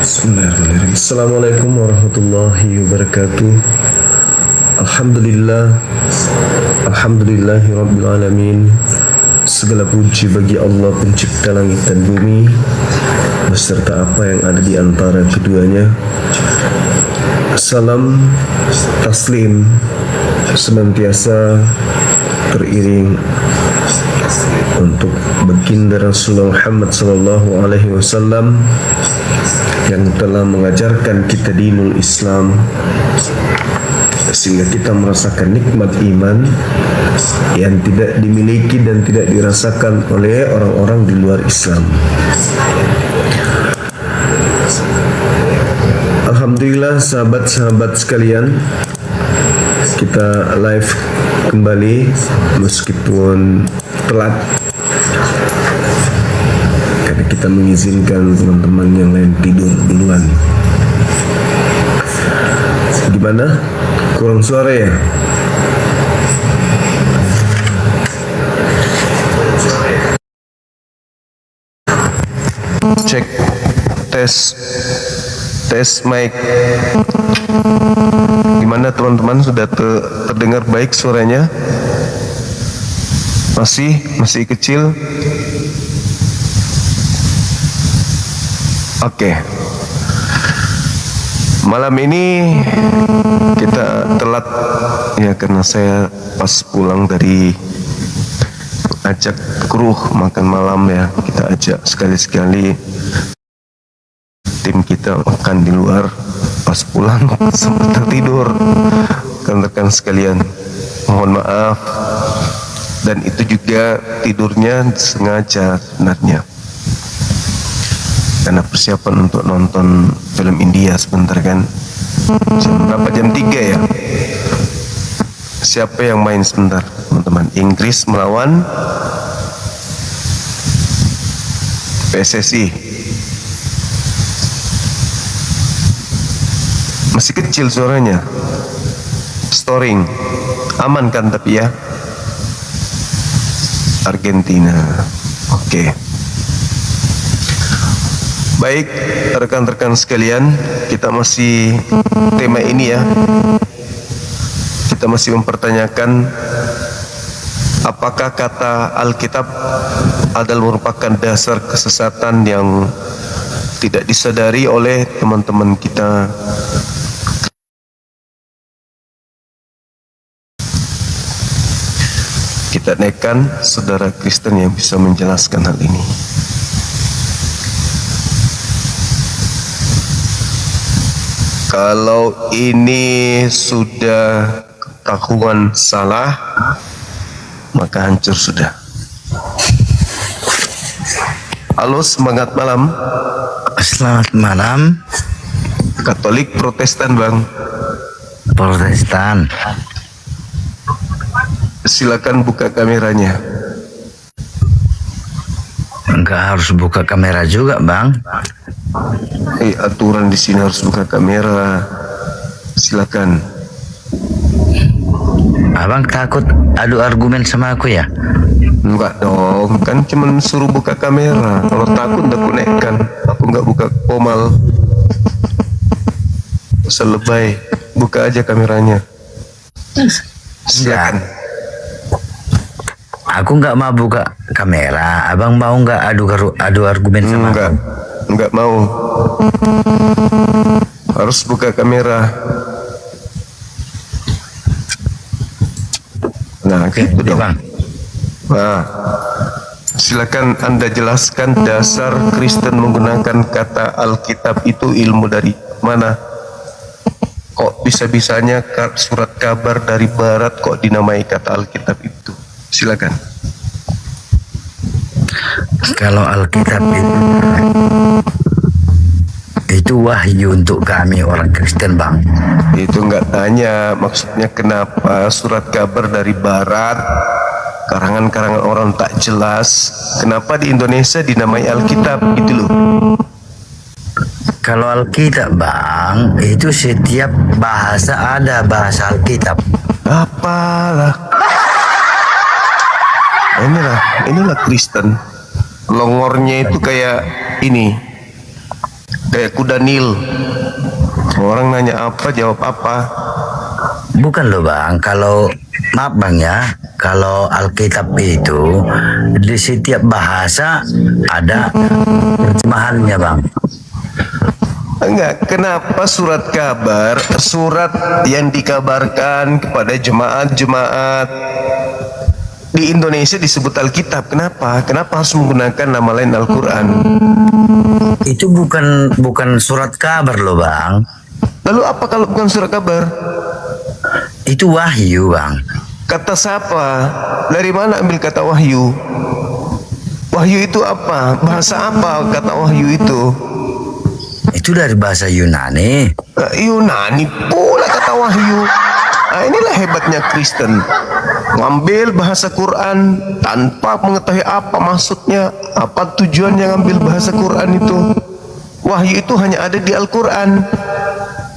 Bismillahirrahmanirrahim. Assalamualaikum warahmatullahi wabarakatuh. Alhamdulillahi rabbil alamin. Segala puji bagi Allah pencipta langit dan bumi beserta apa yang ada di antara keduanya. Salam taslim senantiasa teriring untuk baginda Rasulullah Muhammad sallallahu alaihi wasallam yang telah mengajarkan kita dinul Islam sehingga kita merasakan nikmat iman yang tidak dimiliki dan tidak dirasakan oleh orang-orang di luar Islam. Alhamdulillah sahabat-sahabat sekalian, kita live kembali meskipun telat karena kita mengizinkan teman-teman yang lain tidur duluan. Gimana? Kurang suara ya? Cek tes mic. Gimana teman-teman, sudah terdengar baik suaranya? Masih kecil? Oke. Malam ini kita telat ya karena saya pas pulang dari ajak kru makan malam ya, kita ajak sekali-sekali tim kita makan di luar, pas pulang sempat tertidur. Rekan-rekan sekalian, mohon maaf, dan itu juga tidurnya sengaja sebenarnya karena persiapan untuk nonton film India sebentar kan. Jam 3 ya? Siapa yang main sebentar teman-teman? Inggris melawan PSSI. Masih kecil suaranya. Storing. Aman kan tapi ya? Argentina. Oke. Baik, rekan-rekan sekalian, kita masih tema ini ya. Kita masih mempertanyakan apakah kata Alkitab adalah merupakan dasar kesesatan yang tidak disadari oleh teman-teman kita. Kita naikkan saudara Kristen yang bisa menjelaskan hal ini. Kalau ini sudah ketahuan salah, maka hancur sudah. Halo, semangat malam. Selamat malam. Katolik Protestan bang? Protestan. Silakan buka kameranya. Enggak harus buka kamera juga bang. Aturan di sini harus buka kamera. Silakan. Abang takut adu argumen sama aku ya? Enggak dong, kan cuma suruh buka kamera. Kalau takut udah konekkan. Aku enggak buka komal. Selebay, buka aja kameranya. Silakan. Aku nggak mau buka kamera. Abang mau nggak adu argumen sama aku? Enggak mau. Harus buka kamera. Nah, gitu Iya, dong. Bang. Nah, silakan Anda jelaskan dasar Kristen menggunakan kata Alkitab itu ilmu dari mana? Kok bisa-bisanya surat kabar dari barat kok dinamai kata Alkitab itu? Silakan. Kalau Alkitab itu wahyu untuk kami orang Kristen, Bang. Itu nggak tanya, maksudnya kenapa surat kabar dari barat, karangan-karangan orang tak jelas, kenapa di Indonesia dinamai Alkitab gitu loh. Kalau Alkitab, Bang, itu setiap bahasa ada bahasa Alkitab. Apalah. Inilah Kristen. Longornya itu kayak ini, kayak kuda Nil. Orang nanya apa, jawab apa. Bukan loh, Bang. Kalau maaf, Bang ya, kalau Alkitab itu di setiap bahasa ada terjemahannya, Bang. Enggak, kenapa surat kabar, surat yang dikabarkan kepada jemaat-jemaat di Indonesia disebut Alkitab? Kenapa? Kenapa harus menggunakan nama lain Al-Quran? Itu bukan surat kabar loh, Bang. Lalu apa kalau bukan surat kabar? Itu wahyu, Bang. Kata siapa? Dari mana ambil kata wahyu? Wahyu itu apa? Bahasa apa kata wahyu itu? Itu dari bahasa Yunani. Yunani pula kata wahyu. Nah, inilah hebatnya Kristen. Ngambil bahasa Quran tanpa mengetahui apa maksudnya, apa tujuannya ngambil bahasa Quran itu. Wahyu itu hanya ada di Al-Quran.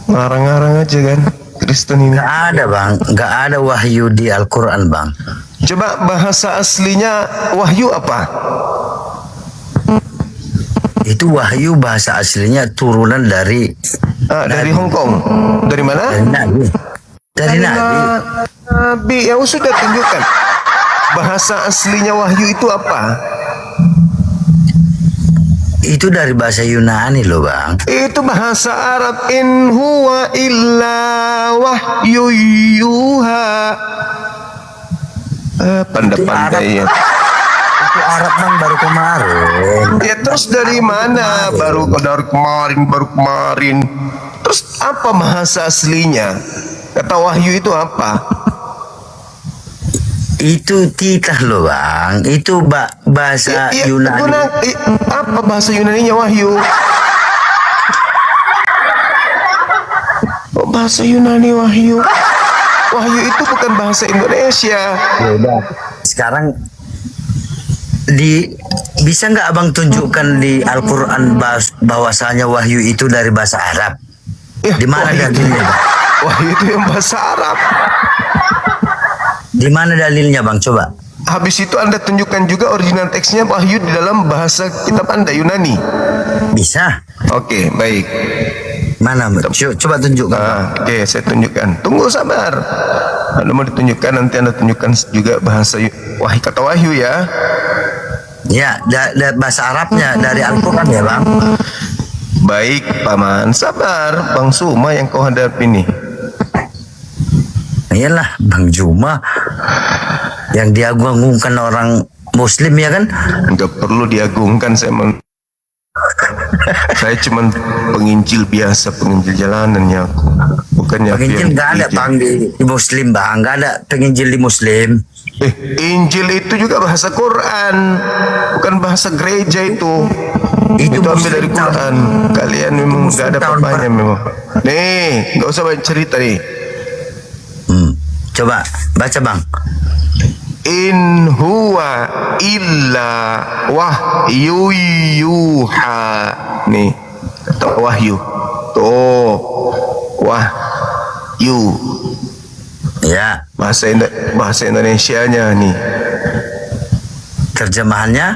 Ngarang-ngarang aja kan Kristen ini. Nggak ada, Bang. Nggak ada wahyu di Al-Quran, Bang. Coba bahasa aslinya wahyu apa? Itu wahyu bahasa aslinya turunan dari Dari Hong Kong. Dari mana? dari Nabi. Dari Nabi. Nabi. Ya sudah tunjukkan. Bahasa aslinya wahyu itu apa? Itu dari bahasa Yunani loh, Bang. Itu bahasa Arab. In huwa illa wahyu yuha. Pandai-pandai ya. Itu Arab, Bang, baru kemarin. Ya terus dari mana? Baru kemarin. Terus apa bahasa aslinya? Kata wahyu itu apa? Itu titah loh, Bang. Itu bahasa Yunani. Apa bahasa Yunaninya wahyu? Oh, bahasa Yunani wahyu. Wahyu itu bukan bahasa Indonesia. Yaudah. Sekarang bisa nggak Abang tunjukkan di Al-Quran bahwasanya wahyu itu dari bahasa Arab? Ya, Di mana wahyu itu- dalilnya, Bang? Wahyu itu yang bahasa Arab. Di mana dalilnya, Bang? Coba. Habis itu Anda tunjukkan juga original teksnya wahyu di dalam bahasa kitab Anda Yunani. Bisa. Oke, baik. Mana? Coba tunjukkan. Oke, saya tunjukkan. Tunggu sabar. Anda mau ditunjukkan, nanti Anda tunjukkan juga bahasa wahyu, kata wahyu ya. Ya, bahasa Arabnya dari Al-Quran ya, Bang. Baik, Paman. Sabar, Bang Suma yang kau hadapi nih. Iyalah, Bang Juma yang diagung-agungkan orang Muslim ya kan? Enggak perlu diagungkan, saya cuman penginjil biasa, penginjil jalanan ya aku. Bukannya aku Penginjil yang nggak ada, gereja. Bang, di Muslim, Bang. Nggak ada penginjil di Muslim. Injil itu juga bahasa Quran, bukan bahasa gereja itu. Itu ambil Muslim dari Quran. Kalian memang Muslim nggak ada tahun apa-apanya memang. Nih, nggak usah banyak cerita nih. Coba baca, Bang. In huwa illa wahyu yuha. Nih, kata wahyu. Tuh, wahyu. Ya, Bahasa Indonesianya nih. terjemahannya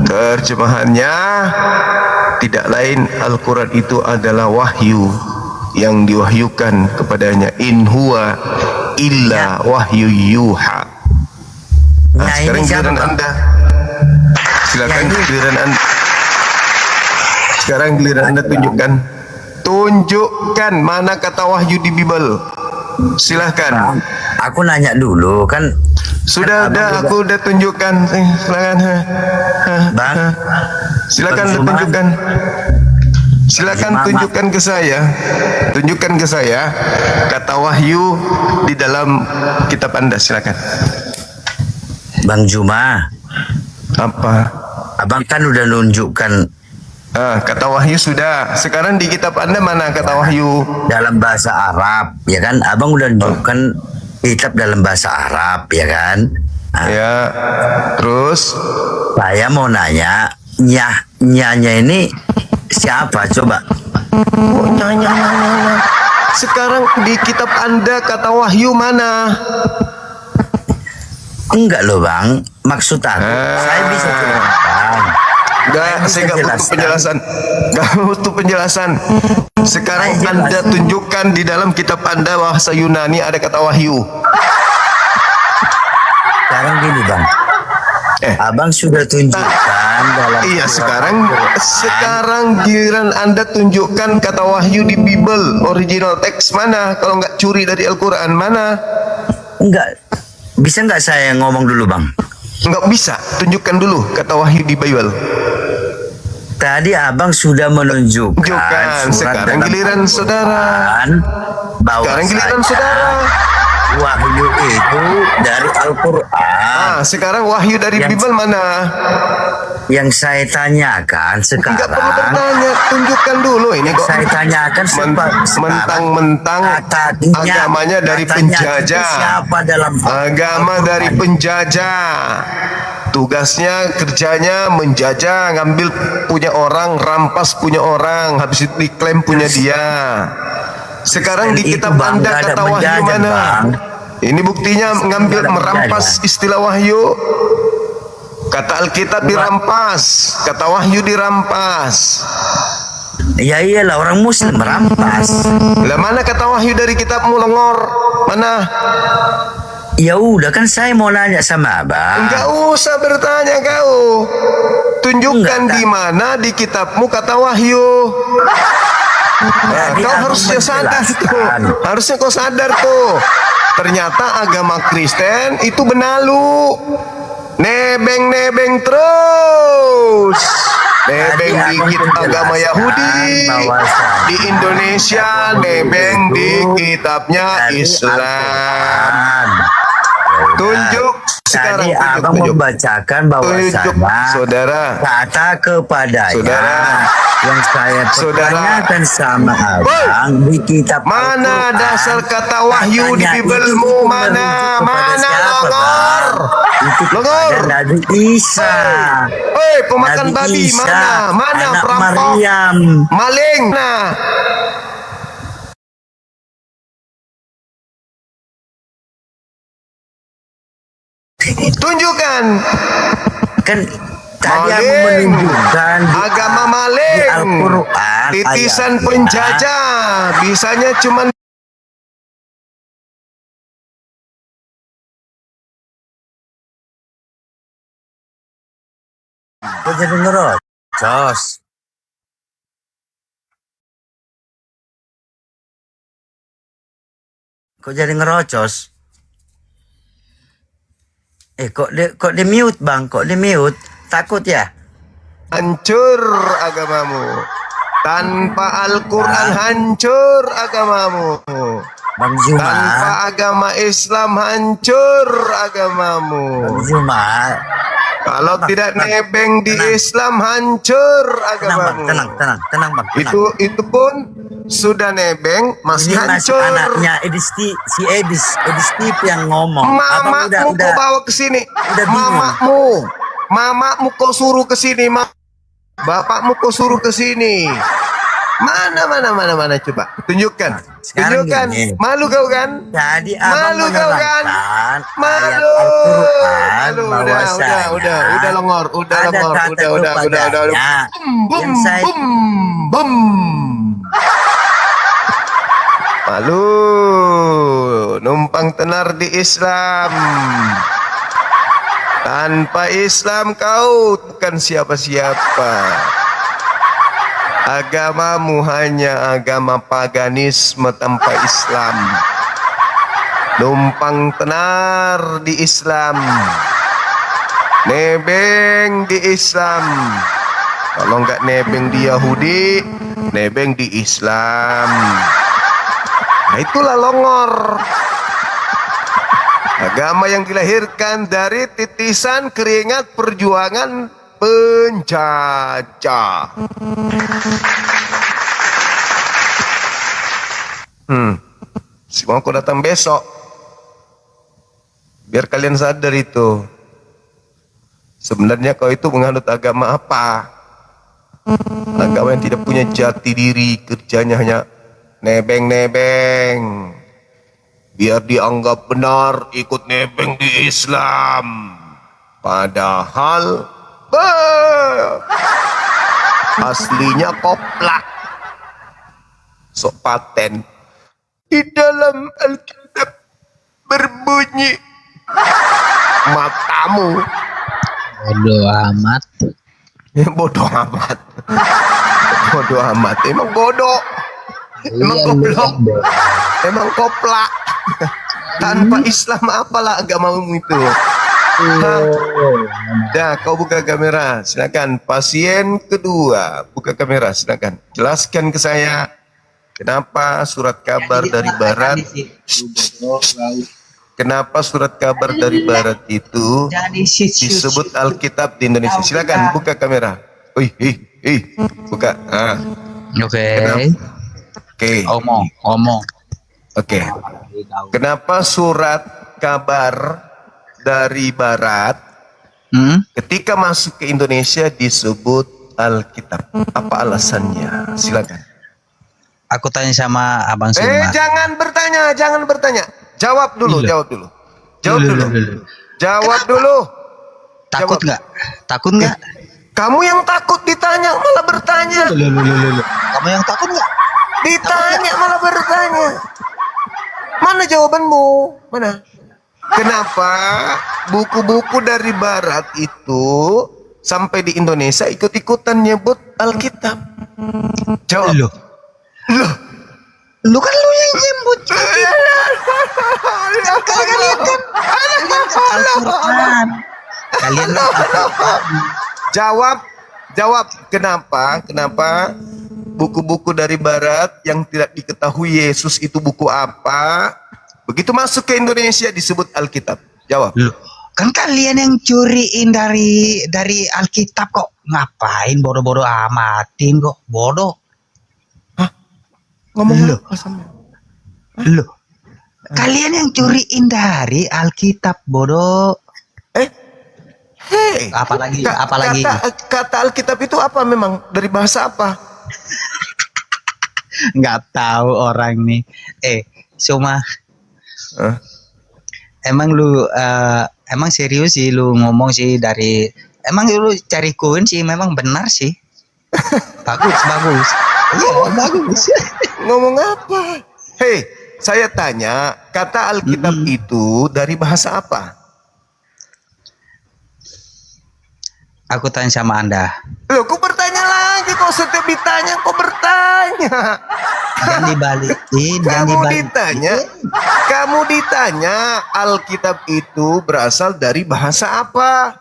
Terjemahannya tidak lain, Al-Quran itu adalah wahyu yang diwahyukan kepadanya. In huwa illa wahyu yuha. Nah, Nah, sekarang ini siapa, giliran Bang? Anda. Silakan Yang ini. giliran Anda. Sekarang giliran Anda tunjukkan. Tunjukkan mana kata wahyu di Bible. Silahkan. Aku nanya dulu kan. Sudah, aku udah tunjukkan. Silakan. Bang, Silakan Bang Zuma. tunjukkan. Silakan Bang Zuma, tunjukkan ke saya. Tunjukkan ke saya kata wahyu di dalam kitab Anda. Silakan. Bang Zuma, Apa? abang kan udah nunjukkan Kata wahyu sudah. Sekarang di kitab Anda mana kata wahyu? dalam bahasa Arab, ya kan? Abang udah nunjukkan kitab dalam bahasa Arab, ya kan? Nah, Ya. Terus saya mau nanya, nyanya ini siapa coba? oh, nanya. Sekarang di kitab Anda kata wahyu mana? Enggak loh bang, maksud aku saya bisa jelaskan. Enggak, saya nggak butuh penjelasan. Nggak butuh penjelasan. Sekarang Anda tunjukkan di dalam kitab Anda bahasa Yunani ada kata wahyu. Sekarang gini bang, abang sudah tunjukkan dalam Iya, surat sekarang giliran Anda tunjukkan kata wahyu di Bible, original teks mana? Kalau nggak curi dari Al-Quran mana? enggak, bisa nggak saya ngomong dulu bang? Nggak bisa. Tunjukkan dulu kata wahyu di Bible. Tadi abang sudah menunjukkan Tunjukkan. surat Sekarang dalam giliran saudara. Al-Quran bahwa Sekarang giliran saudara. wahyu itu dari Al-Quran. Sekarang wahyu dari Yang- Bible mana? Yang saya tanyakan Enggak perlu sekarang, bertanya, tunjukkan dulu ini kok. saya tanyakan Mentang-mentang agamanya dari penjajah. Siapa dalam Agama dari penjajah. Tugasnya, kerjanya menjajah, ngambil punya orang, rampas punya orang, habis itu diklaim punya dia. Sekarang di Itu, kitab Bang, Anda nggak ada kata wahyu menjajah, mana? Bang. Ini buktinya ngambil Nggak ada merampas menjajah. istilah wahyu. Kata Alkitab dirampas, kata wahyu dirampas. Ya iyalah, orang Muslim merampas. Lah mana kata wahyu dari kitabmu Longor? Mana? Ya udah kan saya mau nanya sama abang. Enggak usah bertanya kau. Tunjukkan Enggak, di mana di kitabmu kata wahyu. Jadi Kau abang harusnya sadar tuh. menjelaskan. Harusnya kau sadar tuh. Ternyata agama Kristen itu benalu. Nebeng-nebeng terus. Nebeng Tadi abang dikit agama menjelaskan Yahudi. bahwasannya Di Indonesia nebeng di kitabnya dari Islam. Al-Quran. Tunjuk sekarang, Tadi abang tunjuk. membacakan Tunjuk, bahwasannya saudara. kata kepadanya Saudara. yang saya Saudara. pertanyakan sama abang di kitab Mana Al-Quran, dasar kata wahyu di katanya Bible-mu? itu Mana? merujuk kepada Mana, siapa, Longor? Bang? Itu Longor. kepada Nabi Isa. Hei, pemakan Nabi babi, Isa, mana anak perampok, Maryam. maling, nah. Tunjukkan. Kan tadi aku Maling. menunjukkan di Agama di maling, Al-Quran titisan ayatnya. penjajah, bisanya cuman Kok jadi ngerocos? Kok jadi ngerocos? Kok di mute bang? Kok di mute? Takut ya? hancur agamamu. Tanpa Al-Quran hancur agamamu. Bang Zuma, Tanpa agama Islam hancur agamamu. Bang Zuma, Kalau Bang, tidak Bang, nebeng di tenang. Islam hancur tenang bang, agamamu. tenang bang, tenang. Itu pun sudah nebeng masih Ini masih hancur. anaknya si Edis Tip yang ngomong. Abang Mamamu kau bawa ke sini. udah bingung. Mamamu kau suruh ke sini. Bapakmu kau suruh ke sini. Mana coba. Tunjukkan. Sekarang Tunjukkan. gini. Malu kau kan? Jadi abang Malu kau kan? menerangkan ayat Malu. Al-Quran Malu. bahwasanya Udah longor. Udah ada longor. kata Udah. kepadanya yang saya Bum. Malu. Numpang tenar di Islam. Tanpa Islam kau bukan siapa-siapa. Agamamu hanya agama paganisme tanpa Islam. Numpang tenar di Islam, nebeng di Islam. Kalau nggak nebeng di Yahudi, nebeng di Islam. Nah, itulah longor. Agama yang dilahirkan dari titisan keringat perjuangan penjajah. Semua aku datang besok, biar kalian sadar itu. Sebenarnya kau itu menganut agama apa? Agama yang tidak punya jati diri, kerjanya hanya nebeng-nebeng. Biar dianggap benar ikut nebeng di Islam. Padahal aslinya koplak. Sok paten. Di dalam Alkitab berbunyi, matamu. Bodoh amat. Bodoh amat. Bodoh amat. Emang bodoh. Emang Iya, goblok. lu Emang koplak. Tanpa Islam apalah agamamu itu? Hah? Dah, kau buka kamera, silakan. Pasien kedua, buka kamera, silakan. Jelaskan ke saya, kenapa surat kabar dari Barat? Kenapa surat kabar dari Barat itu disebut Alkitab di Indonesia? Silakan, buka kamera. Buka. Oke. Oke. Ngomong. Oke. Kenapa surat kabar dari Barat ketika masuk ke Indonesia disebut Alkitab? Apa alasannya? Silakan. Aku tanya sama Abang Suma. Jangan bertanya. Jawab dulu. Jawab dulu. Takut nggak? Takut nggak? Kamu yang takut ditanya malah bertanya. Kamu yang takut nggak? Ditanya malah bertanya. Mana jawabanmu? Mana? Kenapa buku-buku dari Barat itu sampai di Indonesia ikut-ikutan nyebut Alkitab? Jawab. Loh. Lu kan lu yang nyebut. Kalian kan Al-Quran. Kalian Jawab. Kenapa buku-buku dari Barat yang tidak diketahui Yesus itu buku apa, begitu masuk ke Indonesia disebut Alkitab? Jawab. Loh, kan kalian yang curiin dari Alkitab kok. Ngapain bodoh-bodoh amatin kok. Bodoh. Ngomong Loh. Loh. Kalian yang curiin dari Alkitab, bodoh. Hei, Apalagi? Kata Alkitab itu apa memang? Dari bahasa apa? Nggak tahu orang nih. Cuma emang serius sih lu ngomong sih dari emang lu cari koin sih memang benar sih. Bagus. Iya, bagus. Ngomong apa? Hei, saya tanya, kata Alkitab itu dari bahasa apa? Aku tanya sama Anda. Loh, kok bertanya lagi? Kok setiap ditanya, kok bertanya? Jangan dibalikin, Kamu ditanya Alkitab itu berasal dari bahasa apa?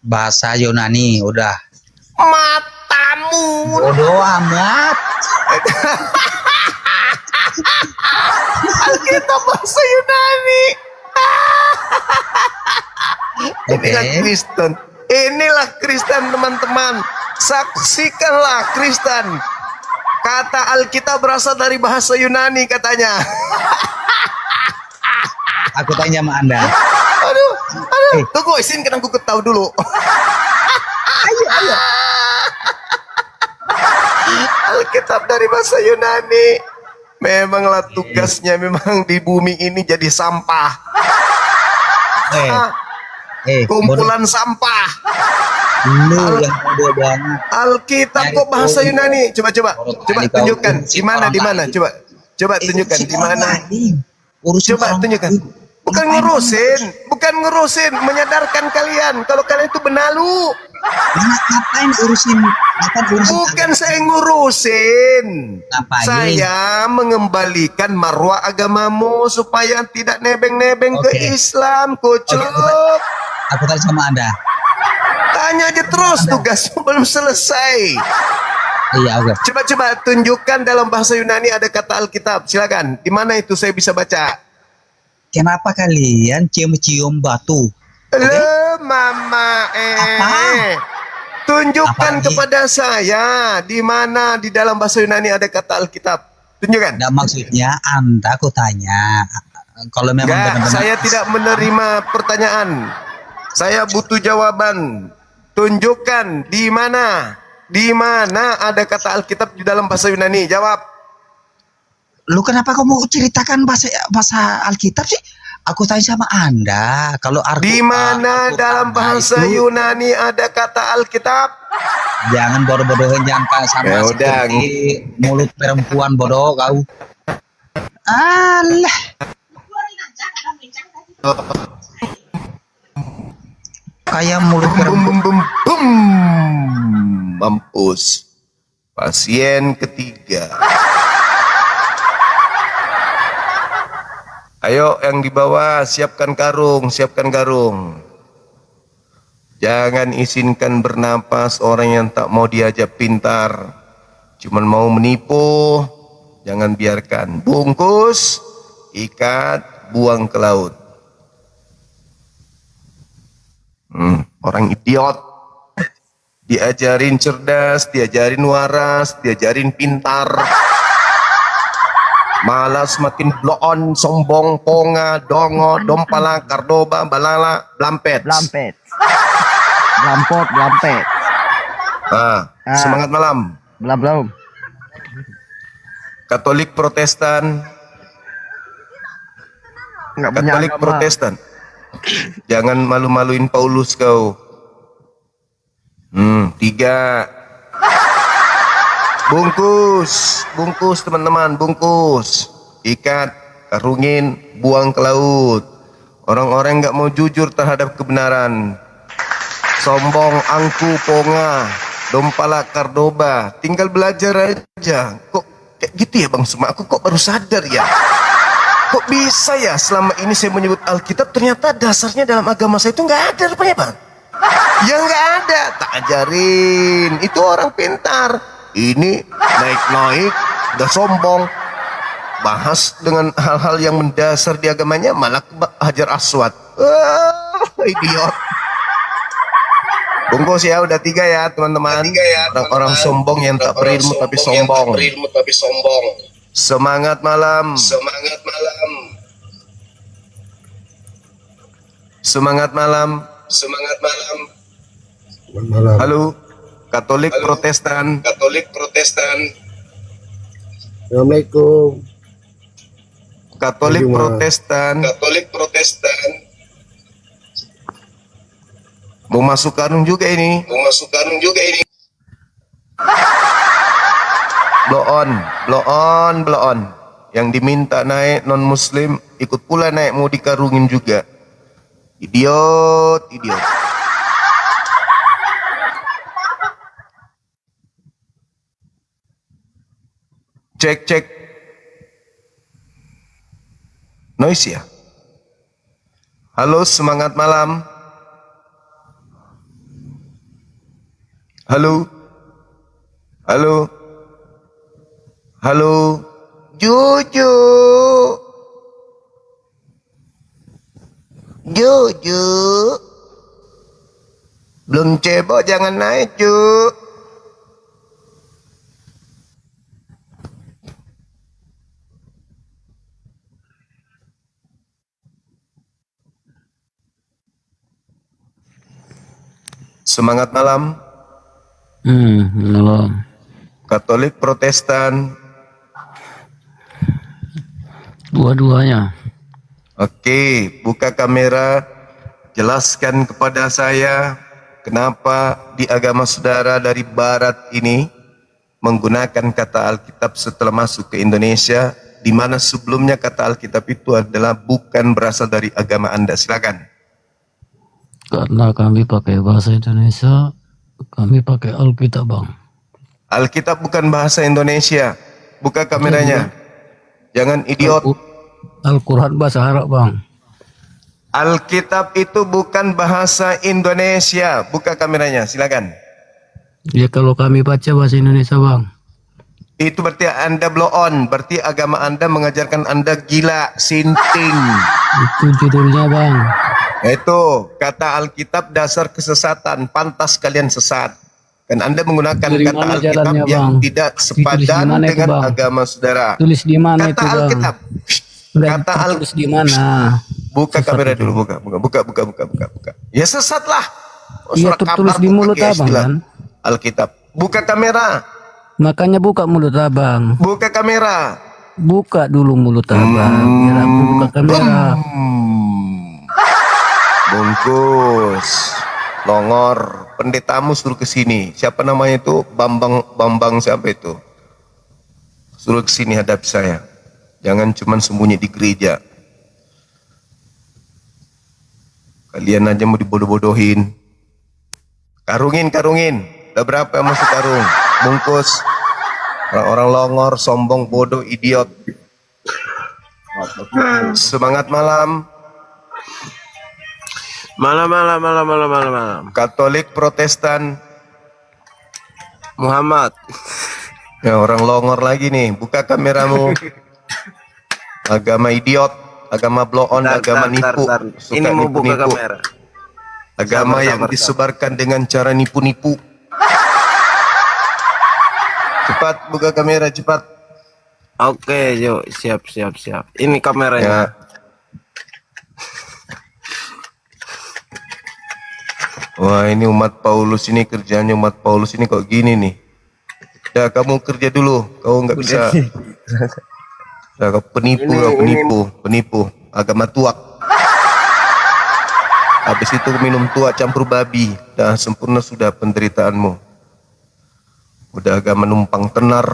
Bahasa Yunani, udah. Matamu. Bodoh amat. Alkitab bahasa Yunani. Inilah Kristen teman-teman. Saksikanlah Kristen. Kata Alkitab berasal dari bahasa Yunani katanya. Aku tanya sama Anda. Aduh. Tunggu, izinkan aku ketahui dulu. Ayo. Alkitab dari bahasa Yunani. Memanglah tugasnya memang di bumi ini jadi sampah. Kumpulan sampah. Lu yang bodoh banget. Alkitab kok bahasa Yunani? Coba tunjukkan. Di mana? Coba tunjukkan di mana. Coba tunjukkan. Bukan ngurusin, menyadarkan kalian kalau kalian itu benalu. Ngapain urusin Bukan urusan Bukan saya ngurusin. Ngapain? Saya mengembalikan marwah agamamu supaya tidak nebeng-nebeng ke Oke. Islam, kucuk. Aku tanya sama Anda. Tanya aja terus, tugasmu belum selesai. Iya, oke. Coba-coba tunjukkan dalam bahasa Yunani ada kata Alkitab. Silakan. Di mana itu saya bisa baca? Kenapa kalian cium-cium batu? Le mama Apa? Tunjukkan Apa, kepada saya di mana di dalam bahasa Yunani ada kata Alkitab. Tunjukkan. Nggak, maksudnya Anda aku tanya. Kalau memang Enggak, benar-benar saya tidak menerima pertanyaan. Saya butuh jawaban. Tunjukkan di mana ada kata Alkitab di dalam bahasa Yunani. Jawab. Lu kenapa kamu ceritakan bahasa Alkitab sih? Aku tanya sama Anda. Kalau Di mana dalam bahasa Yunani ada kata Alkitab? Jangan bodoh-bodohin, jangan sama Ya udah. seperti mulut perempuan bodoh kau. Alah. Kayak mulut Bum, perempuan. bum, bum, bum. Mampus. Pasien ketiga. Ayo yang di bawah siapkan karung, siapkan karung. Jangan izinkan bernapas orang yang tak mau diajak pintar. Cuman mau menipu, jangan biarkan. Bungkus, ikat, buang ke laut. Orang idiot. Diajarin cerdas, diajarin waras, diajarin pintar. Malas makin bloon, sombong, ponga, dongo, dompala, kardoba, balala, blampet. Blampet. Blampet. Semangat malam. Belum. Katolik Protestan. Nggak punya Katolik agama. Protestan. Jangan malu-maluin Paulus kau. 3. Bungkus teman-teman, bungkus. Ikat, karungin, buang ke laut. Orang-orang nggak mau jujur terhadap kebenaran. Sombong, angku, ponga, dompala, kardoba. Tinggal belajar aja. Kok kayak gitu ya Bang Suma? Aku kok baru sadar ya. Kok bisa ya selama ini saya menyebut Alkitab ternyata dasarnya dalam agama saya itu nggak ada rupanya Bang. Ya nggak ada, tak ajarin. Itu orang pintar. Ini naik-naik, udah sombong. Bahas dengan hal-hal yang mendasar di agamanya malah Hajar Aswad. Idiot. Bungkus ya, udah 3 ya teman-teman. Orang-orang sombong yang tak berilmu tapi sombong. Semangat malam. Semangat malam. Semangat malam. Semangat malam. Malam. Halo, Katolik Protestan. Katolik Protestan. Assalamualaikum. Katolik Aduh, Ma. Protestan. Katolik Protestan. Mau masuk karung juga ini. Mau masuk karung juga ini. Blow on. Yang diminta naik non muslim ikut pula naik, mau dikarungin juga. Idiot. Cek. Noise ya. Halo, semangat malam. Halo. Juju. Belum cebok jangan naik, Ju. Semangat malam. Malam. Katolik Protestan. Dua-duanya. Oke, buka kamera. Jelaskan kepada saya kenapa di agama saudara dari barat ini menggunakan kata Alkitab setelah masuk ke Indonesia, di mana sebelumnya kata Alkitab itu adalah bukan berasal dari agama Anda. Silakan. Karena kami pakai bahasa Indonesia, kami pakai Alkitab, Bang. Alkitab bukan bahasa Indonesia. Buka kameranya. Jangan idiot. Al-Quran bahasa Arab bang. Alkitab itu bukan bahasa Indonesia. Buka kameranya, silakan. Ya kalau kami baca bahasa Indonesia bang. Itu berarti Anda blow on. Berarti agama Anda mengajarkan Anda gila, sinting. Itu judulnya bang. Itu kata Alkitab dasar kesesatan. Pantas kalian sesat. Dan Anda menggunakan Dari kata mana Alkitab jalannya, yang Bang? tidak Ditulis di sepadan mana itu, dengan Bang? agama saudara. Tulis di mana Kata itu bang? Alkitab. Udah Kata tulis di mana? Buka Sesat kamera itu. dulu, buka. Ya sesatlah. Oh, Iya surat tertulis kabar di kok mulut pakai abang istilah kan? Alkitab. Buka kamera. Makanya buka mulut abang. Buka kamera. Buka dulu mulut abang. Biar aku buka kamera. Bungkus. Longor. Pendetamu suruh ke sini. Siapa namanya itu? Bambang siapa itu? Suruh ke sini hadap saya. Jangan cuma sembunyi di gereja. Kalian aja mau dibodoh-bodohin. Karungin. Udah berapa yang masuk karung? Bungkus. Orang-orang longor, sombong, bodoh, idiot. Semangat malam. Malam. Katolik, Protestan. Muhammad. Ya orang longor lagi nih. Buka kameramu. Agama idiot. Agama blow on. Agama nipu. Suka Ini mau buka nipu-nipu. kamera. Agama Sabar, yang sabar. disebarkan dengan cara nipu-nipu. Cepat buka kamera, cepat. Oke, yuk, siap. Ini kameranya. Ya. Wah ini umat Paulus ini, kerjanya umat Paulus ini kok gini nih. Ya kamu kerja dulu, kau nggak bisa. Ya, kau penipu. Agama tuak. Habis itu minum tuak campur babi. Dah sempurna sudah penderitaanmu. Udah agama numpang tenar.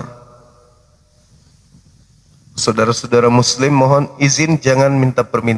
Saudara-saudara muslim mohon izin jangan minta permintaan.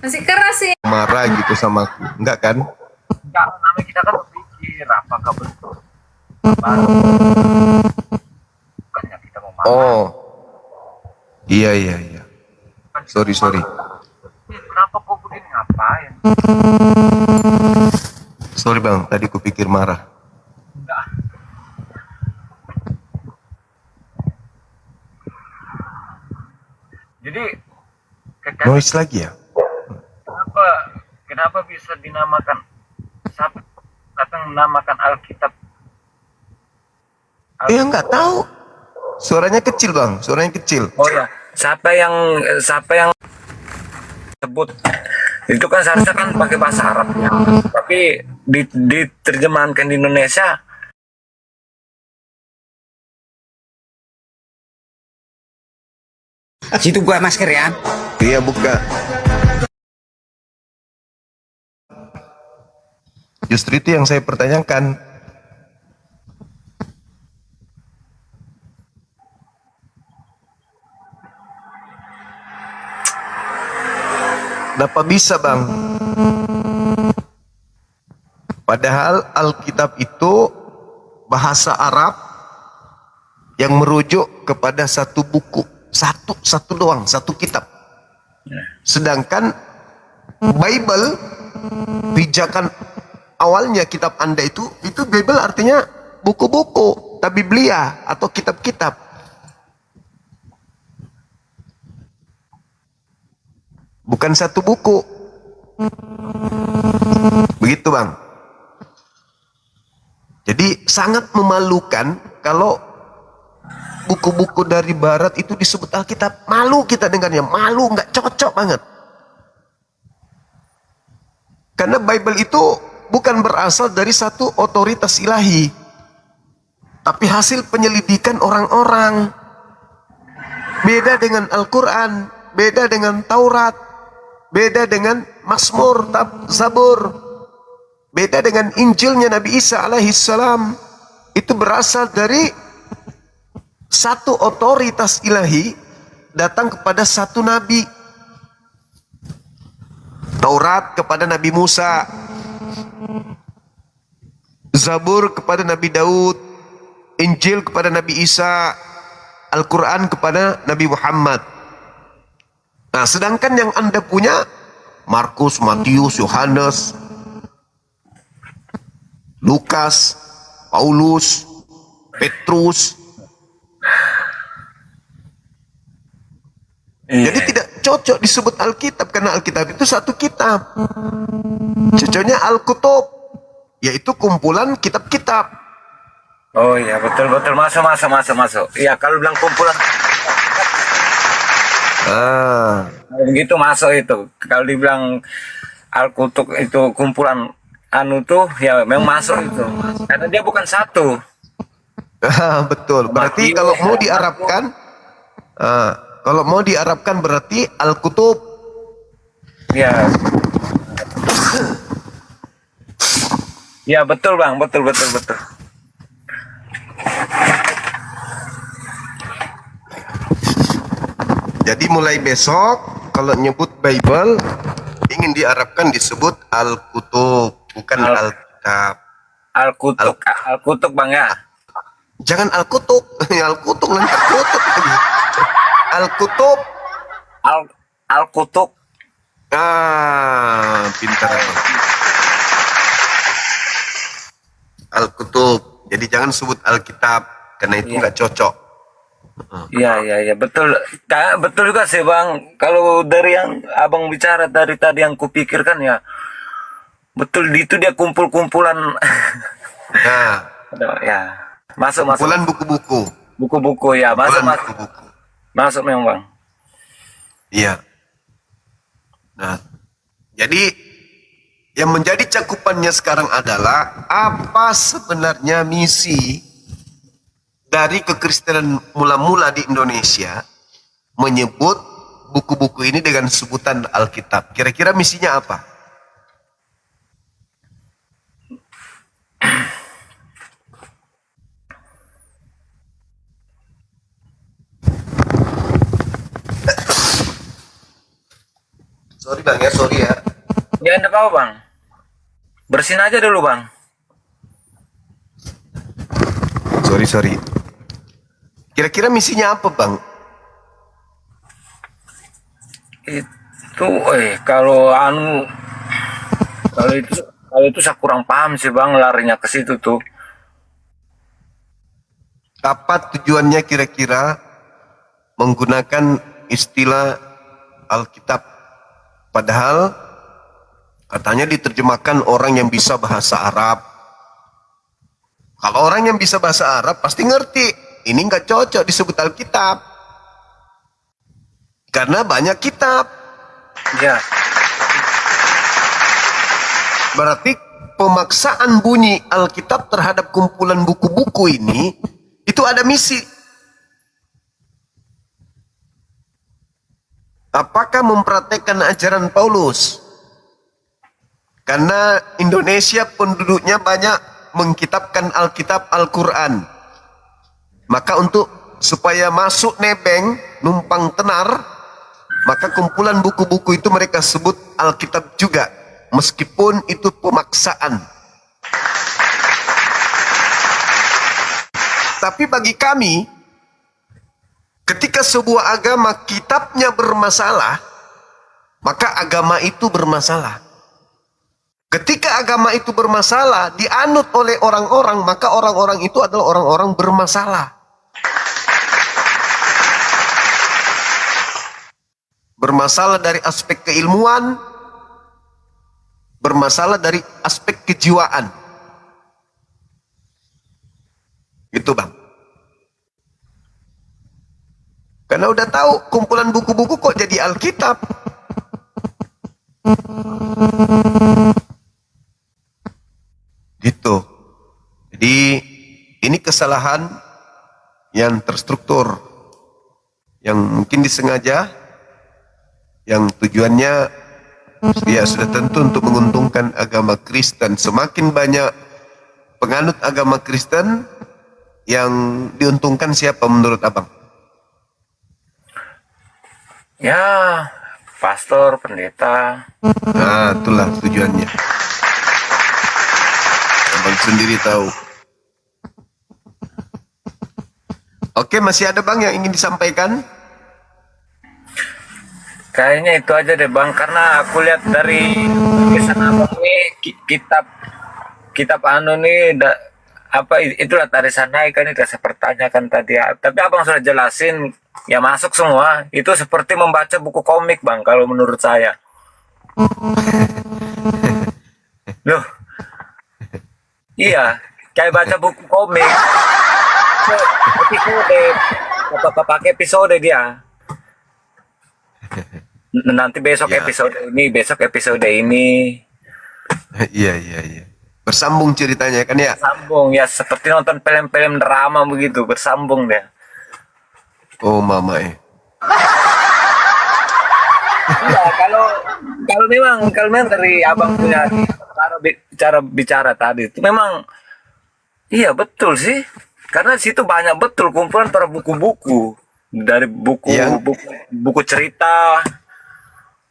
Masih keras sih. marah gitu sama aku. Enggak kan? Enggak, namanya kita kan berpikir apakah betul baru bukannya kita mau marah. Oh. Iya, iya, iya. Sorry. Kenapa kok begini, ngapain? Sorry bang, tadi kupikir marah. Enggak. Jadi Noise lagi ya? kenapa bisa dinamakan siapa yang menamakan Alkitab? Nggak tahu. Suaranya kecil bang, suaranya kecil. Oh ya, siapa yang sebut itu kan seharusnya kan pakai bahasa Arab ya, tapi diterjemahkan di Indonesia. Situ gua masker ya. Iya buka. Justru itu yang saya pertanyakan. Kenapa bisa bang? Padahal Alkitab itu bahasa Arab yang merujuk kepada satu buku, satu doang, satu kitab. Sedangkan Bible, pijakan awalnya kitab Anda itu Bible artinya buku-buku, Biblia atau kitab-kitab. Bukan satu buku. Begitu bang. Jadi sangat memalukan kalau buku-buku dari barat itu disebut Alkitab. Malu kita dengarnya, malu, nggak cocok banget. Karena Bible itu bukan berasal dari satu otoritas ilahi, tapi hasil penyelidikan orang-orang. Beda dengan Al-Quran, beda dengan Taurat, beda dengan Mazmur, Zabur, beda dengan Injilnya Nabi Isa alaihissalam. Itu berasal dari satu otoritas ilahi datang kepada satu nabi. Taurat kepada Nabi Musa, Zabur kepada Nabi Daud, Injil kepada Nabi Isa, Al-Quran kepada Nabi Muhammad. Nah, sedangkan yang Anda punya Markus, Matius, Yohanes, Lukas, Paulus, Petrus. Jadi tidak cocok disebut Alkitab karena Alkitab itu satu kitab. Cocoknya Al-Kutub, yaitu kumpulan kitab-kitab. Oh iya, betul masuk. Iya, kalau bilang kumpulan begitu masuk itu. Kalau dibilang Al-Kutub itu kumpulan anu tuh ya memang masuk itu. Karena dia bukan satu. Betul. Berarti kalau mau diarabkan berarti Al-Kutub. Ya. Ya betul bang, betul. Jadi mulai besok kalau nyebut Bible ingin diarabkan disebut Al-Kutub, bukan Alkitab. Al-Kutub bang ya. Jangan Al-Kutub, Al-Kutub nanti Al-Kutub lagi. Al-Kutub. Al-Kutub. Pintar. Al-Kutub. Jadi jangan sebut Alkitab karena itu nggak cocok. Iya betul. Betul juga sih bang. Kalau dari yang abang bicara dari tadi yang kupikirkan ya betul, itu dia kumpul-kumpulan. Nah, ya masuk. Kumpulan buku-buku. Buku-buku ya masuk. Buku-buku. Masuk memang bang. Iya. Nah, jadi yang menjadi cakupannya sekarang adalah apa sebenarnya misi dari kekristenan mula-mula di Indonesia menyebut buku-buku ini dengan sebutan Alkitab. Kira-kira misinya apa? Sorry bang ya, sorry ya. Ya enggak apa-apa bang. Bersihin aja dulu bang. Sorry. Kira-kira misinya apa bang? Itu kalau itu saya kurang paham sih bang, larinya ke situ tuh. Apa tujuannya kira-kira menggunakan istilah Alkitab? Padahal katanya diterjemahkan orang yang bisa bahasa Arab. Kalau orang yang bisa bahasa Arab pasti ngerti. Ini nggak cocok disebut Alkitab. Karena banyak kitab. Ya. Berarti pemaksaan bunyi Alkitab terhadap kumpulan buku-buku ini itu ada misi. Apakah mempraktekkan ajaran Paulus? Karena Indonesia penduduknya banyak mengkitabkan Alkitab Al-Quran. Maka supaya masuk nebeng, numpang tenar, maka kumpulan buku-buku itu mereka sebut Alkitab juga. Meskipun itu pemaksaan. Tapi bagi kami, ketika sebuah agama kitabnya bermasalah, maka agama itu bermasalah. Ketika agama itu bermasalah, dianut oleh orang-orang, maka orang-orang itu adalah orang-orang bermasalah. Bermasalah dari aspek keilmuan, bermasalah dari aspek kejiwaan. Gitu bang. Karena udah tahu kumpulan buku-buku kok jadi Alkitab. Gitu. Jadi ini kesalahan yang terstruktur, yang mungkin disengaja, yang tujuannya ya sudah tentu untuk menguntungkan agama Kristen. Semakin banyak penganut agama Kristen, yang diuntungkan siapa menurut abang? Ya, pastor, pendeta. Nah, itulah tujuannya. Abang sendiri tahu. Oke, masih ada bang yang ingin disampaikan? Kayaknya itu aja deh bang, karena aku lihat dari tulisan abang nih kitab anu nih itulah Tarisan Naik kan itu saya pertanyakan tadi ya. Tapi abang sudah jelasin ya, masuk semua. Itu seperti membaca buku komik bang kalau menurut saya. Loh, iya, kayak baca buku komik. Episode, pakai episode dia. Nanti besok Ya. besok episode ini. Iya. Bersambung ceritanya kan ya? Sambung ya, seperti nonton film-film drama begitu, bersambung dia. Oh mama Iya, kalau memang dari abang punya cara bicara tadi itu memang iya betul sih, karena di situ banyak betul kumpulan para buku-buku, dari buku cerita,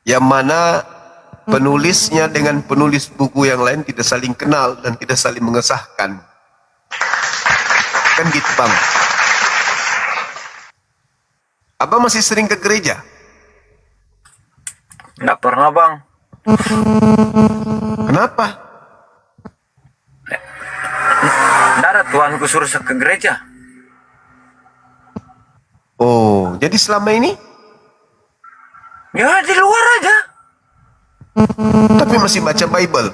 yang mana penulisnya dengan penulis buku yang lain tidak saling kenal dan tidak saling mengesahkan. Kan gitu bang. Abang masih sering ke gereja? nggak pernah bang. Kenapa? Nggak ada Tuhanku suruh saya ke gereja. Oh, jadi selama ini? Ya di luar aja. Tapi masih baca Bible?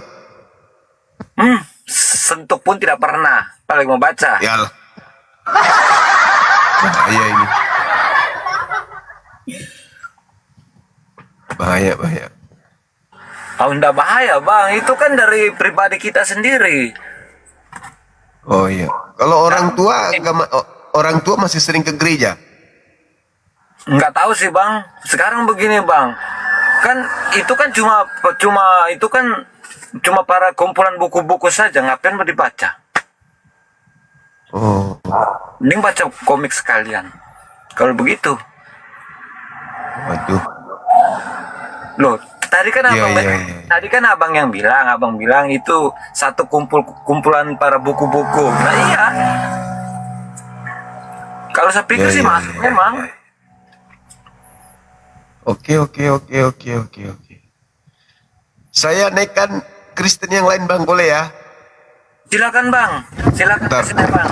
Sentuh pun tidak pernah, paling mau baca. Yalah. Bahaya ini. Bahaya. Oh, enggak bahaya bang, itu kan dari pribadi kita sendiri. Oh iya. Kalau orang tua masih sering ke gereja? Nggak tahu sih bang. Sekarang begini bang, kan itu kan cuma para kumpulan buku-buku saja, ngapain mau dibaca? Oh. Mending baca komik sekalian. Kalau begitu, Waduh. loh Tadi kan Iya, abang, iya, iya. tadi kan abang bilang itu satu kumpulan para buku-buku. Nah iya, kalau saya pikir Iya, sih iya, masuk iya, memang. iya. Oke. Saya naikkan Kristen yang lain bang, boleh ya? Silakan bang, silakan Bentar. kesini bang.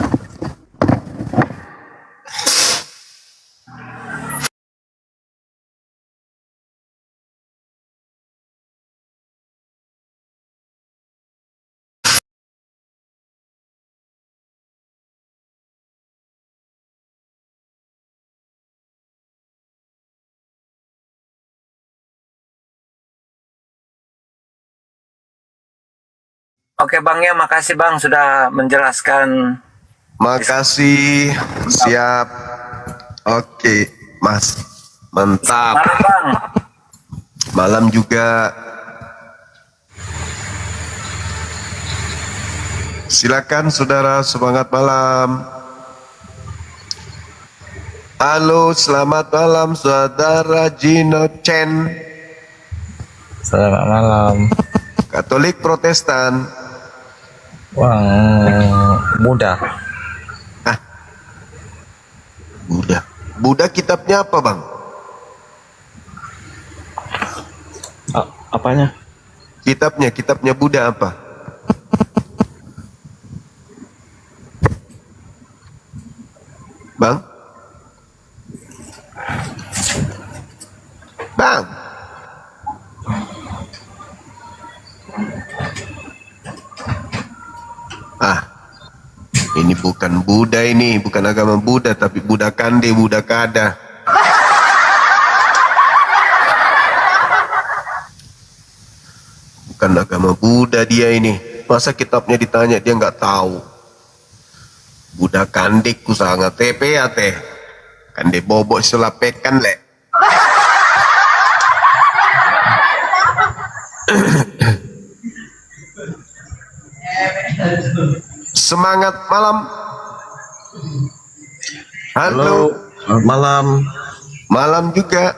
Oke bang ya, makasih bang sudah menjelaskan. Makasih, siap. Oke, Mas. Mantap. Malam bang. Malam juga. Silakan saudara, semangat malam. Halo, selamat malam saudara Gino Chen. Selamat malam. Katolik Protestan. Wah, Buddha. Buddha kitabnya apa bang? Apanya? Kitabnya Buddha apa? Bang? Bang? Ini bukan Buddha, ini bukan agama Buddha, tapi Buddha Kande, Buddha Kada. Bukan agama Buddha dia ini. Masa kitabnya ditanya dia nggak tahu. Buddha Kande ku sangat tepe ya teh. Kande bobok selapekan lek. Semangat malam. Halo. Selamat malam. Malam juga.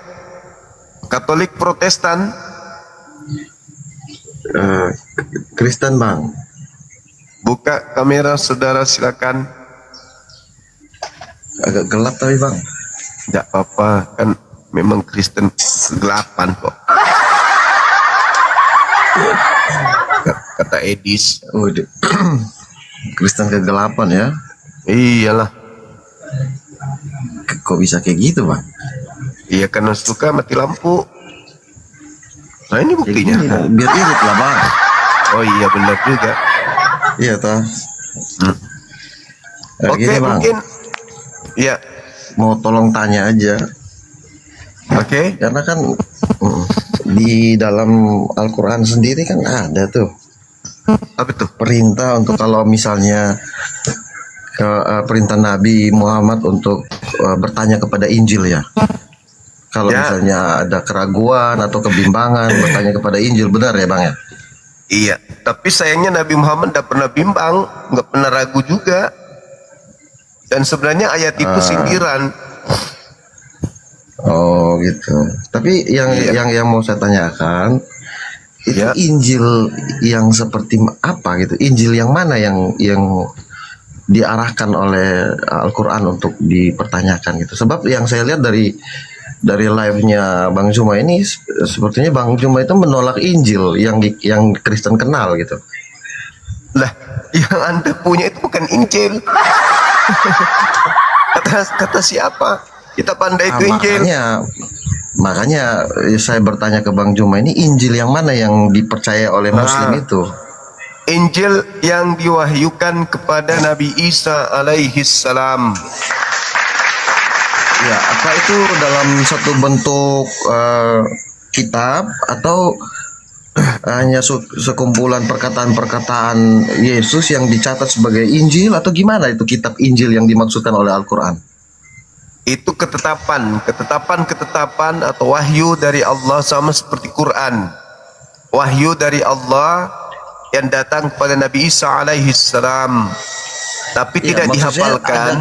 Katolik Protestan. Kristen bang. Buka kamera saudara silakan. Agak gelap tapi bang. Tidak apa-apa, kan memang Kristen kegelapan kok. Kata Edis. Oh, Kristen kegelapan ya. Iyalah. Kok bisa kayak gitu bang? Iya karena suka mati lampu. Nah ini Kayak buktinya. gini, biar irit lah bang. Oh iya benar juga. Iya toh. Oke Gini bang, mungkin. Iya. mau tolong tanya aja. Oke. Karena kan di dalam Al-Quran sendiri kan ada tuh Apa tuh? perintah untuk kalau misalnya perintah Nabi Muhammad untuk bertanya kepada Injil ya. Kalau Ya. misalnya ada keraguan atau kebimbangan bertanya kepada Injil, benar ya bang ya? Iya. Tapi sayangnya Nabi Muhammad tidak pernah bimbang, nggak pernah ragu juga. Dan sebenarnya ayat itu sindiran. Oh gitu. Tapi Iya. yang mau saya tanyakan itu Ya. Injil yang seperti apa gitu? Injil yang mana yang diarahkan oleh Al-Quran untuk dipertanyakan gitu? Sebab yang saya lihat dari live-nya Bang Juma ini sepertinya Bang Juma itu menolak Injil yang Kristen kenal gitu. Lah, yang Anda punya itu bukan Injil. kata siapa? Kita pandai itu Injil. Makanya saya bertanya ke Bang Juma ini Injil yang mana yang dipercaya oleh Muslim itu? Injil yang diwahyukan kepada Nabi Isa alaihi salam. Ya, apa itu dalam satu bentuk kitab atau hanya sekumpulan perkataan-perkataan Yesus yang dicatat sebagai Injil atau gimana itu kitab Injil yang dimaksudkan oleh Al-Quran? Itu ketetapan atau wahyu dari Allah sama seperti Quran. Wahyu dari Allah yang datang kepada Nabi Isa alaihi salam. Tapi Ya, tidak maksudnya dihafalkan.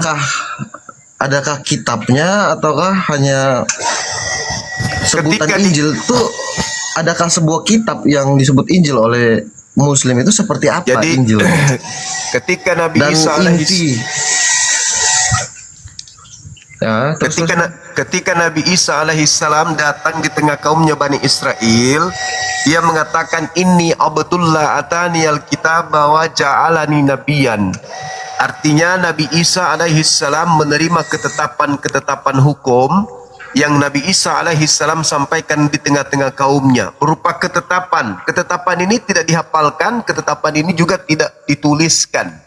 adakah kitabnya ataukah hanya sebutan Ketika Injil itu adakah sebuah kitab yang disebut Injil oleh Muslim itu seperti apa Jadi Injil? ketika Nabi Dan Isa inti ya, terus, ketika Nabi Isa alaihissalam datang di tengah kaumnya Bani Israel, dia mengatakan inni abdullah atani alkitab wa ja'alani nabiyan. Artinya Nabi Isa alaihissalam menerima ketetapan hukum yang Nabi Isa alaihissalam sampaikan di tengah-tengah kaumnya berupa ketetapan. Ketetapan ini tidak dihafalkan, ketetapan ini juga tidak dituliskan.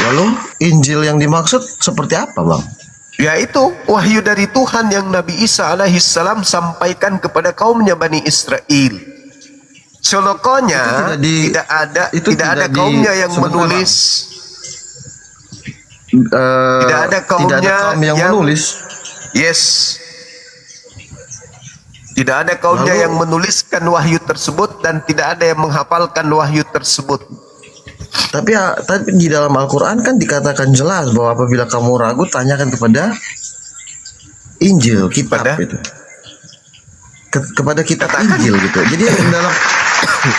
lalu Injil yang dimaksud seperti apa, Bang? Yaitu wahyu dari Tuhan yang Nabi Isa alaihissalam sampaikan kepada kaumnya Bani Israel. Solokonya tidak ada kaumnya yang menulis. Tidak ada kaumnya yang menulis. Yes. Tidak ada kaumnya yang menuliskan wahyu tersebut dan tidak ada yang menghafalkan wahyu tersebut. Tapi di dalam Al-Quran kan dikatakan jelas bahwa apabila kamu ragu tanyakan kepada Injil, kitab itu. Kepada kitab Injil gitu. Jadi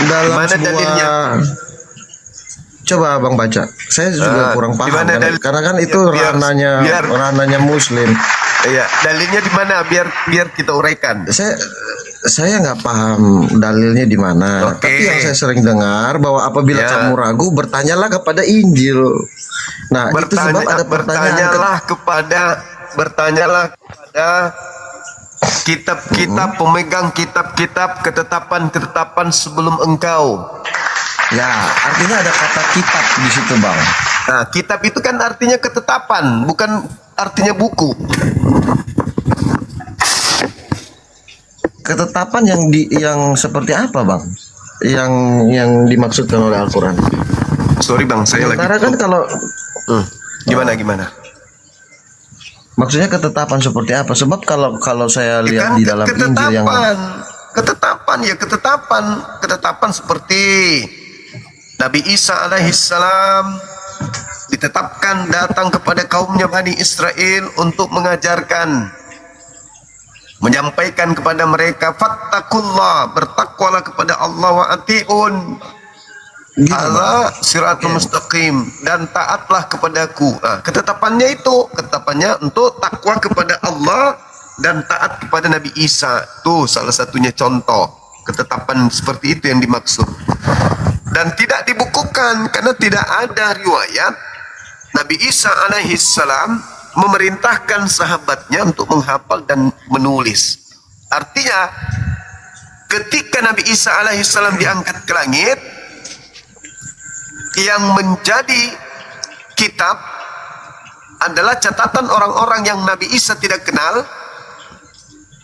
dalam Mana sebuah dalilnya? Coba Abang baca. Saya juga kurang paham kan? Karena kan itu ranahnya Muslim. Iya, dalilnya di mana biar kita uraikan. Saya nggak paham dalilnya di mana. Oke. Tapi yang saya sering dengar bahwa apabila kamu ragu bertanyalah kepada Injil. Nah, itu sebab ada pertanyaan. Bertanyalah kepada kitab-kitab, pemegang kitab-kitab, ketetapan-ketetapan sebelum engkau. Ya, artinya ada kata kitab di situ, Bang. Nah, kitab itu kan artinya ketetapan, bukan artinya buku. Ketetapan yang seperti apa, Bang? Yang dimaksudkan oleh Al-Quran. Sorry Bang, saya lagi. Karena kan kalau Gimana? maksudnya ketetapan seperti apa? Sebab kalau saya lihat di dalam Injil yang ketetapan seperti Nabi Isa alaihissalam ditetapkan datang kepada kaumnya Bani Israel untuk mengajarkan, menyampaikan kepada mereka fattakullah, bertakwalah kepada Allah, wa atiun ala siratul mustaqim, dan taatlah kepadaku. Nah, ketetapannya untuk takwa kepada Allah dan taat kepada Nabi Isa. Tuh salah satunya contoh ketetapan seperti itu yang dimaksud. Dan tidak dibukukan karena tidak ada riwayat Nabi Isa alaihissalam memerintahkan sahabatnya untuk menghafal dan menulis. Artinya ketika Nabi Isa alaihissalam diangkat ke langit, yang menjadi kitab adalah catatan orang-orang yang Nabi Isa tidak kenal,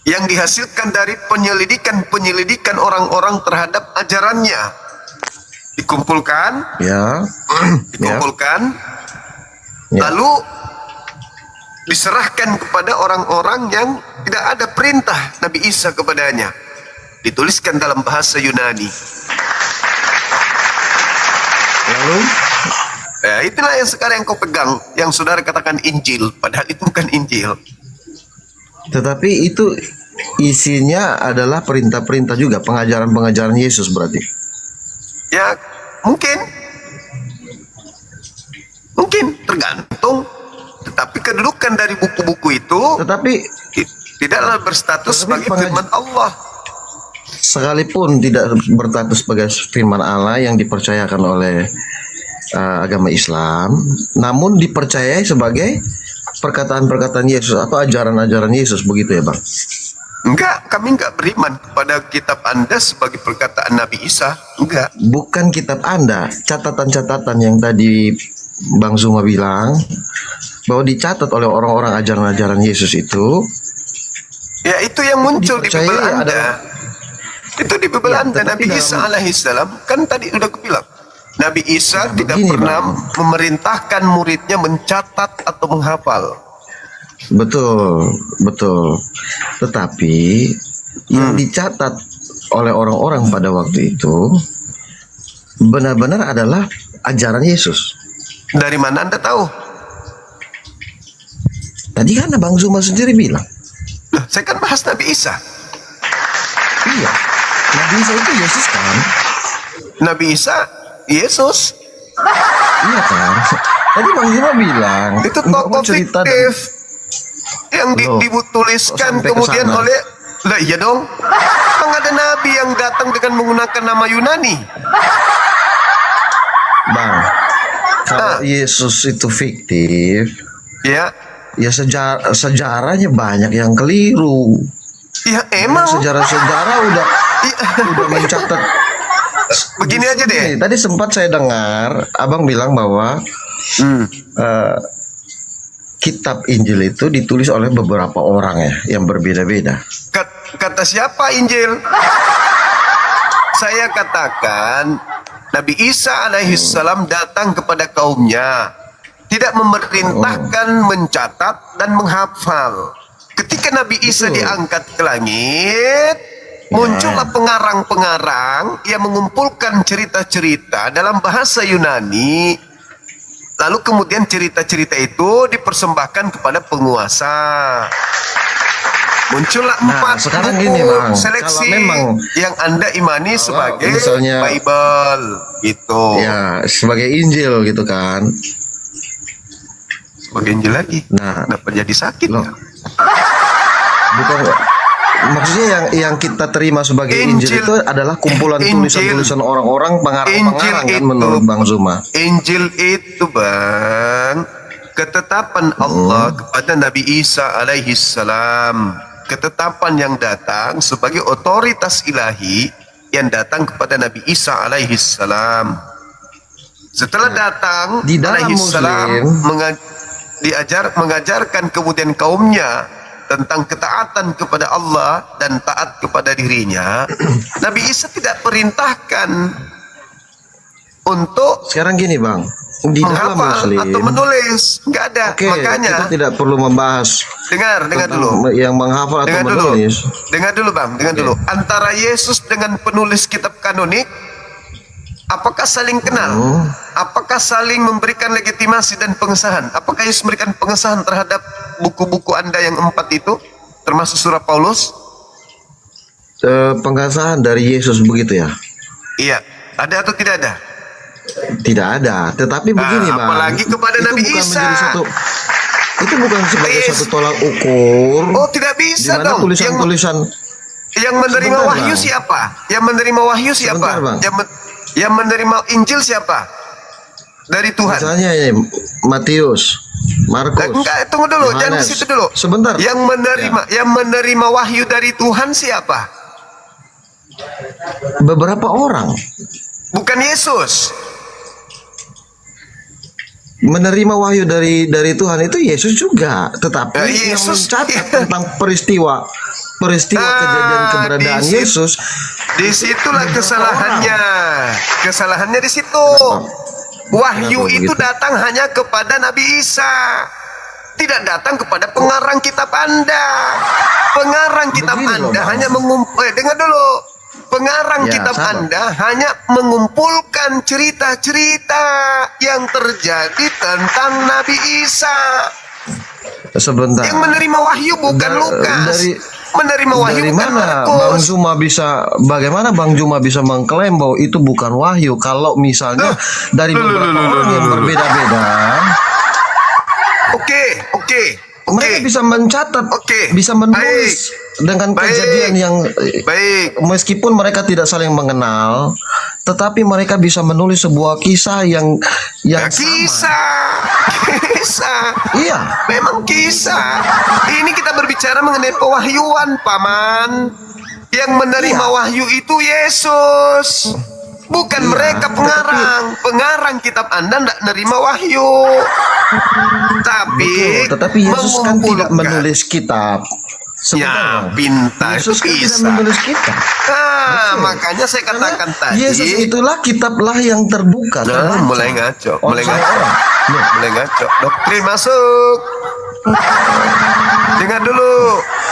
yang dihasilkan dari penyelidikan orang-orang terhadap ajarannya. Dikumpulkan, ya. Lalu diserahkan kepada orang-orang yang tidak ada perintah Nabi Isa kepadanya. Dituliskan dalam bahasa Yunani. Lalu Itulah yang sekarang kau pegang, yang saudara katakan Injil, padahal itu bukan Injil. tetapi itu isinya adalah perintah-perintah juga, pengajaran-pengajaran Yesus berarti. Ya, mungkin tergantung. Tetapi kedudukan dari buku-buku itu tidaklah berstatus sebagai firman Allah. Sekalipun tidak berstatus sebagai firman Allah yang dipercayakan oleh agama Islam, namun dipercayai sebagai perkataan-perkataan Yesus atau ajaran-ajaran Yesus, begitu ya Bang? Enggak, kami enggak beriman kepada kitab Anda sebagai perkataan Nabi Isa. Enggak. Bukan kitab Anda, catatan-catatan yang tadi Bang Zuma bilang bahwa dicatat oleh orang-orang ajaran-ajaran Yesus itu. Ya, itu yang muncul di Bibel Anda. Itu di Bibel Anda, Nabi Isa alaihissalam. Kan tadi udah aku bilang, Nabi Isa tidak pernah memerintahkan muridnya mencatat atau menghafal. Betul. Tetapi yang dicatat oleh orang-orang pada waktu itu benar-benar adalah ajaran Yesus. Dari mana Anda tahu? Tadi kan Bang Zuma sendiri bilang. Nah, Saya kan bahas Nabi Isa. Iya. Nabi Isa itu Yesus kan? Nabi Isa, Yesus. Iya kan? Tadi Bang Zuma bilang Itu nggak mau tokoh cerita fiktif yang Loh, dituliskan kok sampai ke kemudian sana? oleh. Lah iya dong. Emang ada nabi yang datang dengan menggunakan nama Yunani. Bang, kalau Yesus itu fiktif, Ya, ya sejarahnya banyak yang keliru. ya emang. Sejarah udah mencatat. Begini aja deh. Nih, tadi sempat saya dengar Abang bilang bahwa eh, kitab Injil itu ditulis oleh beberapa orang ya, yang berbeda-beda. Kata siapa Injil? Saya katakan Nabi Isa alaihissalam datang kepada kaumnya, tidak memerintahkan mencatat dan menghafal. Ketika Nabi Isa Betul. diangkat ke langit, muncullah pengarang-pengarang yang mengumpulkan cerita-cerita dalam bahasa Yunani. Lalu kemudian cerita-cerita itu dipersembahkan kepada penguasa. Muncullah Nah, 4 sekarang buku gini, Bang. seleksi Kalau memang yang Anda imani sebagai misalnya- Bible gitu. Ya, sebagai Injil gitu kan. Sebagai Injil lagi. Nah, Kenapa jadi sakit? loh. ya? Bukan, maksudnya yang kita terima sebagai Injil itu adalah kumpulan Injil. tulisan-tulisan orang-orang pengarang-pengarang Injil kan itu- menurut Bang Zuma. Injil itu, Bang, ketetapan Allah kepada Nabi Isa alaihissalam. Ketetapan yang datang sebagai otoritas ilahi yang datang kepada Nabi Isa alaihissalam. Setelah datang di dalam alaihissalam Muslim- mengajarkan kemudian kaumnya tentang ketaatan kepada Allah dan taat kepada dirinya. Nabi Isa tidak perintahkan untuk Sekarang gini, Bang. Di dalam menghafal Muslim. atau menulis, nggak ada. Oke, Makanya kita tidak perlu membahas dengar tentang dulu. yang menghafal atau Dengar dulu. menulis. Dengar dulu, Bang. Dengar dulu. Antara Yesus dengan penulis kitab kanonik, apakah saling kenal? Apakah saling memberikan legitimasi dan pengesahan? Apakah Yesus memberikan pengesahan terhadap buku-buku Anda yang 4 itu, termasuk surat Paulus? Pengesahan dari Yesus begitu ya? Iya. Ada atau tidak ada? Tidak ada. Tetapi begini, Bang. apalagi kepada itu Nabi bukan Isa. menjadi satu, itu bukan sebagai Yes. satu tolak ukur. Oh, tidak Di bisa mana dong. tulisan-tulisan Yang menerima Sebentar, wahyu Bang. siapa? Yang menerima wahyu siapa? Sebentar, Bang. Yang menerima Injil siapa? Dari Tuhan. misalnya ya, Matius, Markus. Enggak, tunggu dulu, jangan di Yohanes. situ dulu. Sebentar. Yang menerima wahyu dari Tuhan siapa? Beberapa orang Bukan Yesus. menerima wahyu dari Tuhan itu Yesus juga, tetapi Ya, yang Yesus- mencatat tentang peristiwa kejadian keberadaan di situ- Yesus. Disitulah kesalahannya. Kesalahannya di situ. Wahyu Kenapa itu begitu? datang hanya kepada Nabi Isa. Tidak datang kepada pengarang kitab Anda. Pengarang kitab Begini loh, Anda Bang. hanya dengar dulu. Pengarang Ya, kitab sabar. Anda hanya mengumpulkan cerita-cerita yang terjadi tentang Nabi Isa. Sebentar. Yang menerima wahyu bukan Lukas. Menerima wahyu dari bukan mana Bang Markus. Zuma bisa, bagaimana Bang Zuma bisa mengklaim bahwa itu bukan wahyu kalau misalnya dari beberapa orang yang berbeda-beda Oke. mereka bisa mencatat, Oke. bisa menulis dengan Baik. kejadian yang Baik. meskipun mereka tidak saling mengenal, tetapi mereka bisa menulis sebuah kisah yang sama. Kisah. Iya. Memang kisah. Ini kita berbicara mengenai pewahyuan, Paman. Yang menerima Iya. wahyu itu Yesus. Bukan mereka pengarang. Pengarang kitab Anda tidak menerima wahyu. Tapi Betul, tetapi Yesus kan tidak mengumpulkan. menulis kitab. Sebentar, Ya, Bang. pintar. Yesus kan tidak Bisa. menulis kitab. Makanya saya katakan tadi. Yesus itulah kitablah yang terbuka. Nah, terbaca mulai ngaco, oleh mulai ngaco. orang. Loh, Mulai ngaco. Doktrin masuk. Dengar dulu.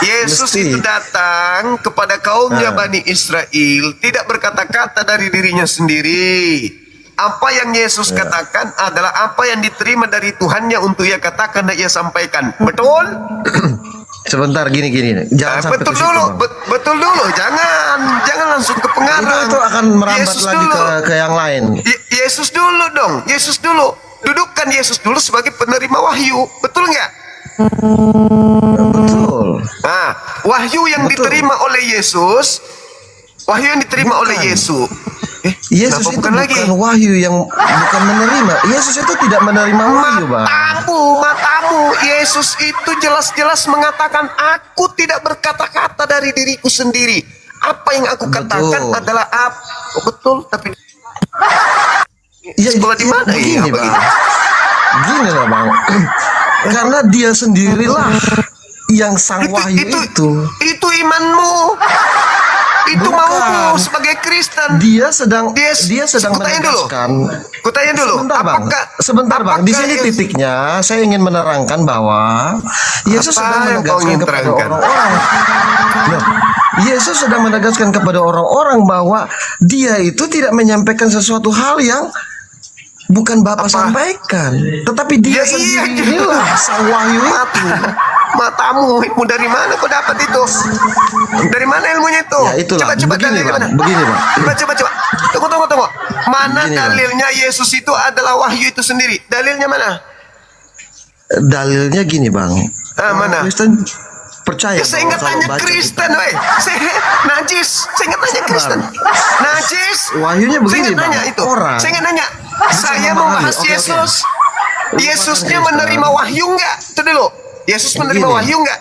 Yesus Mesti. itu datang kepada kaumnya Bani Israel, tidak berkata-kata dari dirinya sendiri. Apa yang Yesus katakan adalah apa yang diterima dari Tuhannya untuk ia katakan dan ia sampaikan. Betul? sebentar gini. Jangan sampai betul ke situ, dulu, Bang. betul dulu. Jangan langsung ke pengarang. Itu akan merambat Yesus lagi dulu. ke yang lain. Yesus dulu dong. Yesus dulu. Dudukkan Yesus dulu sebagai penerima wahyu. Betul nggak? Betul. Nah, wahyu yang Betul. diterima oleh Yesus, wahyu yang diterima oleh Yesus. Yesus kenapa itu bukan lagi? wahyu yang bukan menerima. Yesus itu tidak menerima wahyu, Bang. Matamu. Yesus itu jelas-jelas mengatakan, aku tidak berkata-kata dari diriku sendiri. Apa yang aku katakan Betul. adalah apa. Oh, betul, tapi Ya, sekolah di mana begini, ya? Bang. Gini lah, Bang. Karena dia sendirilah yang sang wahyu itu. Itu imanmu. Itu Bukan. maumu sebagai Kristen. Dia sedang Kutanya dulu. menegaskan. Kutanya dulu. Sebentar, Bang. Di sini Yesus- titiknya saya ingin menerangkan bahwa Yesus Apa sedang yang kau menegaskan ingin kepada terangkan? orang-orang. Loh, Yesus sedang menegaskan kepada orang-orang bahwa dia itu tidak menyampaikan sesuatu hal yang bukan Bapa sampaikan, tetapi dia Ya, iya, sendirilah sang wahyu itu. Matamu, ilmu dari mana kau dapat itu? Dari mana ilmunya itu? Ya itulah. Coba Begini, dalilnya Bang. mana? Begini, Bang. Coba. Tunggu. Mana Begini, Bang. dalilnya Yesus itu adalah wahyu itu sendiri? Dalilnya mana? Dalilnya gini, Bang. Mana? Kristen percaya. Ya, saya bahwa nggak kalau tanya baca Kristen, weh. Najis. Saya nggak tanya Kristen. Najis. Wahyunya begini, Saya nggak nanya Bang. itu. Orang Saya nggak nanya. Saya memahami. mau bahas Oke. Yesus. Yesusnya Kristen. menerima wahyu nggak? Itu dulu. Yesus menerima Begini. wahyu nggak?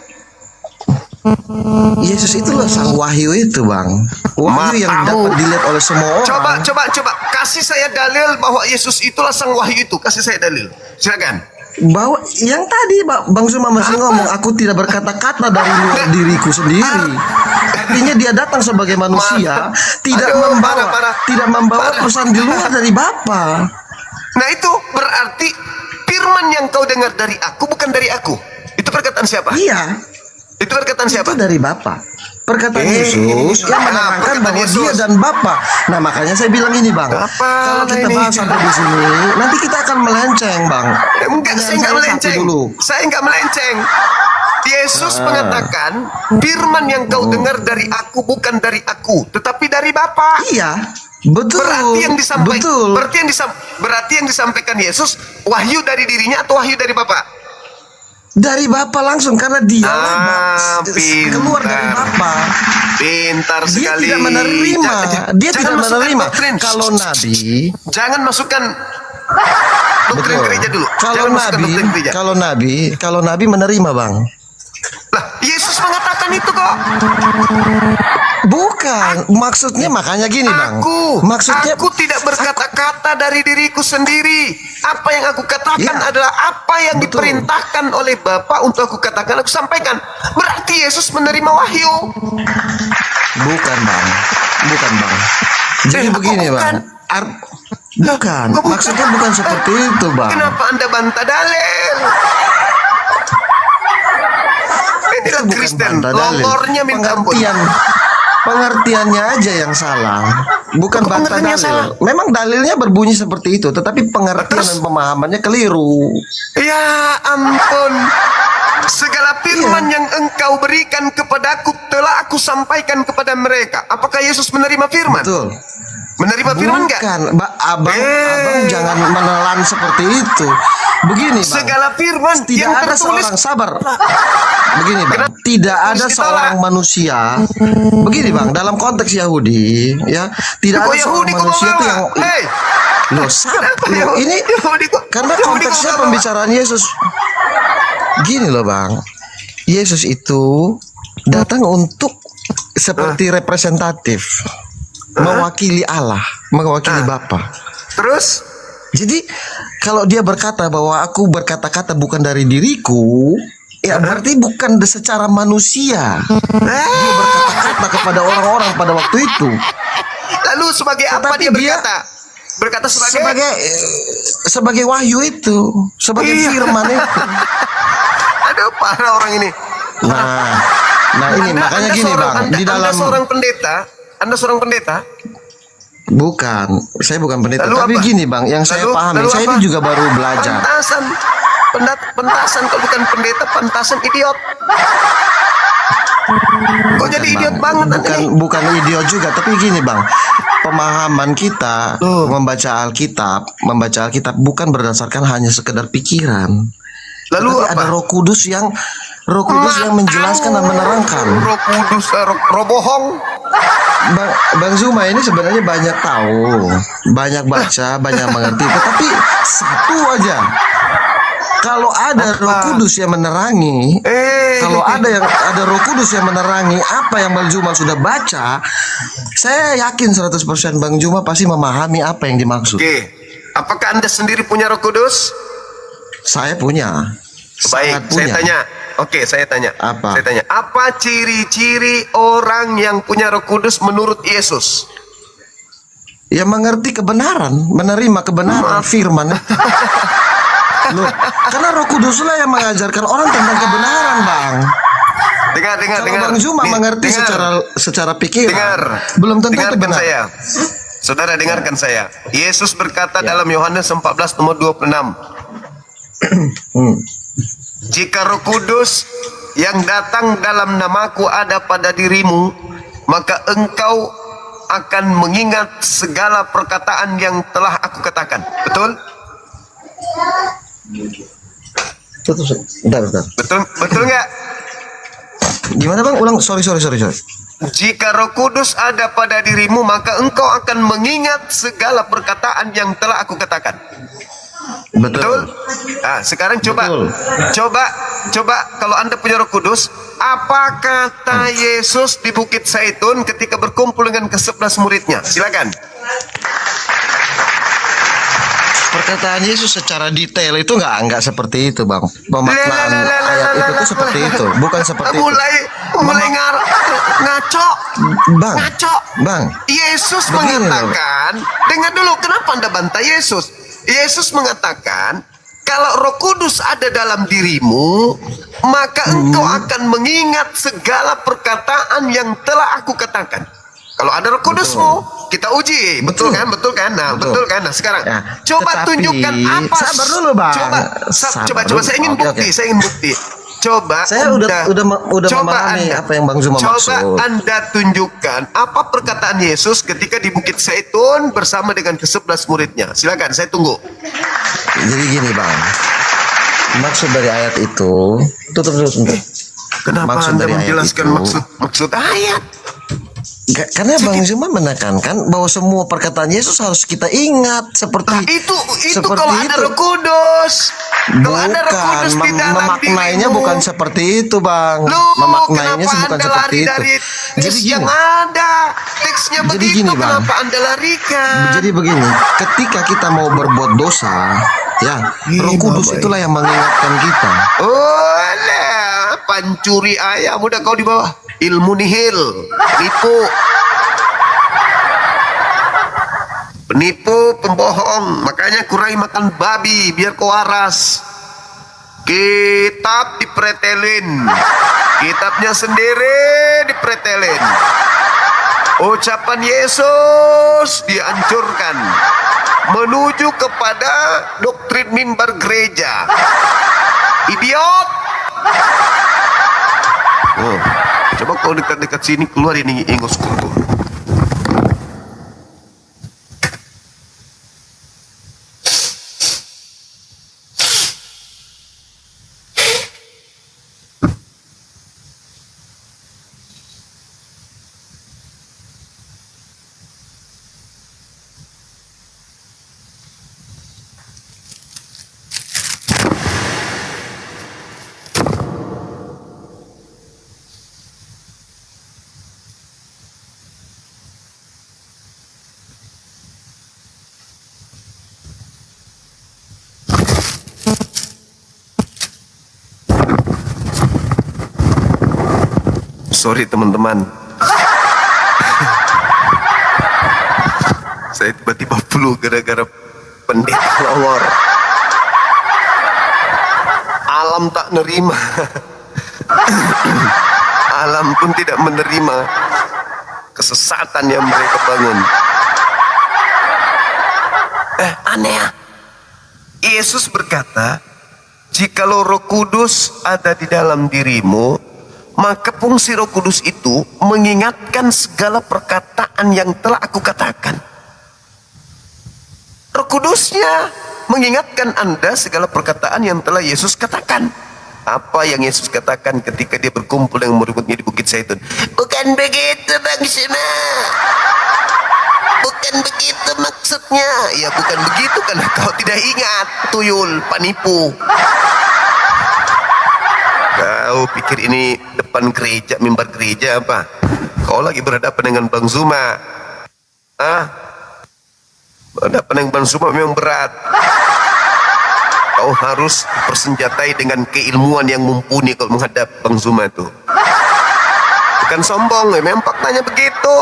Yesus itulah sang wahyu itu, Bang. Wahyu yang Matamu. dapat dilihat oleh semua orang. Coba. Kasih saya dalil bahwa Yesus itulah sang wahyu itu. Kasih saya dalil. Silakan. Bahwa yang tadi Bang Zuma masih ngomong, aku tidak berkata-kata dari luar diriku sendiri. Artinya dia datang sebagai manusia, tidak Aduh, membawa parah. pesan di luar dari Bapa. Nah, itu berarti firman yang kau dengar dari aku bukan dari aku. Itu perkataan siapa? Iya, Itu perkataan siapa? itu dari Bapa. Perkataan Yesus yang menerangkan perkataan bahwa Yesus. dia dan Bapa. Nah, makanya saya bilang ini, Bang. Apa Kalau kita ini? bahas sampai di sini, nanti kita akan melenceng, Bang. Enggak, saya Pertanyaan enggak satu melenceng. dulu. Saya enggak melenceng. Yesus mengatakan, firman yang kau dengar dari aku bukan dari aku, tetapi dari Bapa. Iya, betul. Berarti yang disampaikan Yesus wahyu dari dirinya atau wahyu dari Bapa? Dari Bapa langsung, karena dia keluar pintar. dari Bapa. Pintar Dia sekali. tidak menerima. Dia tidak masukkan menerima. doktrin. Kalau Nabi, Jangan masukkan doktrin betul. gereja dulu. Kalau Jangan masukkan Nabi, doktrin gereja. kalau Nabi menerima, Bang. Lah, Yesus mengatakan itu kok. Bukan, maksudnya makanya gini, Bang. Maksudnya Aku tidak berkata-kata dari diriku sendiri. Apa yang aku katakan Ya. adalah apa yang Betul. diperintahkan oleh Bapa untuk aku katakan, aku sampaikan. Berarti Yesus menerima wahyu. bukan, Bang. Bukan, Bang. Jadi Kok begini, bukan? Bang. Bukan. Kok bukan? Maksudnya bukan seperti itu, Bang. Kenapa Anda bantah dalil? Inilah Bukan Kristen, bantah dalil. lolornya minta ampun. Pengertiannya aja yang salah, bukan Kok bantah pengertiannya dalil. salah? Memang dalilnya berbunyi seperti itu, tetapi pengertian Terus? dan pemahamannya keliru. Ya ampun. Segala firman yang engkau berikan kepadaku telah aku sampaikan kepada mereka. Apakah Yesus menerima firman? Betul. Menerima firman enggak? Bukan, abang jangan menelan seperti itu. Begini, Bang. Segala firman Tidak yang ada tertulis seorang sabar. Begini, Bang. Kenapa? Tidak ada Terus ditolak. seorang manusia. Begini, Bang. Dalam konteks Yahudi, ya, tidak Kok ada seorang Yahudi kok manusia itu bawa? yang Hei, loh, kenapa loh, Yahudi? ini Yahudi kok- karena Yahudi kok konteksnya bawa? pembicaraan Yesus. Gini loh, Bang. Yesus itu datang untuk seperti representatif, mewakili Allah, mewakili Bapa. Terus? Jadi kalau dia berkata bahwa aku berkata-kata bukan dari diriku, ya berarti bukan secara manusia. Dia berkata-kata kepada orang-orang pada waktu itu. Lalu sebagai apa Tetapi dia dia berkata? Berkata sebagai sebagai wahyu itu, sebagai Iya. firman itu. Aduh, parah orang ini. Nah ini makanya gini, Bang, di dalam Anda seorang pendeta. Anda seorang pendeta. bukan, saya bukan pendeta, Lalu tapi apa? gini, Bang, yang saya pahami, lalu saya apa? ini juga baru belajar. Pentasan, kalau bukan pendeta, pentasan idiot. Kok jadi idiot banget Bukan idiot juga, tapi gini Bang, pemahaman kita membaca Alkitab bukan berdasarkan hanya sekedar pikiran. Lalu Tetapi apa? ada Roh Kudus yang menjelaskan dan menerangkan. Roh Kudus, roh bohong. Bang Zuma ini sebenarnya banyak tahu, banyak baca, banyak mengerti, tetapi satu aja. Kalau ada Roh Kudus yang menerangi, kalau ada Roh Kudus yang menerangi apa yang Bang Zuma sudah baca, saya yakin 100% Bang Zuma pasti memahami apa yang dimaksud. Oke, apakah Anda sendiri punya Roh Kudus? Saya punya. Baik, Sangat punya. saya tanya. Oke, saya tanya. Apa? Saya tanya, apa ciri-ciri orang yang punya Roh Kudus menurut Yesus? Ya mengerti kebenaran, menerima kebenaran firman. Loh, karena Roh Kudus lah yang mengajarkan orang tentang kebenaran, Bang. Dengar. Kalau Bang Zuma mengerti secara pikiran, Dengar. belum tentu itu Dengarkan benar. saya. Saudara, dengarkan saya. Yesus berkata dalam Yohanes 14 nomor 26. Jika Roh Kudus yang datang dalam namaku ada pada dirimu, maka engkau akan mengingat segala perkataan yang telah aku katakan. Betul? Bentar. Betul nggak? Gimana Bang? Ulang. Sorry. Jika Roh Kudus ada pada dirimu, maka engkau akan mengingat segala perkataan yang telah aku katakan. Betul? Nah, sekarang coba kalau Anda punya Roh Kudus, apa kata Yesus di Bukit Zaitun ketika berkumpul dengan ke-11 muridnya? Silakan. Perkataan Yesus secara detail itu nggak seperti itu, Bang. Pemaknaan ayat itu tuh seperti itu, bukan seperti itu. Mulai ngaco. Bang. Yesus Begini, mengatakan, dengar dulu, kenapa Anda bantah Yesus? Yesus mengatakan, kalau Roh Kudus ada dalam dirimu, maka engkau akan mengingat segala perkataan yang telah aku katakan. Kalau ada Roh Kudusmu, kita uji, betul kan? Nah, betul kan? Nah, sekarang coba tunjukkan apa. Sabar dulu, Bang. Coba saya ingin bukti. Coba saya udah memahami apa yang Bang Zuma maksud. Coba Anda tunjukkan apa perkataan Yesus ketika di Bukit Zaitun bersama dengan ke-11 muridnya. Silakan, saya tunggu. Jadi gini, Bang. Maksud dari ayat itu, tutup dulu sebentar. Kenapa Maksud Anda dari ayat menjelaskan itu- maksud ayat? Karena Bang Zuma menekankan bahwa semua perkataan Yesus harus kita ingat seperti Itu seperti kalau ada itu. Roh Kudus. Kalau ada Roh Bukan, Kudus di dalam memaknainya dirimu. bukan seperti itu, Bang. Loh, Memaknainya kenapa bukan Anda seperti lari itu. dari Jadi teks gini, yang ada? Teksnya Jadi begitu, gini, Bang. kenapa Anda larikan? jadi begini, ketika kita mau berbuat dosa, ya, Roh Kudus itulah yang mengingatkan kita. Oh, alah, pancuri ayam udah kau di bawah. Ilmu nihil, penipu, pembohong. Makanya kurai makan babi biar kau waras. Kitab dipretelin, kitabnya sendiri dipretelin. Ucapan Yesus dihancurkan menuju kepada doktrin mimbar gereja. Idiot. Oh, coba kau dekat-dekat sini, keluar ini ingusku. Sorry teman-teman, saya tiba-tiba flu gara-gara pendeta lawar. Alam tak nerima. Alam pun tidak menerima kesesatan yang mereka bangun. Aneh ya. Yesus berkata, jikalau Roh Kudus ada di dalam dirimu, maka fungsi Roh Kudus itu mengingatkan segala perkataan yang telah aku katakan. Roh Kudusnya mengingatkan Anda segala perkataan yang telah Yesus katakan. Apa yang Yesus katakan ketika dia berkumpul dengan murid-muridnya di Bukit Zaitun? Bukan begitu Bang Sima, bukan begitu maksudnya. Ya bukan begitu karena kau tidak ingat, tuyul, penipu. Kau pikir ini depan gereja, mimbar gereja apa? Kau lagi berhadapan dengan Bang Zuma. Berhadapan dengan Bang Zuma memang berat. Kau harus bersenjatai dengan keilmuan yang mumpuni kalau menghadap Bang Zuma itu. Bukan sombong, memang faktanya begitu.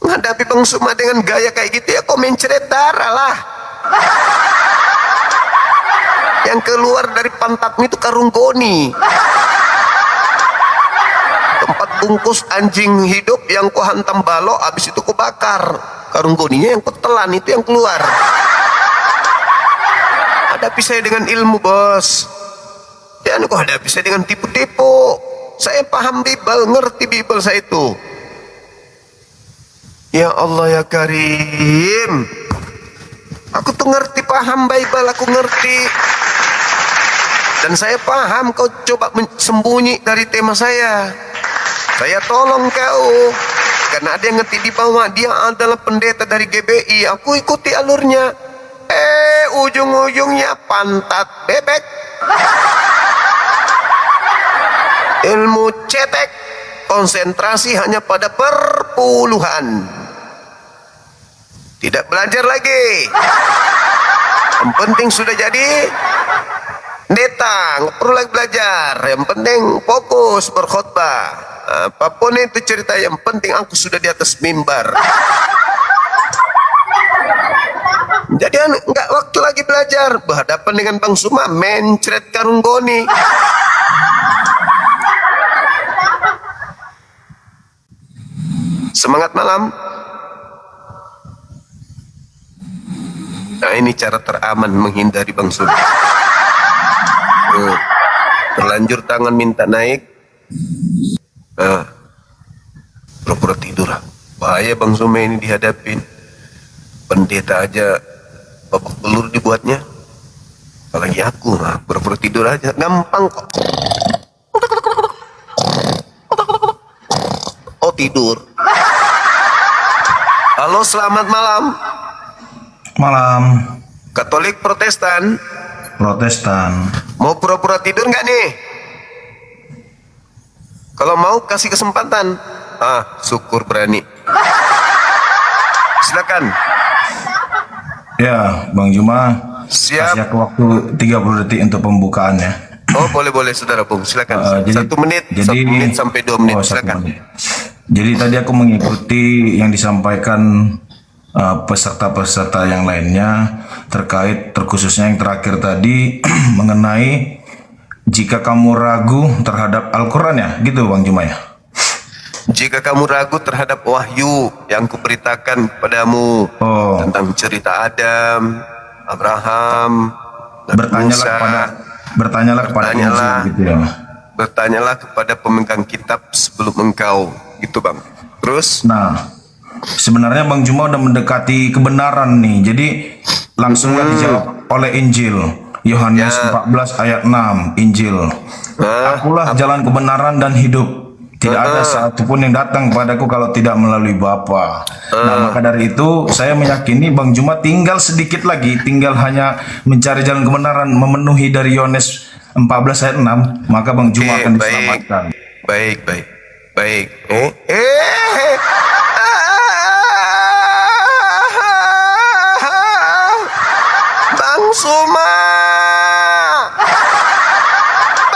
Menghadapi Bang Zuma dengan gaya kayak gitu ya kau menceret darah lah. Yang keluar dari pantatmu itu karung goni. Tempat bungkus anjing hidup yang kau hantam balok, habis itu kau bakar. Karung goninya yang kau telan itu yang keluar. Hadapi saya dengan ilmu, bos. Jangan kau hadapi saya dengan tipu-tipu. Saya paham Bible, ngerti Bible saya itu. Ya Allah ya Karim, aku tuh ngerti, paham Bible, aku ngerti. Dan saya paham kau coba sembunyi dari tema saya. Saya tolong kau, karena ada yang ngerti di bawah, dia adalah pendeta dari GBI. Aku ikuti alurnya. Ujung-ujungnya pantat bebek. Ilmu cetek, konsentrasi hanya pada perpuluhan. Tidak belajar lagi. Yang penting sudah jadi pendeta, nggak perlu lagi belajar. Yang penting fokus berkhotbah. Apapun itu cerita, yang penting aku sudah di atas mimbar. Jadi nggak waktu lagi belajar, berhadapan dengan Bang Suma, mencret karung goni. Semangat malam. Nah ini cara teraman menghindari Bang Suma. Terlanjur tangan minta naik, pura-pura tidur. Bahaya Bang Suma ini dihadapin. Pendeta aja babak belur dibuatnya, apalagi aku. Pura-pura tidur aja gampang kok. Oh tidur. Halo, selamat malam. Malam. Katolik Protestan. Protestan. Mau pura-pura tidur nggak nih? Kalau mau kasih kesempatan. Syukur berani. Silakan. Ya, Bang Juma. Siap. Kasih aku waktu 30 detik untuk pembukaannya. Oh boleh saudara Bung, silakan. Jadi, 1 menit, 1 menit sampai 2 menit, silakan. Jadi tadi aku mengikuti yang disampaikan peserta-peserta yang lainnya terkhususnya yang terakhir tadi mengenai jika kamu ragu terhadap Al-Quran ya, gitu Bang Juma ya. Jika kamu ragu terhadap wahyu yang kuberitakan kepadamu tentang cerita Adam, Abraham, bertanyalah kepada Injil, gitu ya. Bertanyalah kepada pemegang kitab sebelum engkau, gitu Bang. Terus? Nah, sebenarnya Bang Juma udah mendekati kebenaran nih. Jadi langsung dijawab oleh Injil. Yohanes 14 ayat 6 Injil. Akulah jalan kebenaran dan hidup. Tidak ada satupun yang datang kepadaku kalau tidak melalui Bapa. Nah, maka dari itu saya meyakini Bang Juma tinggal sedikit lagi, tinggal hanya mencari jalan kebenaran, memenuhi dari Yohanes 14 ayat 6, maka Bang Juma akan diselamatkan. Baik.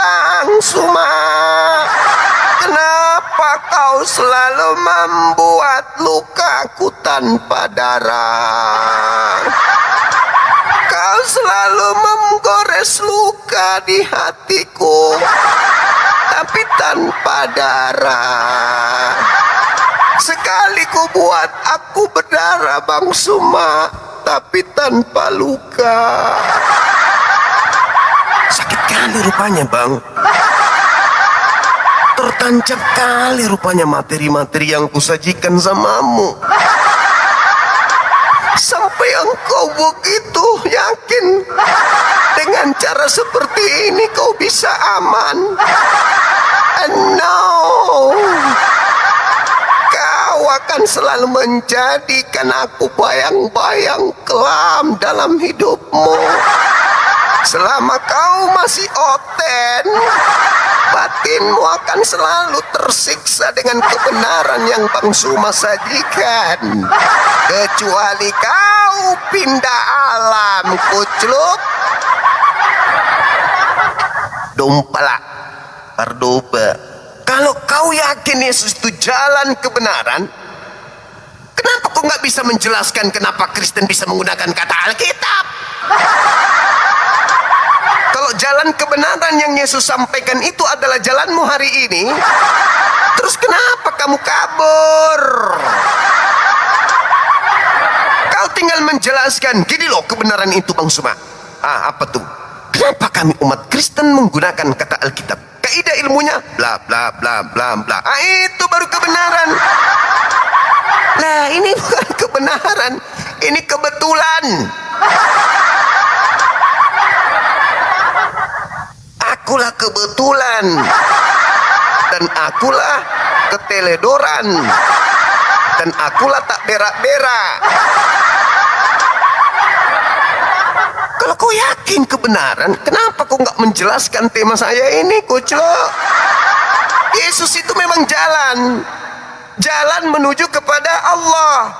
Bang Suma, kenapa kau selalu membuat lukaku tanpa darah? Kau selalu menggores luka di hatiku, tapi tanpa darah. Sekali ku buat aku berdarah Bang Suma, tapi tanpa luka. kali rupanya bang. Tertancap kali rupanya materi-materi yang kusajikan samamu. Sampai engkau begitu yakin dengan cara seperti ini kau bisa aman. And now kau akan selalu menjadikan aku bayang-bayang kelam dalam hidupmu. Selama kau masih oten, batinmu akan selalu tersiksa dengan kebenaran yang Bang Suma sajikan. Kecuali kau pindah alam, kucluk. Dompala, pardoba. Kalau kau yakin Yesus itu jalan kebenaran, kenapa kau nggak bisa menjelaskan kenapa Kristen bisa menggunakan kata Alkitab? Kalau jalan kebenaran yang Yesus sampaikan itu adalah jalanmu hari ini, terus kenapa kamu kabur? Kau tinggal menjelaskan, gini loh kebenaran itu Bang Suma. Apa tuh? Kenapa kami umat Kristen menggunakan kata Alkitab? Kaidah ilmunya bla bla bla bla bla. Itu baru kebenaran. Lah ini bukan kebenaran, ini kebetulan. Akulah kebetulan dan akulah keteledoran dan akulah tak berak-berak. Kalau kau yakin kebenaran, kenapa kau nggak menjelaskan tema saya ini, kuclok? Yesus itu memang jalan menuju kepada Allah.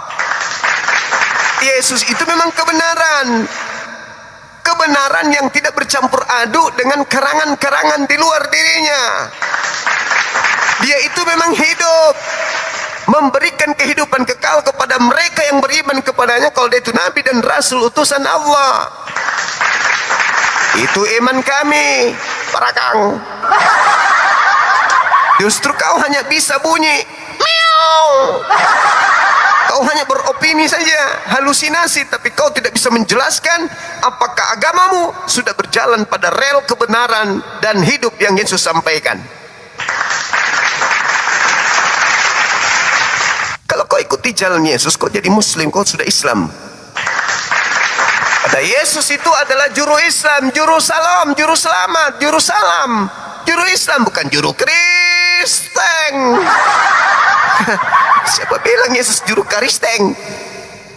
Yesus itu memang kebenaran yang tidak bercampur aduk dengan karangan-karangan di luar dirinya. Dia itu memang hidup, memberikan kehidupan kekal kepada mereka yang beriman kepadanya kalau dia itu nabi dan rasul utusan Allah. Itu iman kami, para kang. Justru kau hanya bisa bunyi miau. Kau hanya beropini saja, halusinasi, tapi kau tidak bisa menjelaskan apakah agamamu sudah berjalan pada rel kebenaran dan hidup yang Yesus sampaikan. Kalau kau ikuti jalan Yesus, kau jadi Muslim, kau sudah Islam. Pada Yesus itu adalah juru Islam, juru salam, juru selamat, juru salam, juru Islam, bukan juru Kristen. Siapa bilang Yesus juru Kristen?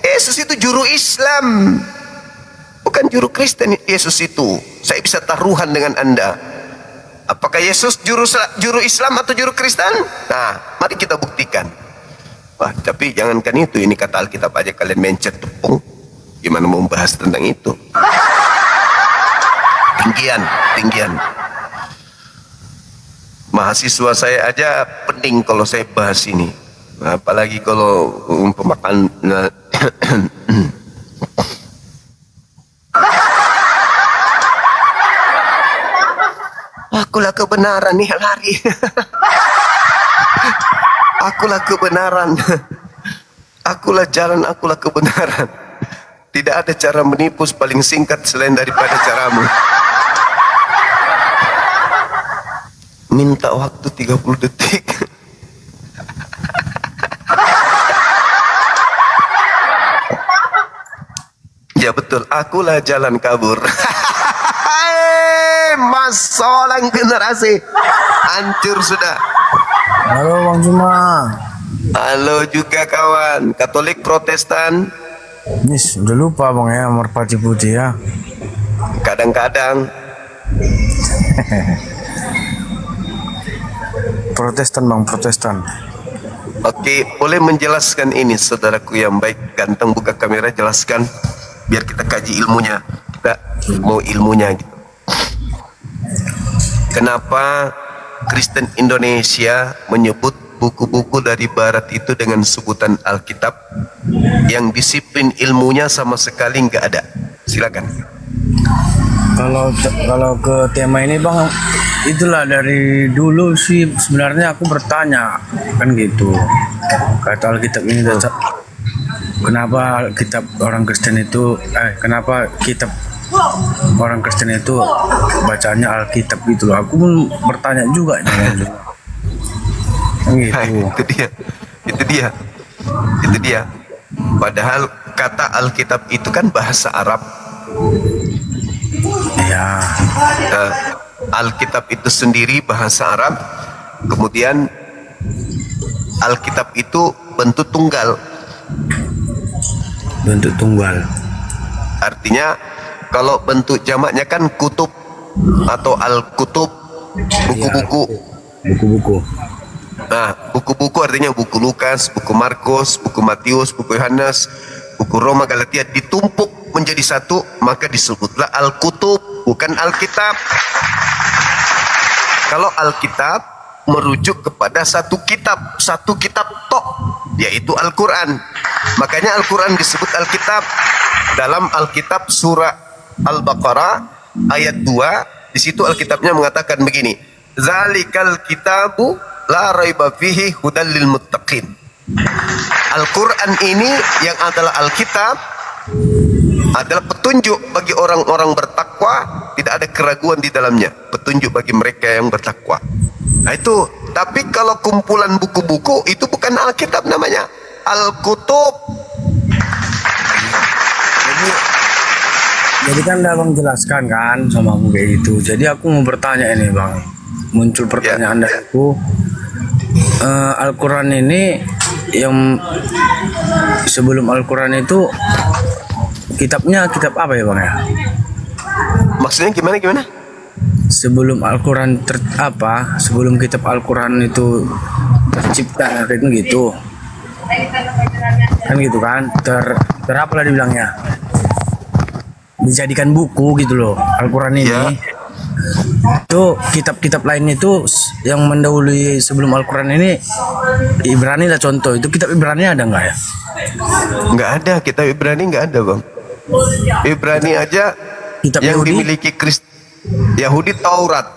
Yesus itu juru Islam, bukan juru Kristen. Yesus itu, saya bisa taruhan dengan Anda. Apakah Yesus juru Islam atau juru Kristen? Nah, mari kita buktikan. Wah, tapi jangankan itu, ini kata Alkitab aja kalian mencet tepung. Gimana mau membahas tentang itu? Tinggian. Mahasiswa saya aja pening kalau saya bahas ini. Apalagi kalau pemakan. Akulah kebenaran nih, lari. Akulah kebenaran. Akulah jalan, akulah kebenaran. Tidak ada cara menipu paling singkat selain daripada caramu. Minta waktu 30 detik. Ya betul, akulah jalan kabur. Mas Solang generasi hancur sudah. Halo Bang Juma. Halo juga kawan, Katolik Protestan. Yes, udah lupa Bang ya, merpati putih ya. Kadang-kadang Protestan Bang, Protestan. Oke, boleh menjelaskan ini saudaraku yang baik, ganteng, buka kamera, jelaskan biar kita kaji ilmunya. Kita mau ilmunya gitu. Kenapa Kristen Indonesia menyebut buku-buku dari barat itu dengan sebutan Alkitab yang disiplin ilmunya sama sekali nggak ada? Silakan. Kalau ke tema ini Bang, itulah dari dulu sih sebenarnya aku bertanya kan gitu. Kata Alkitab ini kenapa Alkitab orang Kristen itu kenapa kitab orang Kristen itu bacanya Alkitab gitu loh. Aku pun bertanya juga gitu. Hai, itu dia. Padahal kata Alkitab itu kan bahasa Arab. Ya, Nah, Alkitab itu sendiri bahasa Arab. Kemudian Alkitab itu bentuk tunggal. bentuk tunggal. Artinya kalau bentuk jamaknya kan kutub atau al-kutub, buku-buku. Buku-buku. Nah, buku-buku artinya buku Lukas, buku Markus, buku Matius, buku Yohanes, buku Roma, Galatia ditumpuk menjadi satu, maka disebutlah al-kutub, bukan Alkitab. Kalau Alkitab merujuk kepada satu kitab tok, yaitu Al-Quran. Makanya Al-Quran disebut Alkitab. Dalam Alkitab surah Al-Baqarah ayat 2, di situ Alkitabnya mengatakan begini, Zalikal kitabu la raiba fihi hudal lil muttaqin. Al-Quran ini yang adalah Alkitab adalah petunjuk bagi orang-orang bertakwa, tidak ada keraguan di dalamnya, petunjuk bagi mereka yang bertakwa. Nah itu, tapi kalau kumpulan buku-buku itu bukan Alkitab namanya, Al-Kutub. Jadi kan udah Bang jelaskan kan sama aku kayak gitu. Jadi aku mau bertanya ini Bang, muncul pertanyaan dari aku. Al-Quran ini yang sebelum Al-Quran itu kitabnya kitab apa ya Bang ya? Maksudnya gimana? Sebelum Al-Quran sebelum kitab Al-Quran itu tercipta kayak gitu. Kan gitu kan? Apa lah dibilangnya? Dijadikan buku gitu loh Al-Quran ini. Ya. Itu kitab-kitab lain itu yang mendahului sebelum Al-Quran ini, Ibrani lah contoh. Itu kitab Ibrani ada nggak ya? Nggak ada, kitab Ibrani nggak ada Bang. Ibrani aja Kitab yang Yahudi? dimiliki Yahudi Taurat.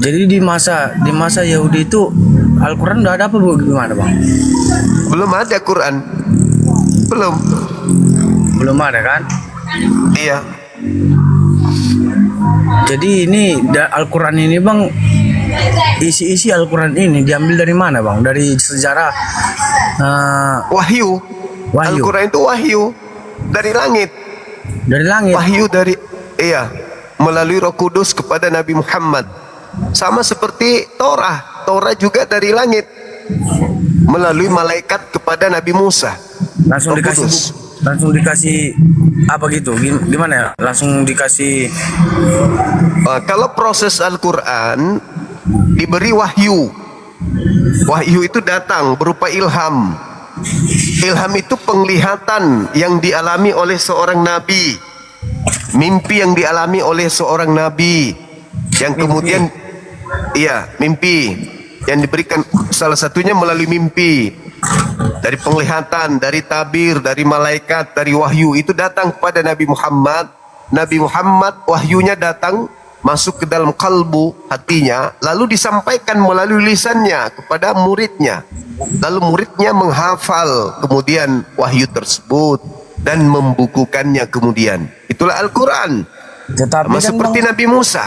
Jadi di masa Yahudi itu Al-Quran udah ada apa gimana Bang? Belum ada Quran. Belum ada kan? Iya. Jadi ini Al-Quran ini Bang, isi Al-Quran ini diambil dari mana Bang? Dari sejarah Wahyu. Wahyu. Al-Quran itu wahyu dari langit. Dari langit. Wahyu dari melalui Roh Kudus kepada Nabi Muhammad. Sama seperti Torah. Torah juga dari langit melalui malaikat kepada Nabi Musa. Langsung Roh dikasih Kudus. langsung dikasih apa gitu? Gimana ya? Langsung dikasih Kalau proses Al-Quran diberi wahyu. Wahyu itu datang berupa ilham. Ilham itu penglihatan yang dialami oleh seorang nabi, mimpi yang dialami oleh seorang nabi, yang kemudian mimpi yang diberikan salah satunya melalui mimpi, dari penglihatan, dari tabir, dari malaikat, dari wahyu itu datang kepada Nabi Muhammad. Nabi Muhammad wahyunya datang masuk ke dalam kalbu, hatinya, lalu disampaikan melalui lisannya kepada muridnya. Lalu muridnya menghafal kemudian wahyu tersebut dan membukukannya kemudian. Itulah Al-Quran. Tetapi kan seperti Bang, Nabi Musa.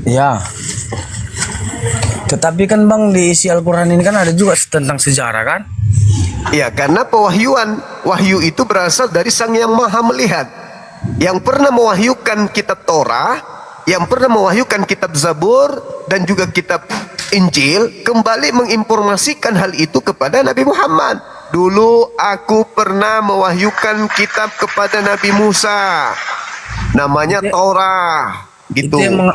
ya. Tetapi kan Bang di isi Al-Quran ini kan ada juga tentang sejarah kan? Ya, karena pewahyuan, wahyu itu berasal dari Sang Yang Maha Melihat, yang pernah mewahyukan kitab Torah, yang pernah mewahyukan kitab Zabur dan juga kitab Injil, kembali menginformasikan hal itu kepada Nabi Muhammad. Dulu aku pernah mewahyukan kitab kepada Nabi Musa, namanya Torah. Gitu. Itu yang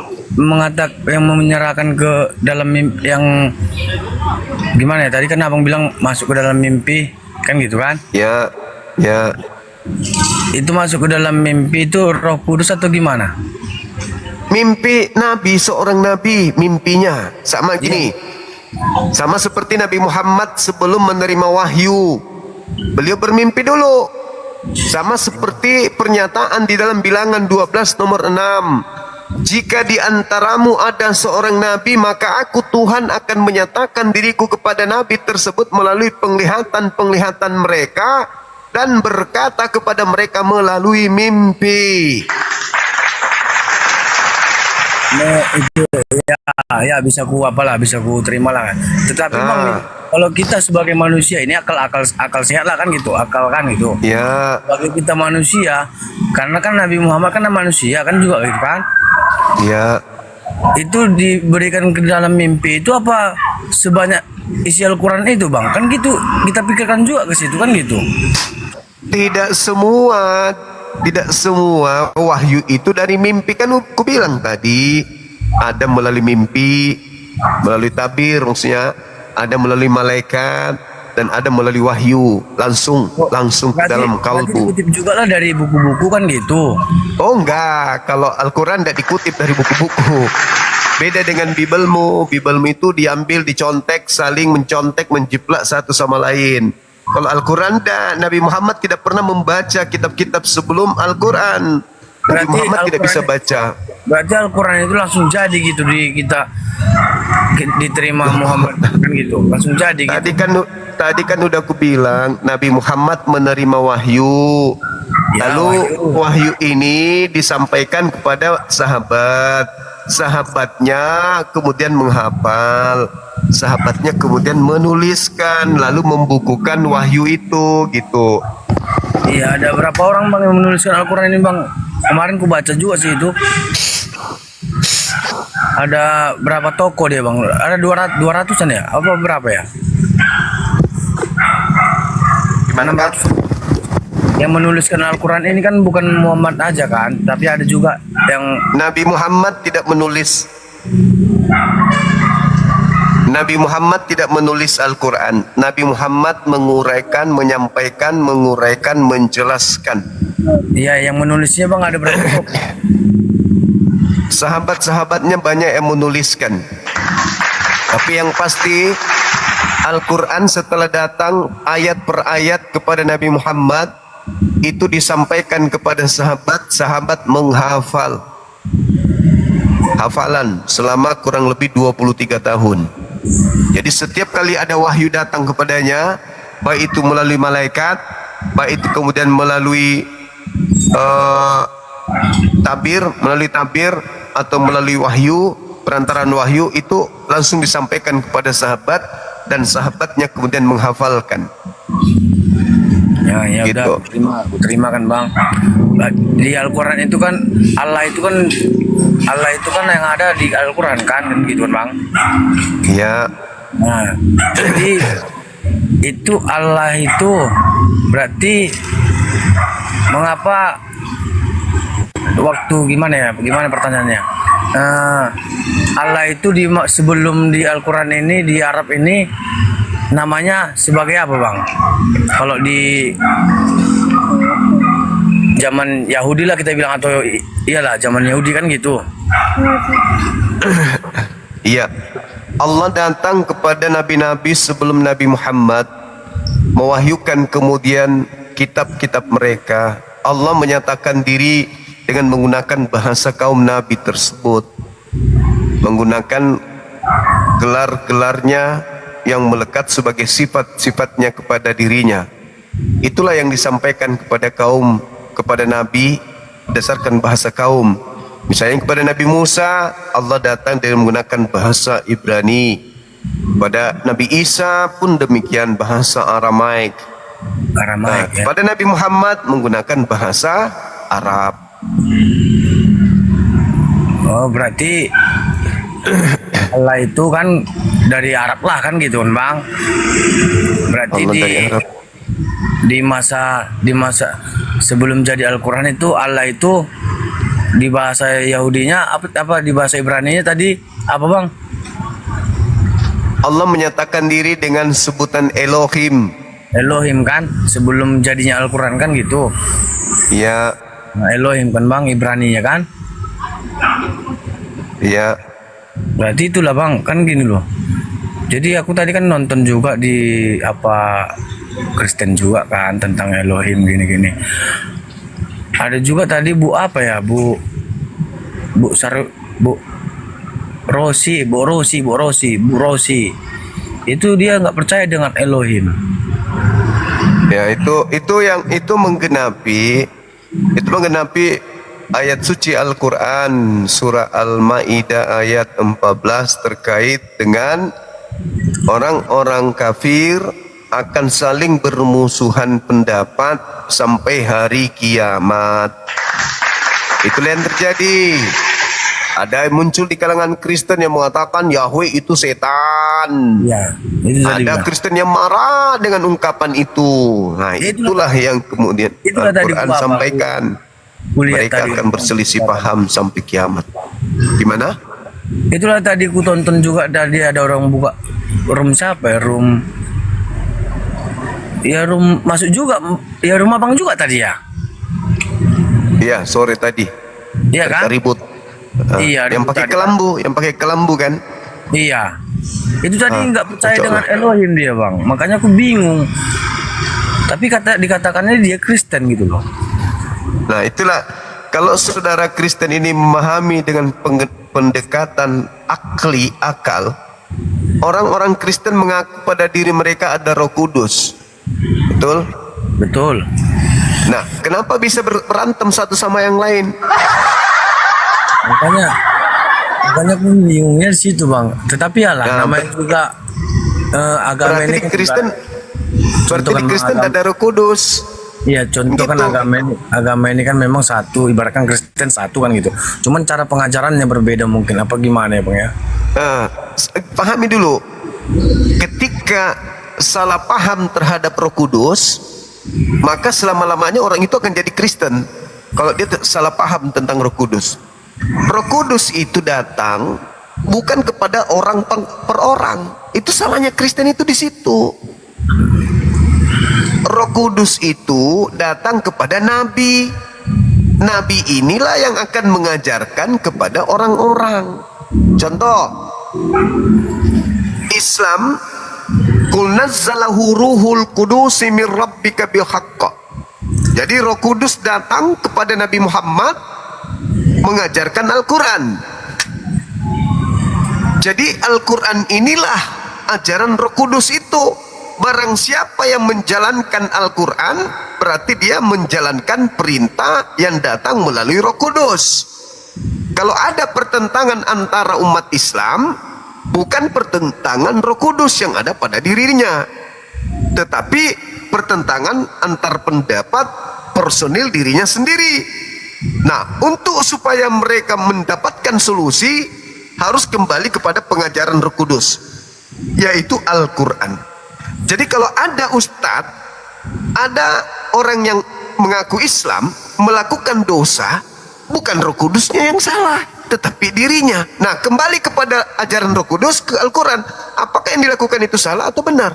yang menyerahkan ke dalam mimpi, yang gimana ya? Tadi kan Abang bilang masuk ke dalam mimpi, kan gitu kan? Ya. Itu masuk ke dalam mimpi itu Roh Kudus atau gimana? Mimpi Nabi, seorang Nabi, mimpinya sama gini. Sama seperti Nabi Muhammad sebelum menerima wahyu, beliau bermimpi dulu. Sama seperti pernyataan di dalam Bilangan 12 nomor 6. Jika di antaramu ada seorang nabi, maka aku Tuhan akan menyatakan diriku kepada nabi tersebut melalui penglihatan-penglihatan mereka, dan berkata kepada mereka melalui mimpi. Itu ya bisa ku apalah, bisa ku terima lah. Tetapi bang, kalau kita sebagai manusia ini akal sehat lah kan gitu, akal kan gitu. Ya, Bagi kita manusia, karena kan Nabi Muhammad kan manusia kan juga gitu kan. ya. Itu diberikan ke dalam mimpi itu apa sebanyak isi Al-Quran itu bang? Kan gitu kita pikirkan juga ke situ kan gitu. Tidak semua wahyu itu dari mimpi, kan aku bilang tadi ada melalui mimpi, melalui tabir, maksudnya ada melalui malaikat dan ada melalui wahyu langsung ke dalam kalbu. Dikutip juga lah dari buku-buku kan gitu. Oh enggak, kalau Al-Quran tidak dikutip dari buku-buku. Beda dengan Bibelmu itu diambil, dicontek, saling mencontek, menjiplak satu sama lain. Kalau Al-Quran Nabi Muhammad tidak pernah membaca kitab-kitab sebelum Al-Quran. Nabi Muhammad tidak bisa baca. Berarti Al-Quran itu langsung jadi gitu di kita diterima Muhammad kan gitu, langsung jadi gitu. Tadi kan udah aku bilang Nabi Muhammad menerima wahyu. Ya, Lalu wahyu ini disampaikan kepada sahabatnya kemudian menghafal, sahabatnya kemudian menuliskan, lalu membukukan wahyu itu gitu. Iya, ada berapa orang bang yang menuliskan Al-Quran ini bang? Kemarin ku baca juga sih itu. Ada berapa toko dia bang? Ada 200-an ya? Apa berapa ya? Gimana Bang? Yang menuliskan Al-Quran ini kan bukan Muhammad aja kan, tapi ada juga yang Nabi Muhammad tidak menulis. Nabi Muhammad tidak menulis Al-Quran. Nabi Muhammad menguraikan, menyampaikan, menjelaskan. Iya, yang menulisnya bang ada berapa toko? Sahabat-sahabatnya banyak yang menuliskan. Tapi yang pasti Al-Quran setelah datang ayat per ayat kepada Nabi Muhammad itu disampaikan kepada sahabat menghafal. Hafalan selama kurang lebih 23 tahun. Jadi setiap kali ada wahyu datang kepadanya, baik itu melalui malaikat, baik itu kemudian melalui tabir atau melalui wahyu, perantaraan wahyu, itu langsung disampaikan kepada sahabat dan sahabatnya kemudian menghafalkan. Ya Gitu. udah terima kan bang. Di Al-Quran itu kan Allah itu kan yang ada di Al-Quran kan gitu kan bang. Ya, Nah, jadi itu Allah itu berarti mengapa waktu gimana pertanyaannya? Allah itu sebelum di Al-Quran ini di Arab ini namanya sebagai apa bang? Kalau di zaman Yahudi lah kita bilang, atau iyalah zaman Yahudi kan gitu. iya. Allah datang kepada nabi-nabi sebelum Nabi Muhammad, mewahyukan kemudian kitab-kitab mereka. Allah menyatakan diri dengan menggunakan bahasa kaum nabi tersebut, menggunakan gelar-gelarnya yang melekat sebagai sifat-sifatnya kepada dirinya. Itulah yang disampaikan kepada nabi berdasarkan bahasa kaum. Misalnya kepada Nabi Musa, Allah datang dengan menggunakan bahasa Ibrani. Pada Nabi Isa pun demikian, bahasa Aramaik. Ya. Pada Nabi Muhammad menggunakan bahasa Arab. Oh, berarti Allah itu kan dari Arab lah kan gitu kan bang. Berarti Allah dari Arab. di masa sebelum jadi Al-Quran itu Allah itu di bahasa Yahudinya apa di bahasa Ibraninya tadi apa bang? Allah menyatakan diri dengan sebutan Elohim. Elohim kan sebelum jadinya Al-Quran kan gitu. Ya, Nah, Elohim kan bang Ibraninya kan. ya. Berarti itulah bang kan gini loh. Jadi aku tadi kan nonton juga di Kristen juga kan tentang Elohim gini-gini. Ada juga tadi Bu Rosi itu dia nggak percaya dengan Elohim. Ya, itu menggenapi ayat suci Al-Qur'an surah Al-Maidah ayat 14 terkait dengan orang-orang kafir akan saling bermusuhan pendapat sampai hari kiamat. Itulah yang terjadi. Ada yang muncul di kalangan Kristen yang mengatakan Yahweh itu setan. Ya, itu tadi, Ada Bang. Kristen yang marah dengan ungkapan itu. Nah, itulah yang kemudian Itulah tadi Al-Quran gua, Bang. sampaikan. Kulihat Mereka tadi. akan berselisih paham sampai kiamat. Gimana? Itulah tadi ku tonton juga, tadi ada orang buka room siapa ya, room masuk juga ya, rumah Bang juga tadi ya. Iya, sore tadi. Iya kan? Ribut. Iya, yang ribut pakai tadi. kelambu kan? Iya. Itu tadi nggak percaya kacau dengan lah. Elohim dia, Bang. Makanya aku bingung. Tapi dikatakannya dia Kristen gitu loh. Nah, itulah kalau saudara Kristen ini memahami dengan pendekatan akal, orang-orang Kristen mengaku pada diri mereka ada Roh Kudus. Betul? Betul. Nah, kenapa bisa berantem satu sama yang lain? Makanya aku bingungnya di situ, Bang. Tetapi ya lah, Nah, namanya juga agama Berarti ini di kan Kristen, contoh berarti di kan Kristen agama- ada Roh Kudus. Iya, contoh kan Gitu. agama ini kan memang satu, ibaratkan Kristen satu kan gitu. Cuman cara pengajarannya berbeda mungkin, apa gimana ya, Bang ya? Pahami dulu, ketika salah paham terhadap Roh Kudus, maka selama-lamanya orang itu akan jadi Kristen. Kalau dia salah paham tentang Roh Kudus, Roh Kudus itu datang bukan kepada orang per orang. Itu salahnya Kristen itu di situ. Roh Kudus itu datang kepada nabi. Nabi inilah yang akan mengajarkan kepada orang-orang. Contoh, Islam, qul nazzalahu ruhul qudus min rabbika bil haqq. Jadi Roh Kudus datang kepada Nabi Muhammad mengajarkan Al-Quran. Jadi Al-Quran inilah ajaran Roh Kudus itu. Barang siapa yang menjalankan Al-Quran, berarti dia menjalankan perintah yang datang melalui Roh Kudus. Kalau ada pertentangan antara umat Islam, bukan pertentangan Roh Kudus yang ada pada dirinya, tetapi pertentangan antar pendapat personil dirinya sendiri. Nah, untuk supaya mereka mendapatkan solusi, harus kembali kepada pengajaran Roh Kudus, yaitu Al-Quran. Jadi kalau ada ustadz, ada orang yang mengaku Islam melakukan dosa, bukan Roh Kudusnya yang salah, tetapi dirinya. Nah, kembali kepada ajaran Roh Kudus, ke Al-Quran. Apakah yang dilakukan itu salah atau benar?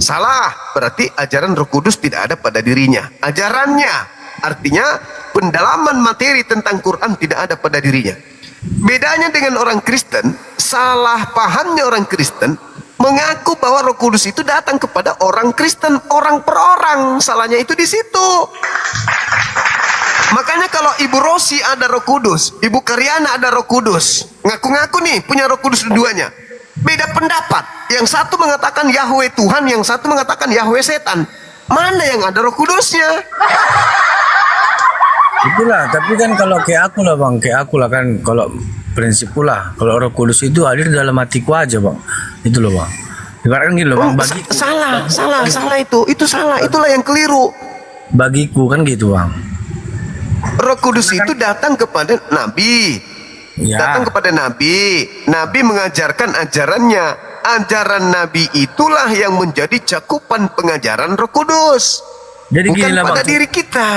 Salah, berarti ajaran Roh Kudus tidak ada pada dirinya. Ajarannya, artinya pendalaman materi tentang Quran tidak ada pada dirinya. Bedanya dengan orang Kristen, salah pahamnya orang Kristen mengaku bahwa Roh Kudus itu datang kepada orang Kristen, orang per orang. Salahnya itu di situ. Makanya kalau Ibu Rosi ada Roh Kudus, Ibu Karyana ada Roh Kudus, ngaku-ngaku nih punya Roh Kudus keduanya, beda pendapat. Yang satu mengatakan Yahweh Tuhan, yang satu mengatakan Yahweh setan. Mana yang ada Roh Kudusnya? Itulah, tapi kan kalau kayak aku lah, Bang, kan kalau prinsipku lah, kalau Roh Kudus itu hadir dalam hatiku aja, Bang. Itu loh, Bang. Ibaratkan gini loh, Bang, bagiku. Salah itu salah, itulah yang keliru. Bagiku kan gitu, Bang. Roh Kudus itu datang kepada Nabi. Ya. Datang kepada Nabi. Nabi mengajarkan ajarannya. Ajaran Nabi itulah yang menjadi cakupan pengajaran Roh Kudus. Jadi Bukan gini lah, pada Bang. diri kita.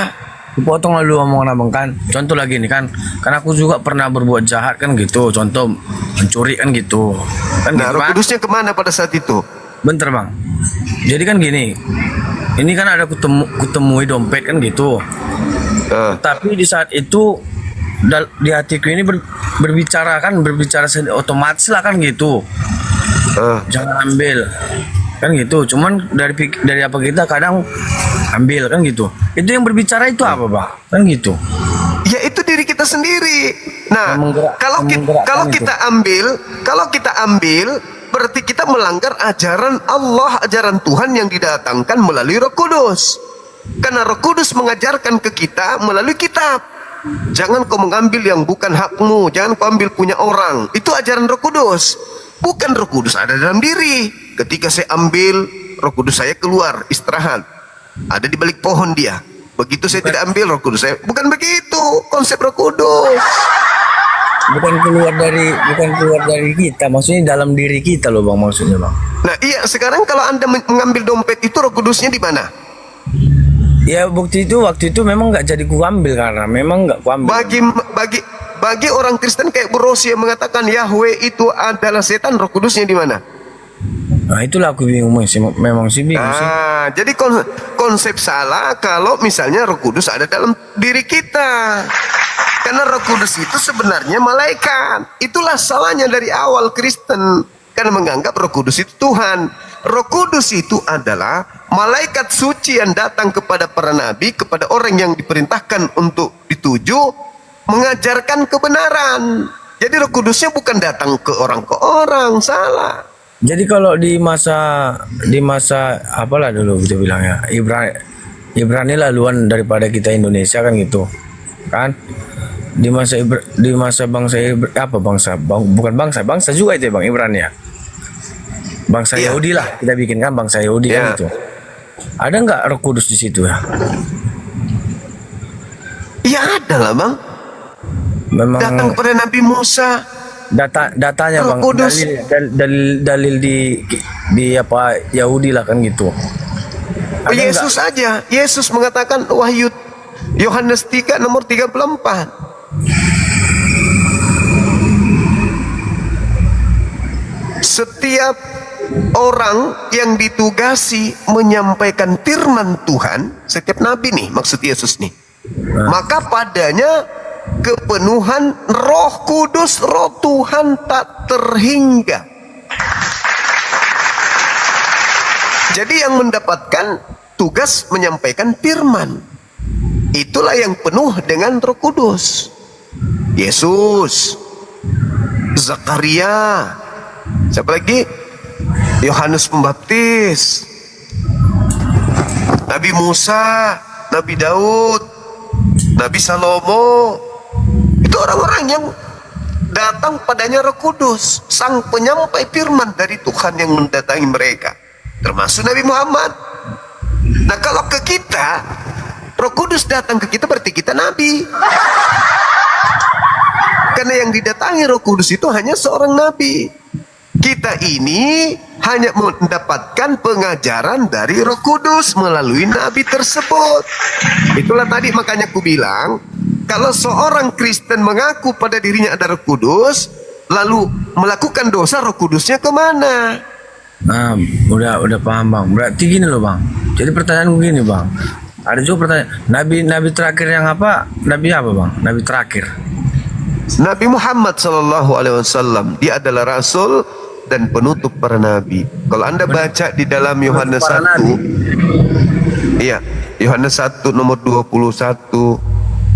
Potong lalu omongan Abang kan. Contoh lagi nih kan. Karena aku juga pernah berbuat jahat kan gitu. Contoh mencuri kan gitu. Kan Nah, gitu Roh kan. Kudusnya kemana pada saat itu? Bentar, Bang. Jadi kan gini. Ini kan ada kutemui dompet kan gitu. Tapi di saat itu di hatiku ini berbicara otomatis lah kan gitu. Jangan ambil kan gitu. Cuman dari apa kita kadang ambil kan gitu. Itu yang berbicara itu apa, Bang? Kan gitu. Ya itu diri kita sendiri. Nah, Yang kalau menggerakkan kita ambil, berarti kita melanggar ajaran Allah, ajaran Tuhan yang didatangkan melalui Roh Kudus. Karena Roh Kudus mengajarkan ke kita melalui kitab. Jangan kau mengambil yang bukan hakmu, jangan kau ambil punya orang. Itu ajaran Roh Kudus. Bukan Roh Kudus ada dalam diri. Ketika saya ambil, Roh Kudus saya keluar istirahat. Ada di balik pohon dia. Begitu saya tidak ambil, Roh Kudus saya. Bukan begitu konsep Roh Kudus. Bukan keluar dari kita, maksudnya dalam diri kita loh bang, maksudnya bang. Nah iya, sekarang kalau Anda mengambil dompet itu Roh Kudusnya di mana? Ya waktu itu memang nggak jadi kuambil karena memang nggak kuambil. Bagi orang Kristen kayak Bu Rosi yang mengatakan Yahweh itu adalah setan, Roh Kudusnya di mana? Nah itulah aku bingung sih, memang sih bingung sih. Jadi konsep salah kalau misalnya Roh Kudus ada dalam diri kita. Karena Roh Kudus itu sebenarnya malaikat. Itulah salahnya dari awal Kristen. Karena menganggap Roh Kudus itu Tuhan. Roh Kudus itu adalah malaikat suci yang datang kepada para nabi, kepada orang yang diperintahkan untuk dituju, mengajarkan kebenaran. Jadi Roh Kudusnya bukan datang ke orang, salah. Jadi kalau di masa apalah dulu kita bilangnya Ibrani laluan daripada kita Indonesia kan gitu kan, di masa bangsa juga itu ya bang, Ibrani ya, bangsa Yahudi lah kita bikin kan, bangsa Yahudi kan itu. Ada nggak Roh Kudus di situ ya? Iya ada lah bang. Memang datang kepada Nabi Musa. Datanya Roh bang, Kudus. dalil di apa Yahudi lah kan gitu. Yesus aja, Yesus mengatakan Wahyu Yohanes 3 nomor 34. Setiap orang yang ditugasi menyampaikan firman Tuhan, setiap nabi nih maksud Yesus nih, maka padanya kepenuhan Roh Kudus, Roh Tuhan tak terhingga. Jadi yang mendapatkan tugas menyampaikan firman, itulah yang penuh dengan Roh Kudus. Yesus, Zakaria, siapa lagi? Yohanes Pembaptis, Nabi Musa, Nabi Daud, Nabi Salomo. Itu orang-orang yang datang padanya Roh Kudus, sang penyampai firman dari Tuhan yang mendatangi mereka, termasuk Nabi Muhammad. Nah kalau ke kita Roh Kudus datang ke kita berarti kita nabi. Karena yang didatangi Roh Kudus itu hanya seorang nabi. Kita ini hanya mendapatkan pengajaran dari Roh Kudus melalui nabi tersebut. Itulah tadi makanya aku bilang, kalau seorang Kristen mengaku pada dirinya ada Roh Kudus, lalu melakukan dosa, Roh Kudusnya kemana? Nah, udah paham bang. Berarti gini loh bang. Jadi pertanyaanku gini bang. Ada juga pertanyaan. Nabi terakhir yang apa? Nabi apa bang? Nabi terakhir. Nabi Muhammad SAW. Dia adalah Rasul dan penutup para nabi. Kalau Anda baca di dalam Yohanes 1, iya, Yohanes 1 nomor 21,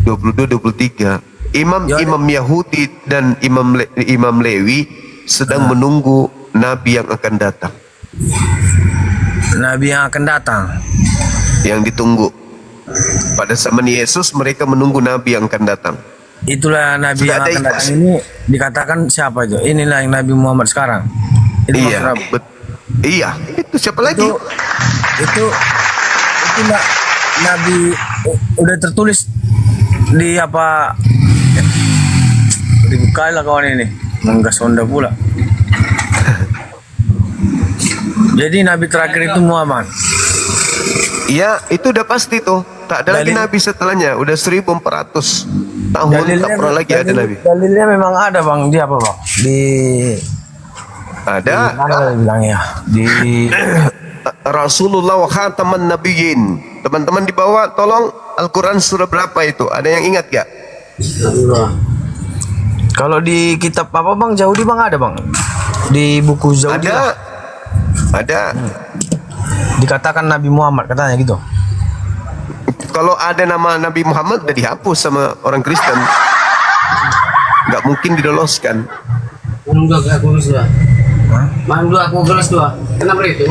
22, 23, imam Yahudi dan imam Lewi sedang menunggu nabi yang akan datang. Nabi yang akan datang. Yang ditunggu. Pada zaman Yesus mereka menunggu nabi yang akan datang. Itulah Nabi yang akan datang ini dikatakan siapa itu? Inilah yang Nabi Muhammad sekarang. Iya, itu siapa lagi? Itu Nabi udah tertulis di apa? Dibuka lah kawan ini, menggas Honda pula. Jadi Nabi terakhir itu Muhammad. Iya, itu udah pasti tuh. Tak ada lagi nabi setelahnya. Udah 1400 tahun tak pernah lagi ada nabi. Dalilnya memang ada bang. Di apa bang? Ada. Bilangnya di Rasulullah wa khataman nabiyyin. Teman-teman di bawah tolong Al-Quran surah berapa itu? Ada yang ingat gak? Kalau di kitab apa bang? Yahudi bang ada bang? Di buku Yahudi ada. Dikatakan Nabi Muhammad katanya gitu. Kalau ada nama Nabi Muhammad udah dihapus sama orang Kristen. Nggak mungkin didoloskan. Mang dua aku gelas dua. Kenapa itu?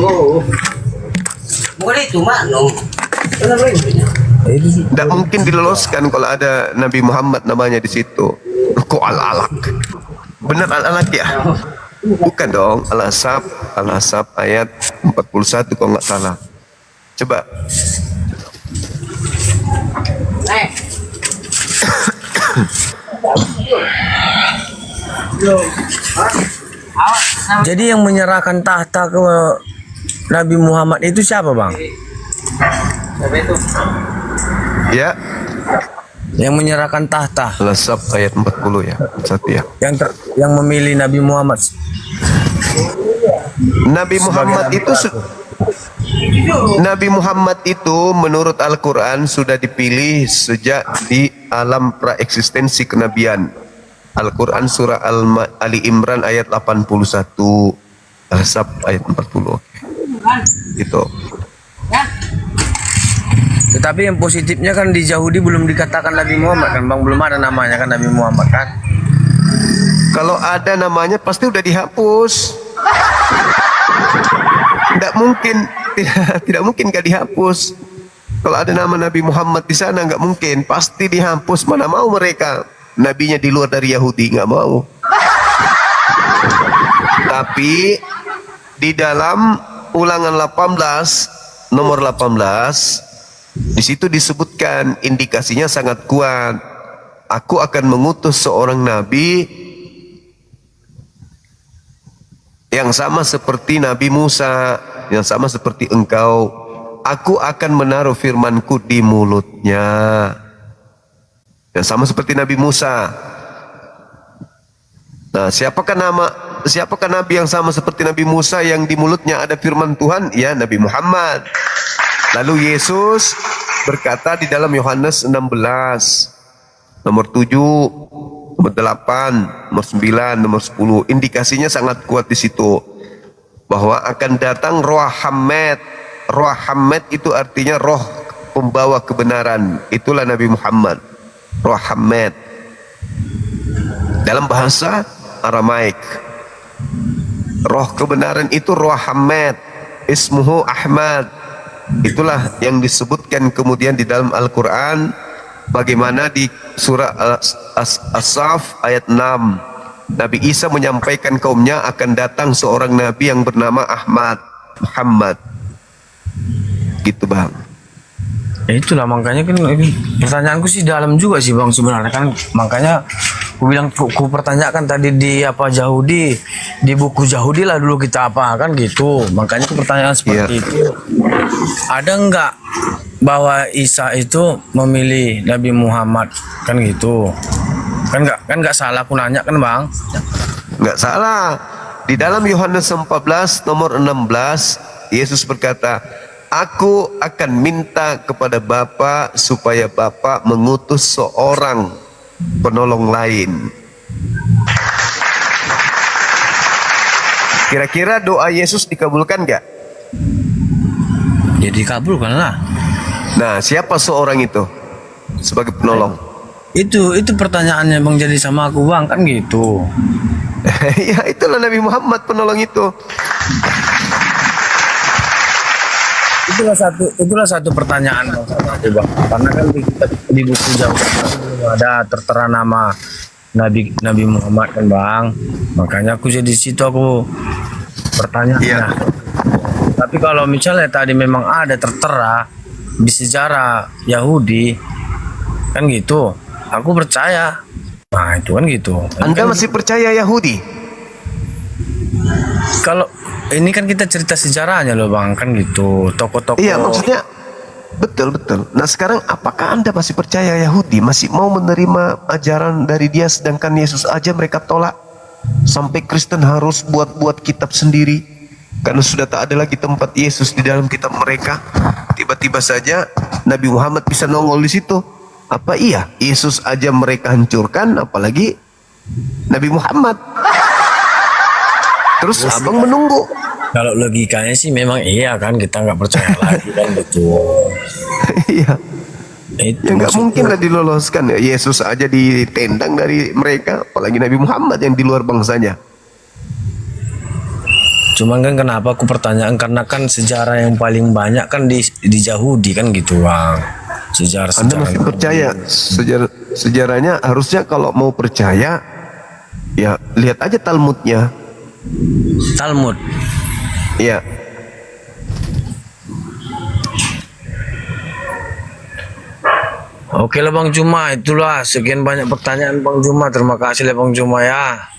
Bukan itu, Mang. Kenapa itu? Tidak mungkin diloloskan kalau ada Nabi Muhammad namanya di situ. Kok al-alaq? Benar al-alaq ya? Bukan dong, al-asab ayat 41 kalau nggak salah. Coba. Jadi yang menyerahkan tahta ke Nabi Muhammad itu siapa, Bang? Ya, Yang menyerahkan tahta, al-asab ayat 40 ya. Satu ya. yang memilih Nabi Muhammad. Nabi Muhammad itu menurut Al-Quran sudah dipilih sejak di alam praeksistensi kenabian. Al-Quran surah Ali Imran ayat 81, Al-Sab ayat 40. Gitu. Tetapi yang positifnya kan di Yahudi belum dikatakan Nabi Muhammad kan, Bang, belum ada namanya kan Nabi Muhammad kan. Kalau ada namanya pasti udah dihapus. Tidak mungkin, tidak mungkin gak dihapus. Kalau ada nama Nabi Muhammad di sana nggak mungkin, pasti dihapus. Mana mau mereka nabinya di luar dari Yahudi, nggak mau. Tapi di dalam Ulangan 18 nomor 18 di situ disebutkan, indikasinya sangat kuat. Aku akan mengutus seorang nabi yang sama seperti Nabi Musa, yang sama seperti engkau. Aku akan menaruh firmanku di mulutnya, yang sama seperti Nabi Musa. Nah, siapakah nabi yang sama seperti Nabi Musa yang di mulutnya ada firman Tuhan? Ya, Nabi Muhammad. Lalu Yesus berkata di dalam Yohanes 16 nomor 7, nomor 8, nomor 9, nomor 10, indikasinya sangat kuat di situ bahwa akan datang Roh Hamad. Roh Hamad itu artinya roh pembawa kebenaran. Itulah Nabi Muhammad. Roh Hamad dalam bahasa Aramaik. Roh kebenaran itu Roh Hamad. Ismuhu Ahmad. Itulah yang disebutkan kemudian di dalam Al-Quran, bagaimana di surah As-Saf ayat 6 Nabi Isa menyampaikan kaumnya akan datang seorang nabi yang bernama Muhammad. Gitu, Bang. Ya itulah makanya kan pertanyaanku sih dalam juga sih, Bang, sebenarnya kan. Makanya ku pertanyakan tadi di Yahudi, di buku Yahudi lah dulu kita kan gitu. Makanya pertanyaan seperti itu. Ada enggak bahwa Isa itu memilih Nabi Muhammad kan gitu? Kan enggak salah aku nanya kan, Bang? Enggak salah. Di dalam Yohanes 14 nomor 16 Yesus berkata, aku akan minta kepada Bapa supaya Bapa mengutus seorang penolong lain. Kira-kira doa Yesus dikabulkan gak? Ya dikabulkan lah. Nah, siapa seorang itu sebagai penolong? Itu pertanyaannya, Bang, jadi sama aku, Bang, kan gitu. Ya, itulah Nabi Muhammad penolong itu. Itulah satu pertanyaan, Bang. Karena kan di buku Yahudi ada tertera nama Nabi Muhammad kan, Bang. Makanya aku jadi situ aku bertanya. Iya. Tapi kalau misalnya tadi memang ada tertera di sejarah Yahudi kan gitu, aku percaya. Nah itu kan gitu. Anda masih percaya Yahudi? Kalau ini kan kita cerita sejarahnya loh, Bang, kan gitu. Tokoh-tokoh. Iya, maksudnya betul. Nah sekarang apakah Anda masih percaya Yahudi? Masih mau menerima ajaran dari dia, sedangkan Yesus aja mereka tolak? Sampai Kristen harus buat kitab sendiri karena sudah tak ada lagi tempat Yesus di dalam kitab mereka. Tiba-tiba saja Nabi Muhammad bisa nongol di situ. Apa iya Yesus aja mereka hancurkan, apalagi Nabi Muhammad? Terus abang menunggu. Kalau logikanya sih memang iya kan, kita nggak percaya lagi kan gitu. Iya. Itu Ya nggak mungkin lah diloloskan. Yesus aja ditendang dari mereka, apalagi Nabi Muhammad yang di luar bangsanya. Cuman kan kenapa aku pertanyaan, karena kan sejarah yang paling banyak kan di Yahudi kan gitu bang. Anda masih percaya sejarahnya? Harusnya kalau mau percaya ya lihat aja Talmudnya. Talmud. Iya. Oke lah Bang Juma, itulah sekian banyak pertanyaan Bang Juma. Terima kasih lah Bang Juma ya.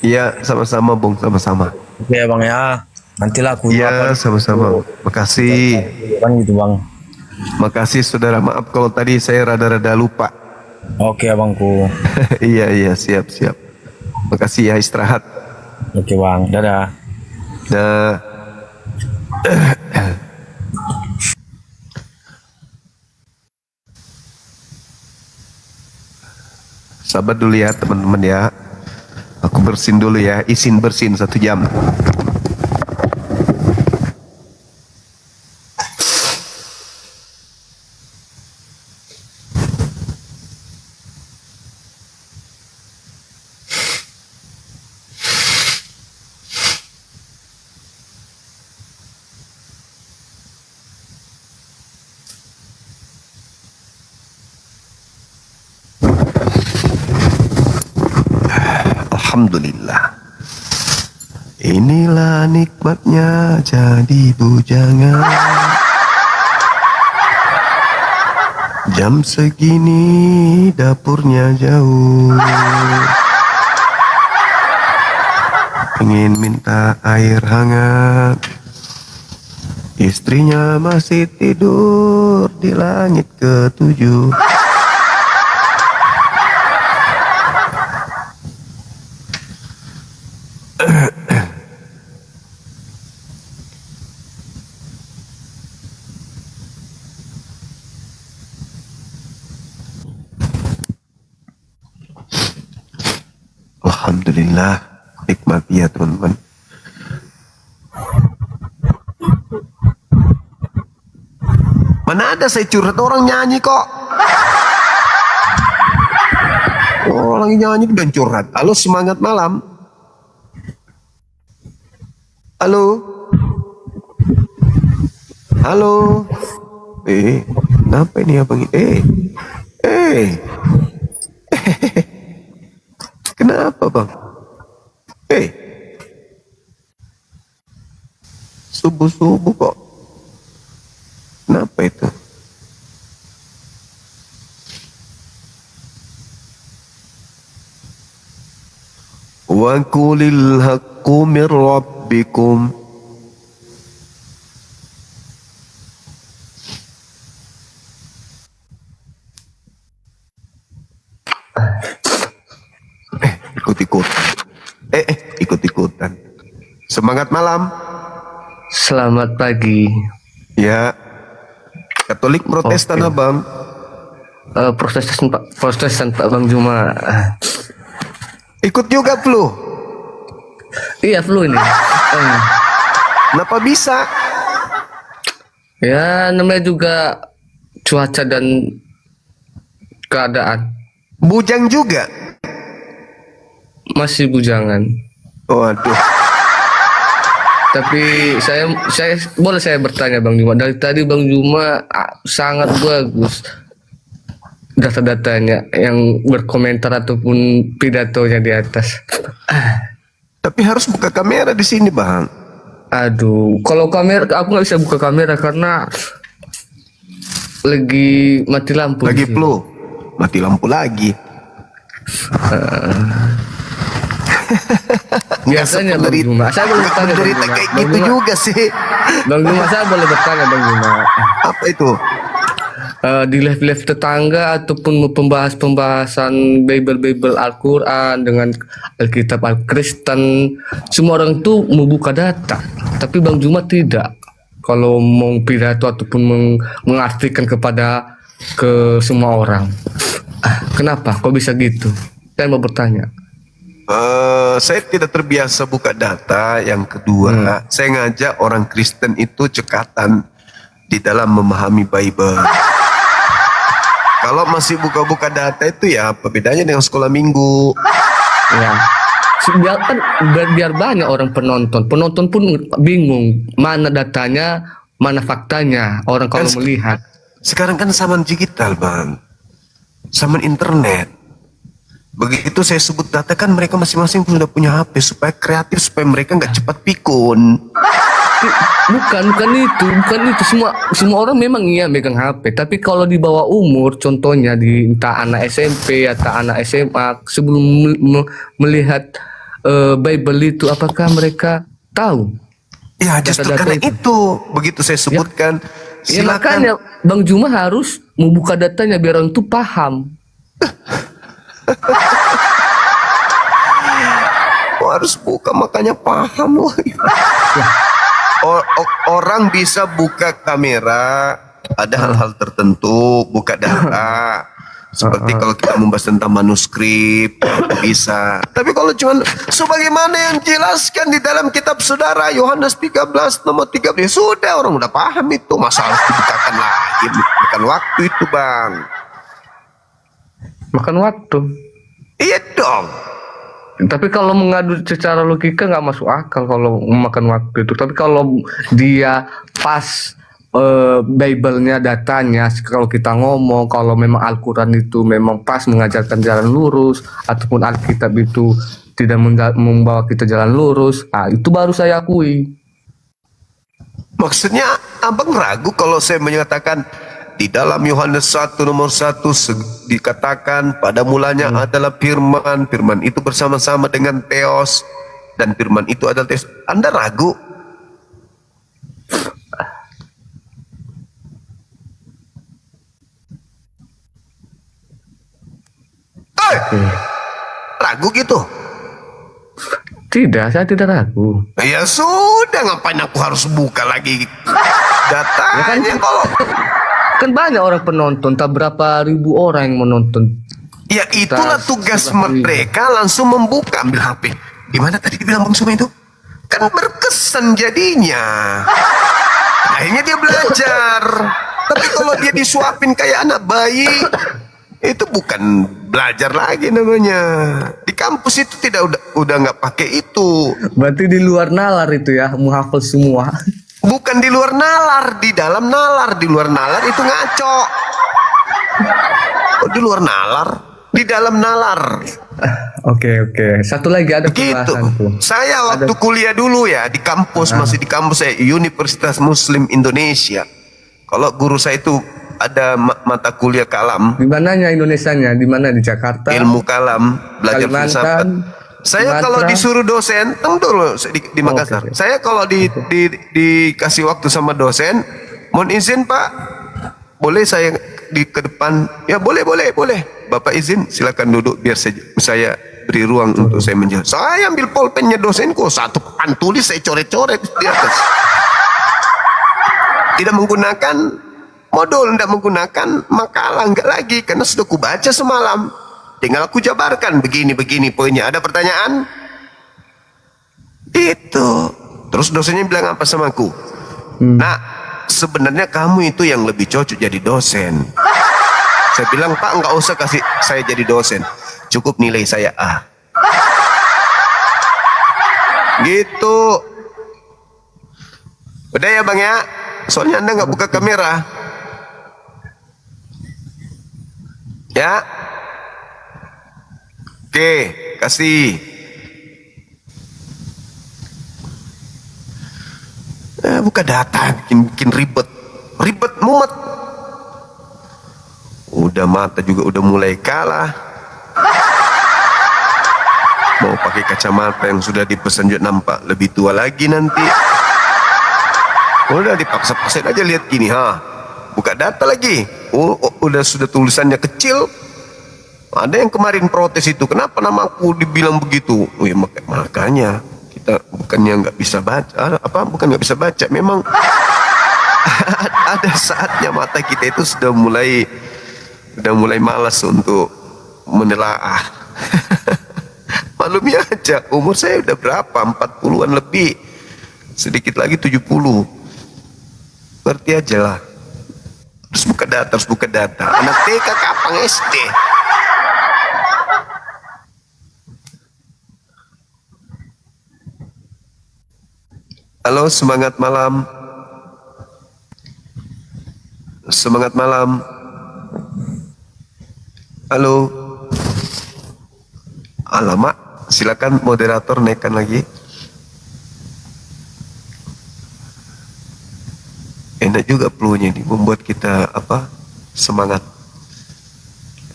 Iya, sama-sama Bung, sama-sama. Oke ya Bang ya. Nantilah aku Iya, sama-sama. Makasih. kan gitu Bang. Makasih saudara, maaf kalau tadi saya rada-rada lupa. Oke abangku. Iya, siap. Makasih ya, istirahat. Oke Bang, dadah. Nah, sabar dulu ya teman-teman ya. Aku bersin dulu ya, izin bersin 1 jam. Alhamdulillah. Inilah nikmatnya jadi bujangan. Jam segini dapurnya jauh. Pengen minta air hangat. Istrinya masih tidur di langit ke-7. Alhamdulillah, nikmat ya teman-teman. Mana ada saya curhat, orang nyanyi kok. Orang nyanyi dan curhat. Halo, semangat malam. Halo. Halo. Kenapa ini abang ini? Kenapa bang? Subuh-subuh kok. Kenapa itu? Wa qulil haqqu mir rabbikum. Ikut-ikutan. Semangat malam. Selamat pagi. Ya. Katolik Protestan abang. Protestan Pak Bang Juma. Ikut juga flu. Iya flu ini. Kenapa bisa? Ya namanya juga cuaca dan keadaan. Bujang juga. Masih bujangan. Waduh. Tapi saya boleh saya bertanya Bang Juma. Dari tadi Bang Juma sangat bagus data-datanya yang berkomentar ataupun pidatonya di atas. Tapi harus buka kamera di sini bang. Aduh, kalau kamera aku nggak bisa buka kamera karena lagi mati lampu. Lagi flu, mati lampu lagi. Biasanya Bang Juma, saya boleh bertanya Bang Juma. Kayak gitu juga sih. Bang Juma, saya boleh bertanya Bang Juma. Apa itu? Di live-live tetangga ataupun pembahasan Bible Al-Quran dengan Alkitab Al-Kristen, semua orang itu membuka data, tapi Bang Juma tidak. Kalau mau pidato ataupun mengartikan ke semua orang, kenapa? Kok bisa gitu? Saya mau bertanya. Saya tidak terbiasa buka data. Yang kedua, saya ngajak orang Kristen itu cekatan di dalam memahami Bible. Kalau masih buka-buka data itu ya apa bedanya dengan sekolah minggu? Ya, biar banyak orang penonton pun bingung mana datanya, mana faktanya orang kalau Kan melihat. Sekarang kan zaman digital, Bang. Zaman internet. Begitu saya sebut data kan mereka masing-masing sudah punya HP supaya kreatif, supaya mereka nggak cepat pikun. Bukan itu semua orang memang iya megang HP, tapi kalau di bawah umur, contohnya di entah anak SMP atau anak SMA, sebelum melihat Bible itu, apakah mereka tahu? Ya justru Data-data karena itu begitu saya sebutkan, Ya silakan. makanya Bang Juma harus membuka datanya biar orang itu paham. Oh, harus buka makanya paham loh. Orang bisa buka kamera, ada hal-hal tertentu, buka data. Seperti kalau kita membahas tentang manuskrip, bisa. Tapi kalau cuman sebagaimana yang jelaskan di dalam kitab saudara Yohanes 13 nomor 13, sudah orang udah paham itu, masa harus dibukakan lagi, bukan waktu itu, Bang. Makan waktu. Iya dong. Tapi kalau mengadu secara logika nggak masuk akal kalau memakan waktu itu. Tapi kalau dia pas Bible-nya, datanya, kalau kita ngomong, kalau memang Al-Quran itu memang pas mengajarkan jalan lurus, ataupun Alkitab itu tidak membawa kita jalan lurus, itu baru saya akui. Maksudnya abang ragu kalau saya menyatakan di dalam Yohanes 1 nomor 1 dikatakan pada mulanya adalah firman, firman itu bersama-sama dengan Theos, dan firman itu adalah Theos. Anda ragu? Ragu gitu? Tidak, saya tidak ragu. Ya sudah, ngapain aku harus buka lagi datanya kalau Kan banyak orang penonton, tak berapa ribu orang yang menonton. ya itulah tugas mereka, langsung membuka, ambil HP. Di mana tadi dibilang Bang Suma itu? Kan berkesan jadinya. Akhirnya dia belajar. Tapi kalau dia disuapin kayak anak bayi, itu bukan belajar lagi namanya. Di kampus itu udah nggak pakai itu. Berarti di luar nalar itu ya, menghafal semua. Bukan di luar nalar, di dalam nalar. Di luar nalar itu ngaco. Oh, di luar nalar, di dalam nalar. Oke. Satu lagi ada Gitu. pembahasanku. Saya waktu kuliah dulu ya di kampus, masih di kampus saya, Universitas Muslim Indonesia. Kalau guru saya itu ada mata kuliah kalam. Di mananya Indonesianya? Di mana? Di Jakarta? Ilmu kalam, belajar Kalimantan, filsafat. Saya Sumatera. kalau disuruh dosen, dulu di Makassar. oke. Saya kalau dikasih waktu sama dosen, mohon izin Pak, boleh saya ke depan? Ya boleh. Bapak izin, silakan duduk biar saya beri ruang untuk saya menjelaskan. Saya ambil pulpennya dosenku, satu papan tulis saya coret-coret di atas. Tidak menggunakan modul, tidak menggunakan makalah, enggak lagi, karena sudah kubaca semalam. Tinggal aku jabarkan begini poinnya. Ada pertanyaan? Itu. Terus dosennya bilang apa sama aku? Nah, sebenarnya kamu itu yang lebih cocok jadi dosen. Saya bilang, Pak, nggak usah kasih saya jadi dosen. Cukup nilai saya A. Gitu. Udah ya Bang ya? Soalnya Anda nggak buka kamera. Ya. Oke, kasih. Buka data, bikin ribet mumet. Udah mata juga udah mulai kalah. Mau pakai kacamata yang sudah dipesan juga nampak lebih tua lagi nanti. Udah dipaksa-paksain aja, lihat gini, buka data lagi. Sudah tulisannya kecil. Ada yang kemarin protes itu, kenapa nama aku dibilang begitu? Oh ya makanya kita bukannya nggak bisa baca, bukan nggak bisa baca, memang ada saatnya mata kita itu sudah mulai malas untuk menelaah. Maklumi aja, umur saya udah berapa? 40-an lebih, sedikit lagi 70. Ngerti aja lah. Terus buka data. Anak TK kapan SD? Halo, semangat malam. Semangat malam. Halo. Alamak, silakan moderator naikkan lagi. Enak juga pelunya ini, membuat kita semangat,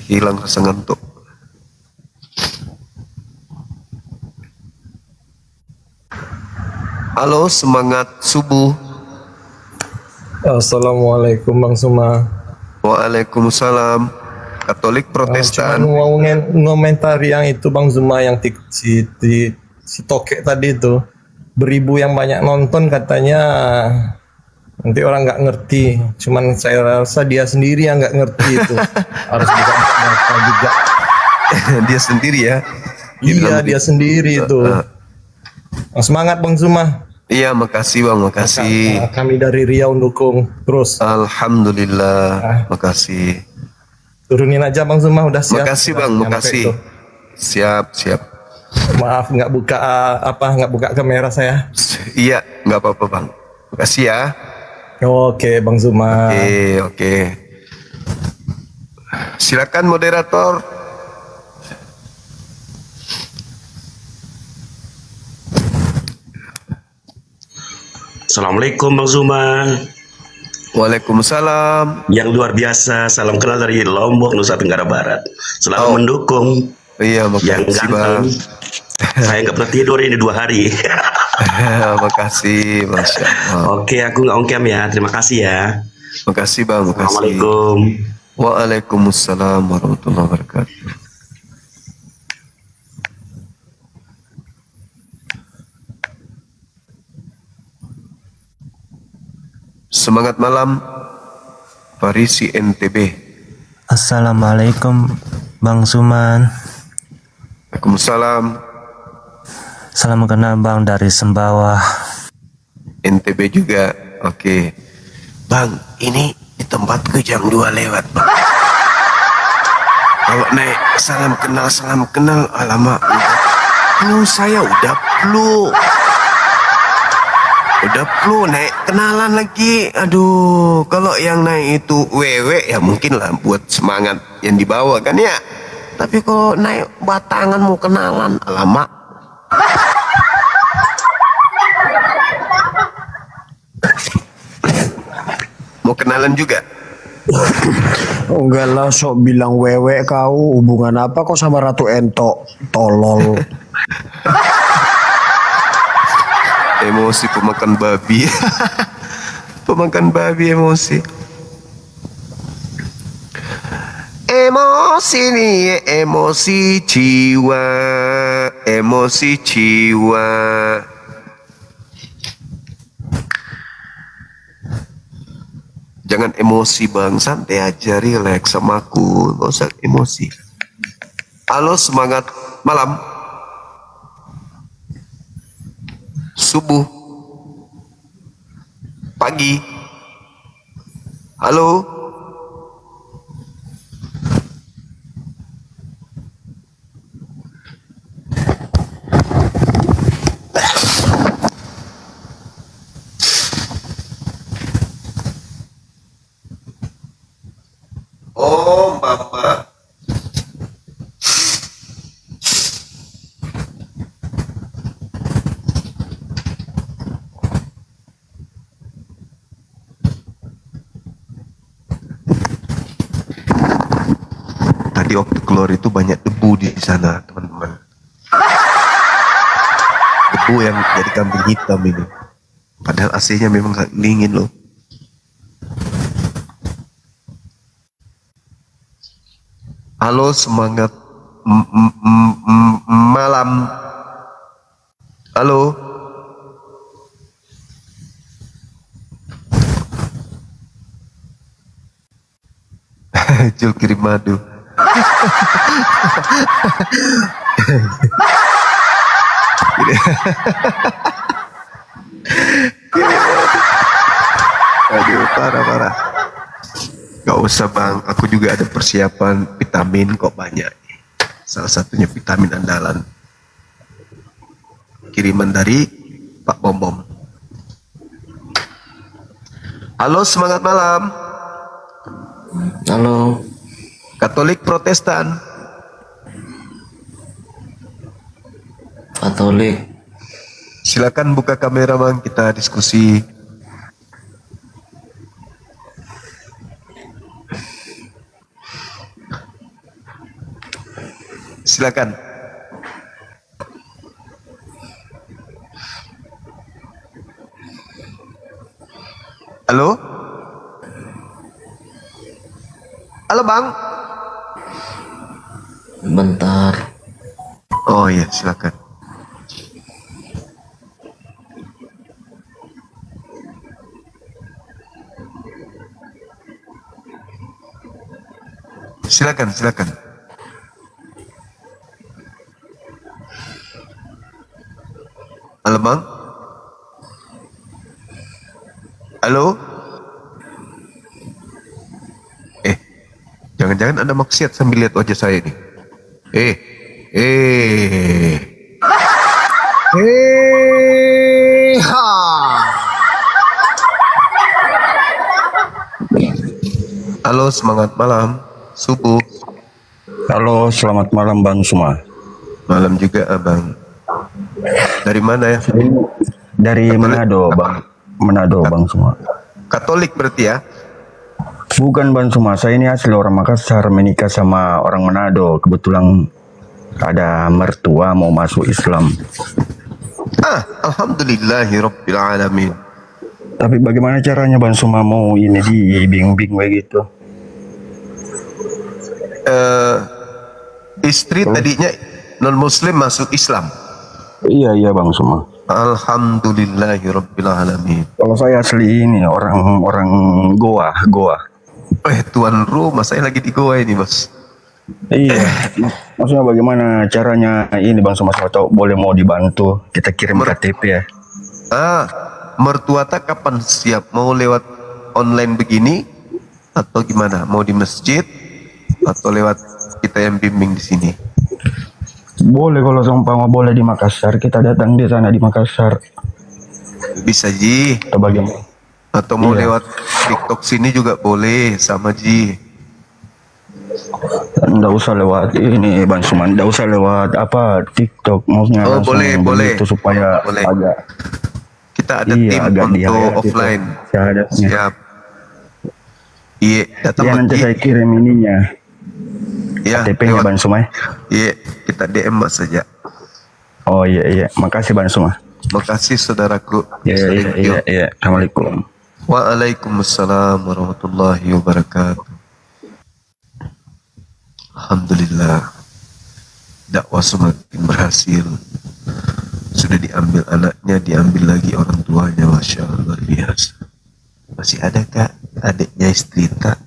hilang rasa ngantuk. Halo, semangat subuh. Assalamualaikum Bang Suma. Waalaikumsalam. Katolik Protestan. Cuman mau ngomentari yang itu Bang Zuma yang si tokek tadi itu, beribu yang banyak nonton katanya nanti orang nggak ngerti. Cuman saya rasa dia sendiri yang nggak ngerti itu. Harus dibaca juga. Dia sendiri ya. Iya, dia sendiri itu. Semangat Bang Zuma. Iya, makasih Bang, makasih. Kami dari Riau dukung terus. Alhamdulillah, makasih. Turunin aja Bang Zuma, udah siap. Makasih Bang, makasih. Siap. Maaf nggak buka kamera saya. Iya, nggak apa-apa Bang. Makasih ya. Oke Bang Zuma. Oke. Silakan moderator. Assalamualaikum Bang Zuma. Waalaikumsalam. Yang luar biasa, salam kenal dari Lombok, Nusa Tenggara Barat. Selalu mendukung. Iya, yang makasih ganteng. Saya nggak pernah tidur ini 2 hari. Makasih, Masya Allah. Oke, aku nggak ongkem ya. Terima kasih ya. Makasih Bang, makasih. Assalamualaikum. Waalaikumsalam warahmatullahi wabarakatuh. Semangat malam, Farisi NTB. Assalamualaikum Bang Suman. Waalaikumsalam. Salam kenal Bang dari Sembawah. NTB juga. Oke. Bang, ini di tempatku jam 2 lewat Bang. Kalau naik salam kenal, alamak. Flu saya udah flu. Naik kenalan lagi. Aduh, kalau yang naik itu wewe ya mungkin lah buat semangat yang dibawa kan ya. Tapi kalau naik batangan mau kenalan, alamak. Mau kenalan juga? Enggak lah, sok bilang wewe kau. Hubungan apa kau sama Ratu Ento? Tolol. Emosi pemakan babi. Pemakan babi emosi. Emosi nih, emosi jiwa. Emosi jiwa. Jangan emosi Bang, santai aja, relax sama aku, gak usah emosi. Halo, semangat malam. Subuh, pagi, halo. Oh, Mama. Tadi waktu keluar itu banyak debu di sana, teman-teman. Debu yang jadi kambing hitam ini. Padahal AC-nya memang dingin loh. Halo, semangat malam. Halo. Jul kirim madu. Aduh, parah. Gak usah Bang, aku juga ada persiapan vitamin kok banyak. Salah satunya vitamin andalan. Kiriman dari Pak Bom Bom. Halo, semangat malam. Halo. Katolik Protestan. Katolik. Silakan buka kamera Bang, kita diskusi. Silakan. Halo? Halo Bang. Bentar. Oh iya, silakan. Silakan, silakan. Halo Bang. Halo. Jangan-jangan Anda maksiat sambil lihat wajah saya ini. Halo, semangat malam. Subuh. Halo, selamat malam Bang Suma. Malam juga Abang. Dari mana ya? Dari Manado, Bang. Manado, Bang Suma. Katolik berarti ya? Bukan Bang Suma, saya ini asli orang Makassar, menikah sama orang Manado. Kebetulan ada mertua mau masuk Islam. Alhamdulillahirabbil alamin. Tapi bagaimana caranya Bang Suma mau ini dibimbing begitu? Istri tadinya non muslim masuk Islam. Iya Bang Suma. Alhamdulillahirabbil alamin. Kalau saya asli ini orang Goa. Tuan rumah saya lagi di Goa ini, Bos. Iya. Maksudnya bagaimana caranya ini Bang Suma, atau boleh mau dibantu kita kirim KTP ya? Mertua tak kapan siap, mau lewat online begini atau gimana? Mau di masjid atau lewat kita yang bimbing di sini? Boleh, kalau seumpama boleh di Makassar, kita datang di sana di Makassar. Bisa Ji. Atau bagaimana? Atau mau lewat TikTok sini juga boleh, sama Ji. Nggak usah lewat ini Bang Suman, nggak usah lewat TikTok, maksudnya boleh itu supaya agak kita ada tim untuk offline. Siap. Iya, nanti saya kirim ininya. Iya, KTP-nya Bang Suma. Iya, kita DM Mas saja. Oh iya, makasih Bang Suma. Makasih saudaraku. Iya. Assalamualaikum. Waalaikumsalam warahmatullahi wabarakatuh. Alhamdulillah, dakwah semakin berhasil. Sudah diambil anaknya, diambil lagi orang tuanya. Masya Allah, luar biasa. Masih ada Kak adiknya istri tak?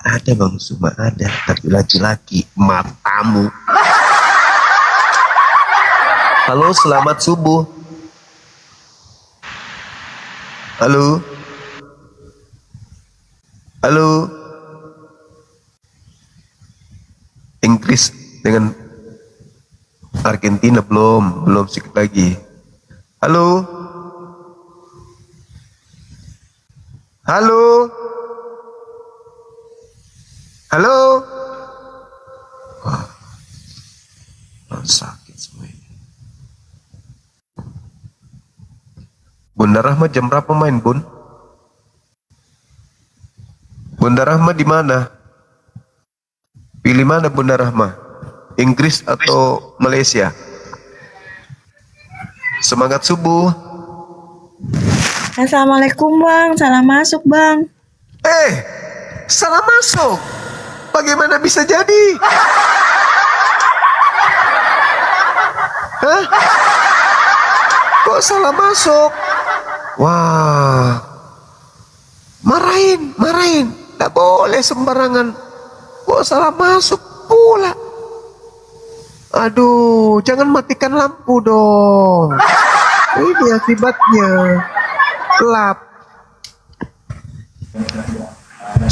Ada Bang Suma, ada, tapi laki-laki. Matamu. Halo, selamat subuh. Halo. Inggris dengan Argentina belum sedikit lagi. Halo. Wah, sakit semua ini. Bunda Rahma jam berapa main, Bun? Bunda Rahma di mana? Pilih mana Bunda Rahma? Inggris atau Malaysia? Semangat subuh. Assalamualaikum Bang, salam masuk Bang. Salam masuk? Bagaimana bisa jadi? Hah? Kok salah masuk? Wah, marahin. Tak boleh sembarangan. Kok salah masuk pula? Aduh, jangan matikan lampu dong. Ini akibatnya. Gelap.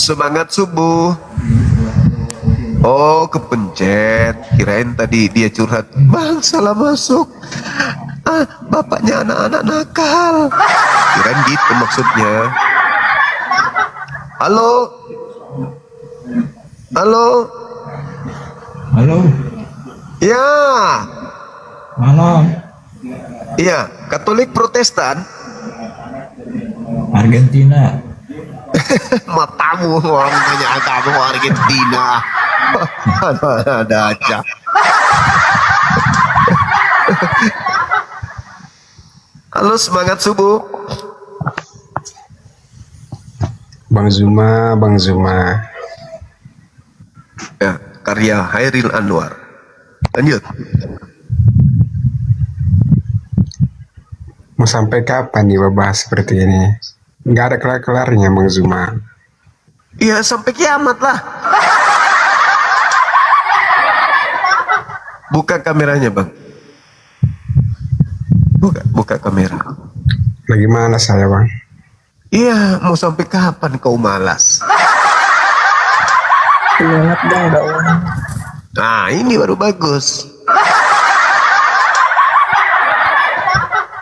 Semangat subuh. Oh, kepencet. Kirain tadi dia curhat. Bang, salah masuk. bapaknya anak-anak nakal. Kirain gitu maksudnya. Halo? Halo? Halo, Ya. malam. Iya, Katolik Protestan. Argentina. Matamu orang tanya agama Argentina. Ada aja. Halo, semangat subuh. Bang Zuma, Bang Zuma. Ya, karya Hairil Anwar. Lanjut. Mau sampai kapan nih bahas seperti ini? Nggak ada kelar-kelarnya Bang Zuma. Iya, sampai kiamat lah. Buka kameranya, Bang. Buka kamera. Lagi malas saya Bang. Iya, mau sampai kapan kau malas? Semangat bang dakwahnya. Nah, ini baru bagus.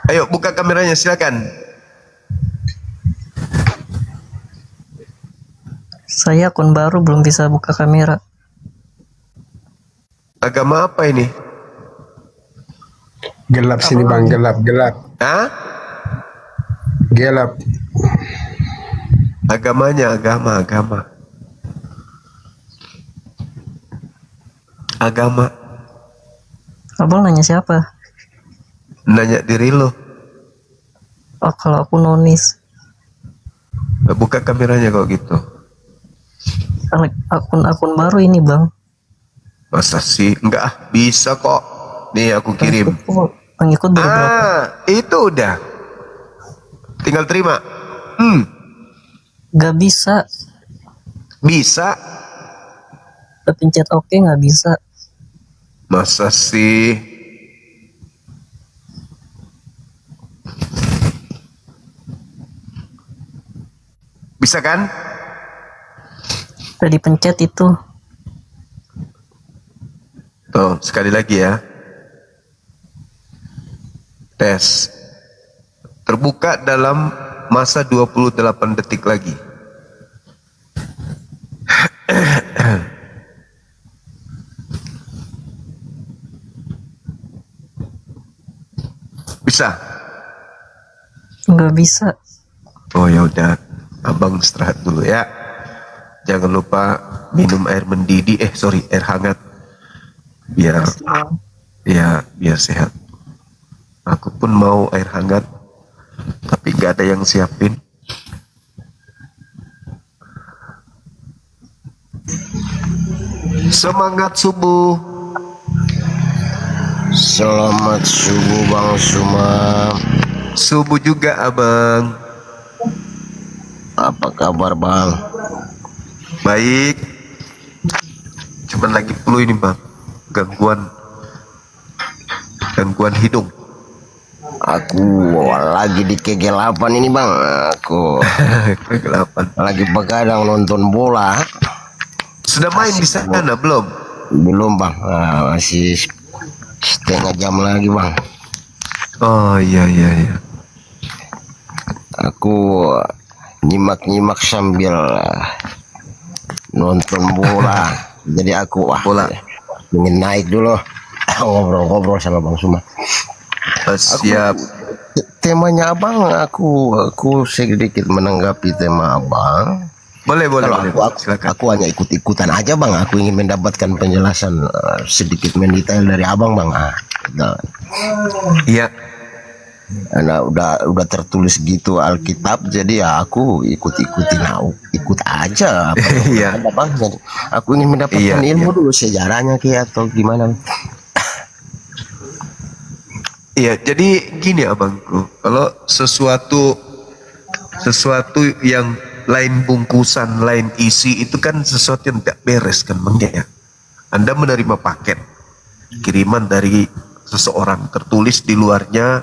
Ayo, buka kameranya, silakan. Saya akun baru belum bisa buka kamera. Agama apa ini? Gelap sini Bang, gelap. Hah? Gelap. Agamanya, agama. Abang nanya siapa? Nanya diri lo. Oh, kalau aku nonis. Buka kameranya kok gitu. Akun baru ini bang. Masa sih? Enggak, bisa kok. Nih aku kirim. Pengikut berapa? Itu udah. Tinggal terima. Gak bisa. Bisa. Pencet oke nggak bisa. Masa sih? Bisa kan? Tadi pencet itu. Tuh, sekali lagi ya. Tes. Terbuka dalam masa 28 detik lagi. Bisa? Nggak bisa. Oh ya udah, abang istirahat dulu ya. Jangan lupa minum air mendidih, air hangat. Biar sehat. Aku pun mau air hangat, tapi nggak ada yang siapin. Semangat subuh. Selamat subuh Bang Zuma. Subuh juga abang. Apa kabar Bang? Baik. Cuman lagi flu ini bang. Gangguan hidung. Aku lagi di kegelapan ini Bang. Aku kegelapan. Lagi begadang nonton bola. Sudah main di sana belum? Belum Bang. Masih setengah jam lagi Bang. Oh iya. Aku nyimak sambil nonton bola. Jadi aku ingin naik dulu ngobrol-ngobrol sama Bang Zuma. Siap. Temanya Abang, aku sedikit menanggapi tema Abang. Boleh. Aku hanya ikut-ikutan aja Bang. Aku ingin mendapatkan penjelasan sedikit mendetail dari Abang Bang. Iya. Nah, udah tertulis gitu Alkitab, jadi ya aku ikut aja. Iya. Bang. Jadi, aku ingin mendapatkan ilmu dulu sejarahnya atau gimana. Iya, jadi gini abangku, kalau sesuatu yang lain bungkusan, lain isi itu kan sesuatu yang tidak beres kan bang ya. Anda menerima paket kiriman dari seseorang, tertulis di luarnya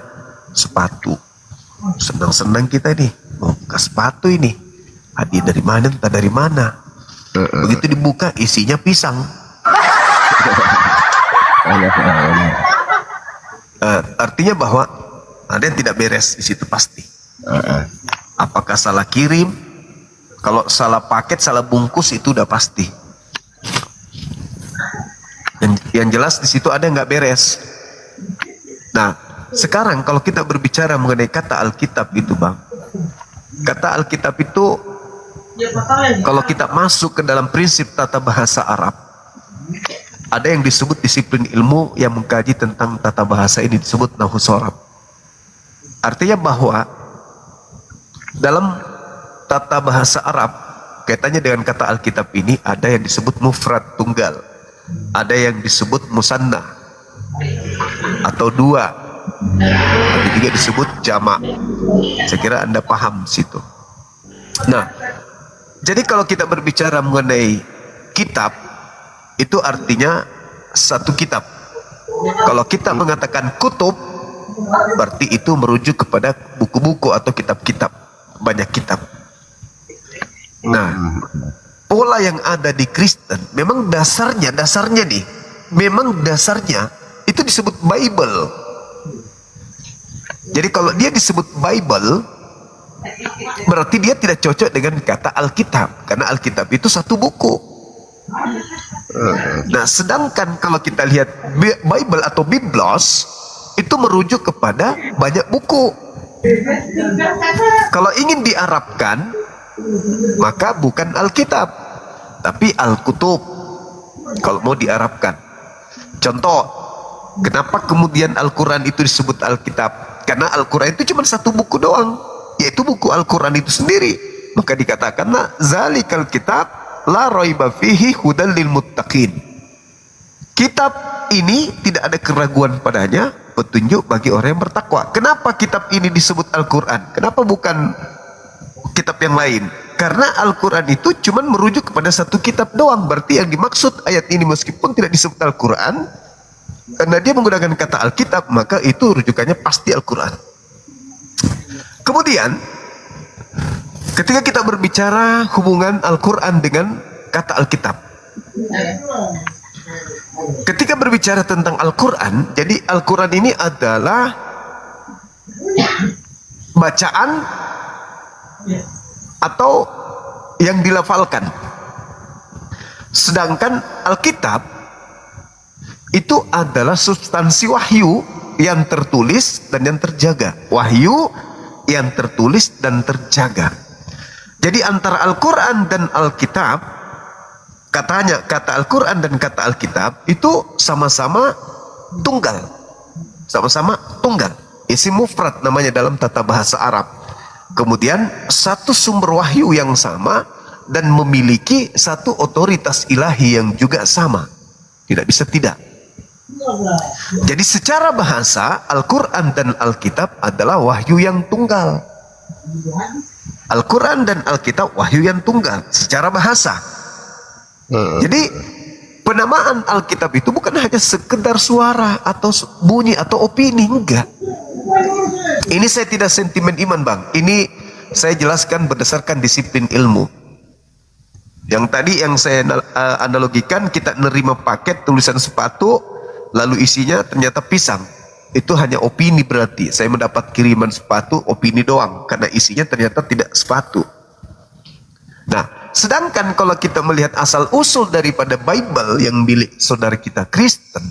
sepatu. Senang-senang kita nih, mau ke sepatu ini. Hadiah dari mana, entah dari mana. Begitu dibuka isinya pisang. Artinya bahwa Ada yang tidak beres di situ pasti. Apakah salah kirim? Kalau salah paket, salah bungkus itu udah pasti. Yang jelas di situ ada yang nggak beres. Nah, sekarang kalau kita berbicara mengenai kata Alkitab itu, Bang, kata Alkitab itu kalau kita masuk ke dalam prinsip tata bahasa Arab, ada yang disebut disiplin ilmu yang mengkaji tentang tata bahasa ini disebut nahwu shorab. Artinya bahwa dalam tata bahasa Arab kaitannya dengan kata Alkitab ini ada yang disebut mufrad tunggal, ada yang disebut musanna atau dua, ada juga disebut jamak. Saya kira Anda paham situ. Nah, jadi kalau kita berbicara mengenai kitab, itu artinya satu kitab. Kalau kita mengatakan kutub, berarti itu merujuk kepada buku-buku atau kitab-kitab, banyak kitab. Nah, pola yang ada di Kristen memang dasarnya nih, memang dasarnya itu disebut Bible. Jadi kalau dia disebut Bible, berarti dia tidak cocok dengan kata Alkitab, karena Alkitab itu satu buku. Nah, sedangkan kalau kita lihat Bible atau Biblos, itu merujuk kepada banyak buku. Kalau ingin diarabkan, maka bukan Alkitab, tapi Al-Kutub kalau mau diarabkan. Contoh, kenapa kemudian Al-Quran itu disebut Alkitab? Karena Al-Quran itu cuma satu buku doang, yaitu buku Al-Quran itu sendiri. Maka dikatakanlah zalikal kitab la raiba fihi hudal lil muttaqin. Kitab ini tidak ada keraguan padanya, petunjuk bagi orang yang bertakwa. Kenapa kitab ini disebut Al-Quran? Kenapa bukan kitab yang lain? Karena Al-Quran itu cuma merujuk kepada satu kitab doang. Berarti yang dimaksud ayat ini meskipun tidak disebut Al-Quran, karena dia menggunakan kata Alkitab, maka itu rujukannya pasti Al-Quran. Kemudian ketika kita berbicara hubungan Al-Quran dengan kata Alkitab, ketika berbicara tentang Al-Quran, jadi Al-Quran ini adalah bacaan atau yang dilafalkan. Sedangkan Alkitab itu adalah substansi wahyu yang tertulis dan yang terjaga. Wahyu yang tertulis dan terjaga. Jadi antara Al-Quran dan Alkitab, katanya kata Al-Quran dan kata Alkitab itu sama-sama tunggal. Sama-sama tunggal. Isim mufrad namanya dalam tata bahasa Arab. Kemudian satu sumber wahyu yang sama dan memiliki satu otoritas ilahi yang juga sama. Tidak bisa tidak. Jadi secara bahasa Al-Quran dan Alkitab adalah wahyu yang tunggal. Al-Quran dan Alkitab wahyu yang tunggal secara bahasa. Jadi penamaan Alkitab itu bukan hanya sekedar suara atau bunyi atau opini, enggak. Ini saya tidak sentimen iman, Bang. Ini saya jelaskan berdasarkan disiplin ilmu. Yang tadi yang saya analogikan, kita nerima paket tulisan sepatu, lalu isinya ternyata pisang. Itu hanya opini berarti. Saya mendapat kiriman sepatu, opini doang. Karena isinya ternyata tidak sepatu. Nah, sedangkan kalau kita melihat asal-usul daripada Bible yang milik saudara kita Kristen,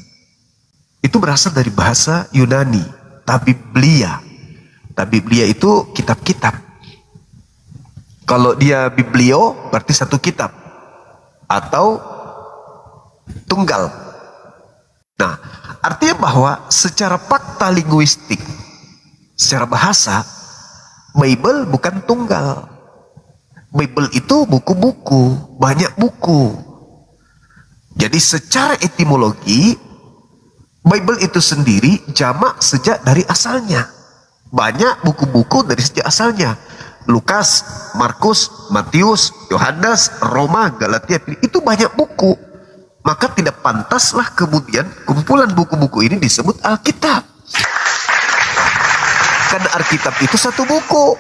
itu berasal dari bahasa Yunani, tabiblia. Tabiblia itu kitab-kitab. Kalau dia biblio, berarti satu kitab. Atau tunggal. Nah, artinya bahwa secara fakta linguistik, secara bahasa, Bible bukan tunggal. Bible itu buku-buku, banyak buku. Jadi secara etimologi, Bible itu sendiri jamak sejak dari asalnya. Banyak buku-buku dari sejak asalnya. Lukas, Markus, Matius, Yohanes, Roma, Galatia, itu banyak buku. Maka tidak pantaslah kemudian kumpulan buku-buku ini disebut Alkitab. Karena Alkitab itu satu buku.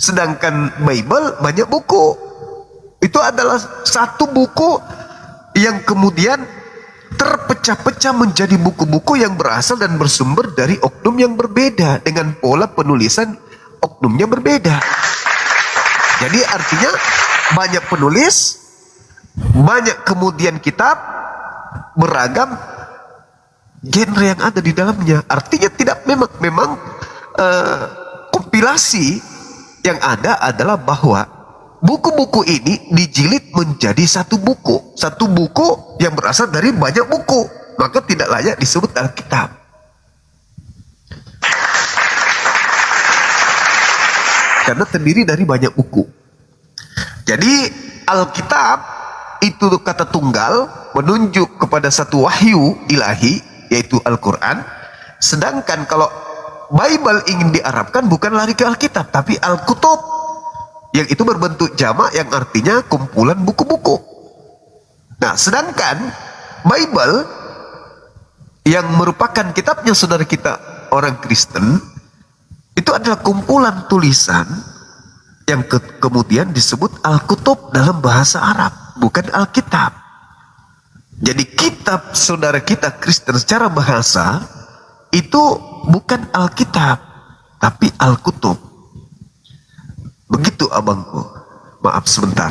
Sedangkan Bible banyak buku. Itu adalah satu buku yang kemudian terpecah-pecah menjadi buku-buku yang berasal dan bersumber dari oknum yang berbeda dengan pola penulisan oknumnya berbeda. Jadi artinya banyak penulis, banyak kemudian kitab, beragam genre yang ada di dalamnya. Artinya tidak memang kompilasi yang ada adalah bahwa buku-buku ini dijilid menjadi satu buku yang berasal dari banyak buku, maka tidak layak disebut Alkitab. Karena terdiri dari banyak buku. Jadi Alkitab itu kata tunggal menunjuk kepada satu wahyu ilahi, yaitu Al-Quran. Sedangkan kalau Bible ingin diarabkan bukan lari ke Alkitab, tapi Al-Kutub, yang itu berbentuk jamak yang artinya kumpulan buku-buku. Nah, sedangkan Bible yang merupakan kitabnya saudara kita orang Kristen itu adalah kumpulan tulisan yang kemudian disebut Al-Kutub dalam bahasa Arab, bukan Alkitab. Jadi kitab saudara kita Kristen secara bahasa itu bukan Alkitab, tapi Al-Kutub. Begitu abangku. Maaf sebentar.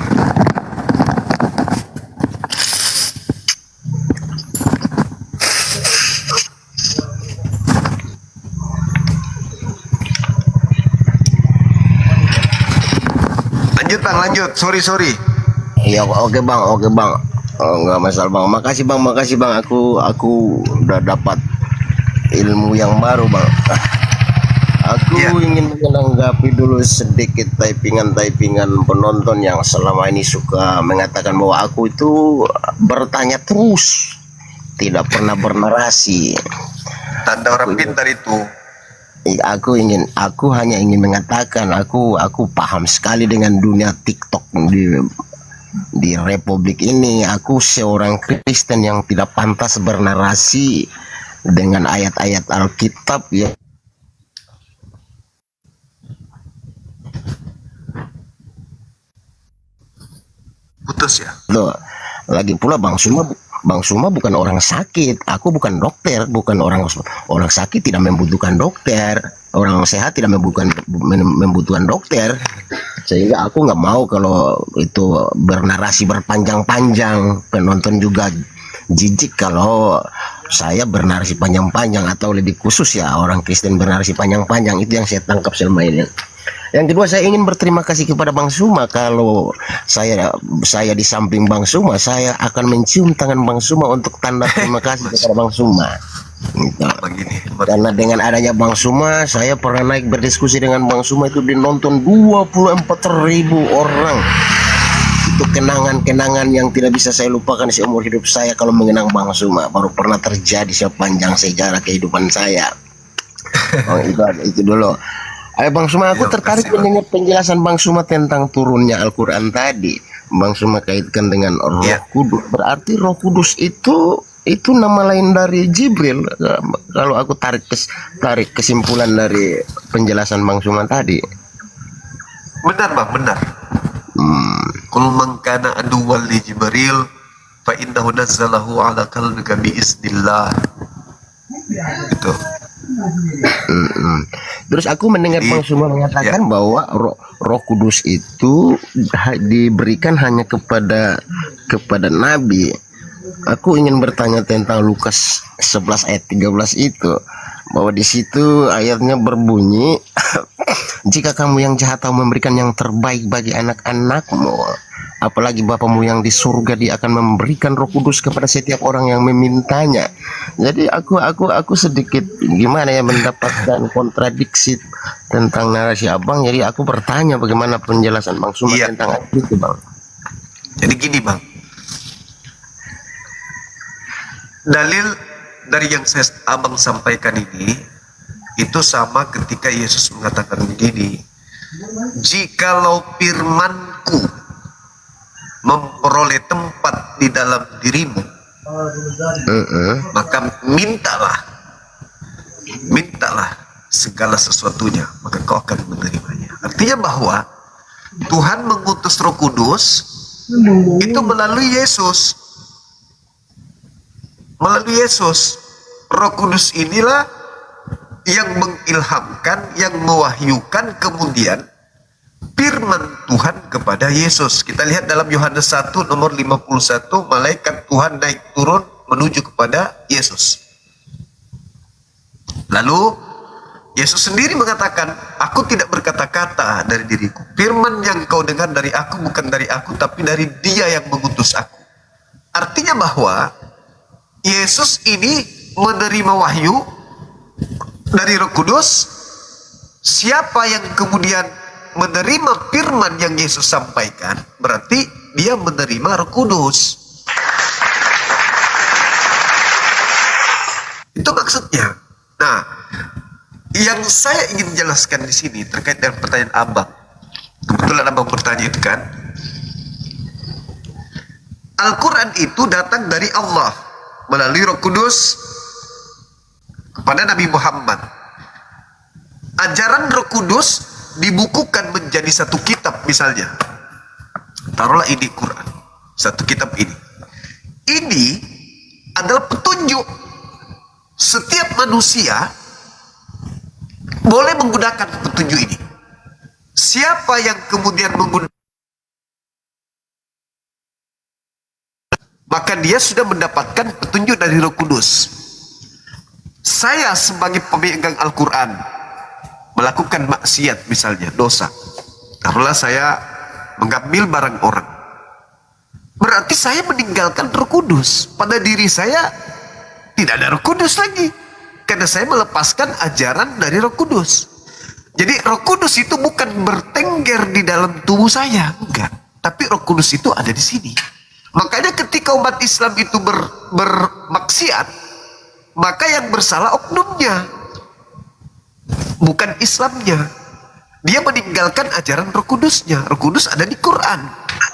Lanjut bang, lanjut. Sorry. Iya, oke bang. Oh, nggak masalah bang. Makasih bang. Aku udah dapat ilmu yang baru bang. Aku ingin menanggapi dulu sedikit typingan penonton yang selama ini suka mengatakan bahwa aku itu bertanya terus, tidak pernah bernarasi. Tanda orang pintar itu. Aku hanya ingin mengatakan aku paham sekali dengan dunia TikTok di Republik ini. Aku seorang Kristen yang tidak pantas bernarasi dengan ayat-ayat Alkitab ya. Putus ya. Loh, lagi pula Bang Suma bukan orang sakit. Aku bukan dokter, bukan orang sakit tidak membutuhkan dokter. Orang sehat tidak membutuhkan dokter. Sehingga aku nggak mau kalau itu bernarasi berpanjang-panjang. Penonton juga jijik kalau saya bernarasi panjang-panjang, atau lebih khusus ya orang Kristen bernarasi panjang-panjang. Itu yang saya tangkap selama ini. Yang kedua, saya ingin berterima kasih kepada Bang Suma. Kalau saya di samping Bang Suma, saya akan mencium tangan Bang Suma untuk tanda terima kasih kepada Bang Suma. Gitu. Karena dengan adanya Bang Suma, saya pernah naik berdiskusi dengan Bang Suma, itu dinonton 24.000 orang. Itu kenangan-kenangan yang tidak bisa saya lupakan seumur hidup saya kalau mengenang Bang Suma. Baru pernah terjadi sepanjang sejarah kehidupan saya. Itu dulu. Ayo Bang Suma, aku tertarik mendengar penjelasan Bang Suma tentang turunnya Al-Quran tadi. Bang Suma kaitkan dengan Roh Kudus. Berarti Roh Kudus itu nama lain dari Jibril. Kalau aku tarik kesimpulan dari penjelasan Bang Suma tadi. Benar Bang, benar. Kul man kana aduwwan li Jibril fa innahu nazzalahu ala qalbika bi iznillah. Itu. Terus aku mendengar Bang Suma mengatakan bahwa Roh Kudus itu diberikan hanya kepada Nabi. Aku ingin bertanya tentang Lukas 11 ayat 13 itu, bahwa di situ ayatnya berbunyi, jika kamu yang jahat tahu memberikan yang terbaik bagi anak-anakmu, apalagi Bapamu yang di surga, dia akan memberikan Roh Kudus kepada setiap orang yang memintanya. Jadi aku sedikit gimana ya mendapatkan kontradiksi tentang narasi abang. Jadi aku bertanya bagaimana penjelasan Bang Suma tentang itu Bang. Jadi gini Bang, dalil dari yang abang sampaikan ini itu sama ketika Yesus mengatakan begini, jikalau firmanku memperoleh tempat di dalam dirimu, maka mintalah segala sesuatunya, maka kau akan menerimanya. Artinya bahwa Tuhan mengutus Roh Kudus itu melalui Yesus. melalui Yesus. Roh Kudus inilah yang mengilhamkan, yang mewahyukan kemudian firman Tuhan kepada Yesus. Kita lihat dalam Yohanes 1 nomor 51, malaikat Tuhan naik turun menuju kepada Yesus. Lalu Yesus sendiri mengatakan, aku tidak berkata-kata dari diriku. Firman yang kau dengar dari aku bukan dari aku, tapi dari Dia yang mengutus aku. Artinya bahwa Yesus ini menerima wahyu dari Roh Kudus. Siapa yang kemudian menerima firman yang Yesus sampaikan, berarti dia menerima Roh Kudus. Itu maksudnya. Nah, yang saya ingin jelaskan di sini terkait dengan pertanyaan Abang. Kebetulan Abang bertanya itu kan. Al-Quran itu datang dari Allah melalui Roh Kudus kepada Nabi Muhammad. Ajaran Roh Kudus dibukukan menjadi satu kitab misalnya. Taruhlah ini Quran, satu kitab ini. Ini adalah petunjuk. Setiap manusia boleh menggunakan petunjuk ini. Siapa yang kemudian menggunakan, maka dia sudah mendapatkan petunjuk dari Roh Kudus. Saya sebagai pemegang Al-Quran melakukan maksiat misalnya, dosa. Taruhlah saya mengambil barang orang. Berarti saya meninggalkan Roh Kudus. Pada diri saya tidak ada Roh Kudus lagi. Karena saya melepaskan ajaran dari Roh Kudus. Jadi Roh Kudus itu bukan bertengger di dalam tubuh saya. Enggak. Tapi Roh Kudus itu ada di sini. Makanya ketika umat Islam itu bermaksiat, maka yang bersalah oknumnya, bukan Islamnya. Dia meninggalkan ajaran Roh Kudusnya. Roh Kudus ada di Quran.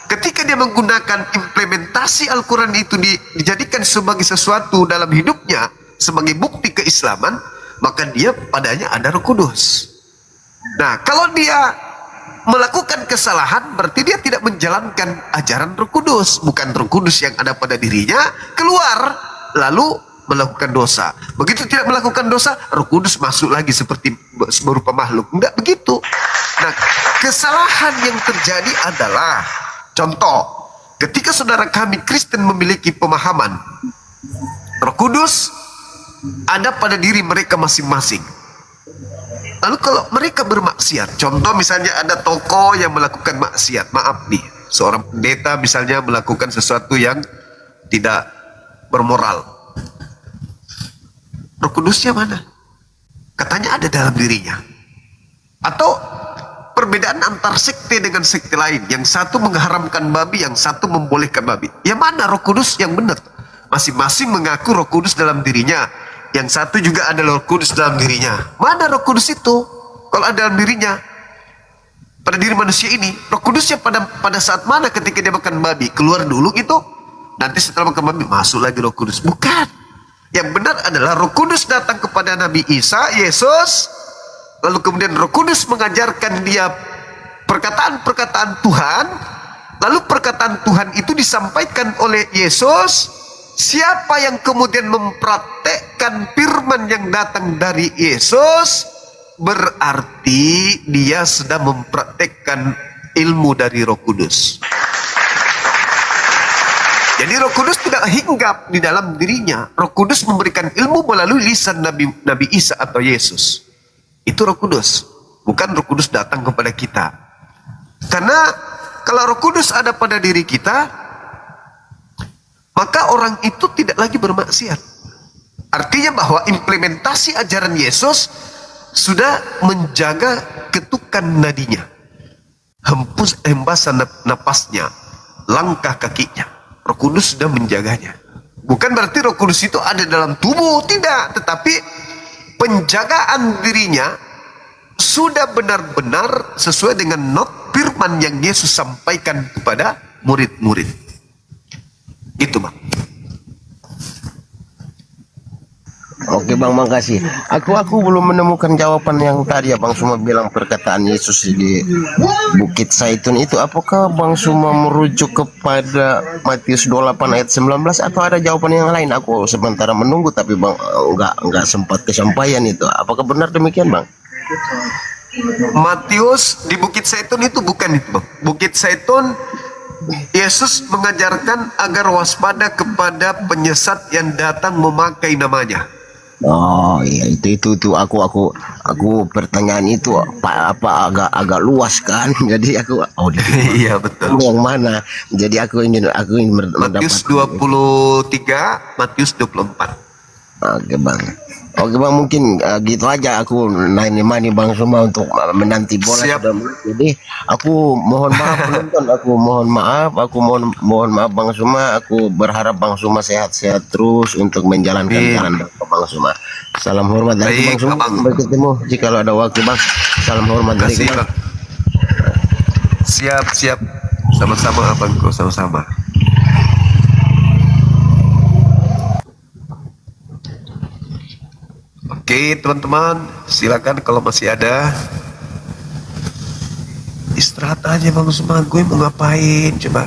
Ketika dia menggunakan implementasi Al-Quran itu dijadikan sebagai sesuatu dalam hidupnya, sebagai bukti keislaman, maka dia padanya ada Roh Kudus. Nah, kalau dia melakukan kesalahan, berarti dia tidak menjalankan ajaran Roh Kudus. Bukan Roh Kudus yang ada pada dirinya keluar, lalu melakukan dosa. Begitu tidak melakukan dosa, Roh Kudus masuk lagi seperti berupa makhluk. Enggak begitu. Nah, kesalahan yang terjadi adalah, contoh, ketika saudara kami Kristen memiliki pemahaman Roh Kudus ada pada diri mereka masing-masing. Lalu kalau mereka bermaksiat, contoh misalnya ada tokoh yang melakukan maksiat, maaf nih, seorang pendeta misalnya melakukan sesuatu yang tidak bermoral. Roh Kudusnya mana? Katanya ada dalam dirinya. Atau perbedaan antar sekte dengan sekte lain. Yang satu mengharamkan babi, yang satu membolehkan babi. Yang mana Roh Kudus yang benar? Masing-masing mengaku Roh Kudus dalam dirinya. Yang satu juga ada Roh Kudus dalam dirinya. Mana Roh Kudus itu? Kalau ada dalam dirinya, pada diri manusia ini, Roh Kudusnya pada saat mana ketika dia makan babi? Keluar dulu gitu. Nanti setelah makan babi masuk lagi Roh Kudus. Bukan. Yang benar adalah Roh Kudus datang kepada Nabi Isa, Yesus, lalu kemudian Roh Kudus mengajarkan dia perkataan-perkataan Tuhan, lalu perkataan Tuhan itu disampaikan oleh Yesus. Siapa yang kemudian mempraktekkan firman yang datang dari Yesus, berarti dia sedang mempraktekkan ilmu dari Roh Kudus. Jadi Roh Kudus tidak hinggap di dalam dirinya. Roh Kudus memberikan ilmu melalui lisan Nabi Isa atau Yesus. Itu Roh Kudus. Bukan Roh Kudus datang kepada kita. Karena kalau Roh Kudus ada pada diri kita, maka orang itu tidak lagi bermaksiat. Artinya bahwa implementasi ajaran Yesus sudah menjaga ketukan nadinya, hembasan napasnya, langkah kakinya. Roh Kudus sudah menjaganya. Bukan berarti Roh Kudus itu ada dalam tubuh, tidak. Tetapi penjagaan dirinya sudah benar-benar sesuai dengan not firman yang Yesus sampaikan kepada murid-murid. Itu Bang. Oke bang, makasih. Aku belum menemukan jawaban yang tadi Bang Suma bilang perkataan Yesus di Bukit Zaitun itu. Apakah Bang Suma merujuk kepada Matius 28 ayat 19 atau ada jawaban yang lain? Aku sementara menunggu tapi Bang nggak sempat kesampaian itu. Apakah benar demikian Bang? Matius di Bukit Zaitun itu bukan itu Bang. Bukit Zaitun Yesus mengajarkan agar waspada kepada penyesat yang datang memakai namanya. Oh iya, itu aku pertanyaan itu apa agak luas kan. Jadi aku iya betul. Yang mana? Jadi aku ingin Matius 23, Matius 24. Oke bang, mungkin gitu aja aku nanya nih Bang Suma untuk menanti bola. Siap. Sudah mulai. Jadi aku mohon maaf penonton, aku mohon maaf Bang Suma. Aku berharap Bang Suma sehat-sehat terus untuk menjalankan jalan Bang Suma. Salam hormat dari Bang Suma. Sampai ketemu jika ada waktu Bang. Salam hormat dari Bang. Siap. Sama-sama abangku, sama-sama. Oke teman-teman, silakan kalau masih ada. Istirahat aja Bang Suma, gue mau ngapain coba.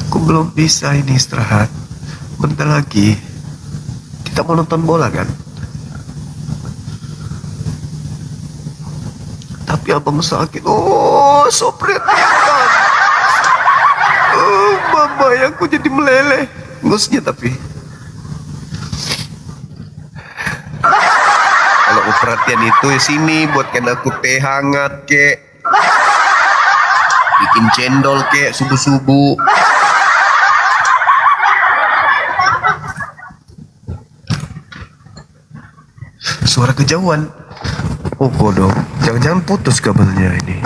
Aku belum bisa ini istirahat. Bentar lagi kita mau nonton bola kan. Tapi abang sakit. Oh, sopret kan. Oh, mama yang aku jadi meleleh. Ngusnya tapi. Kalau perhatian itu ya sini buatkan aku teh hangat kek, bikin cendol kek subuh-subuh. Suara kejauhan. Oh bodoh, jangan-jangan putus kabelnya ini.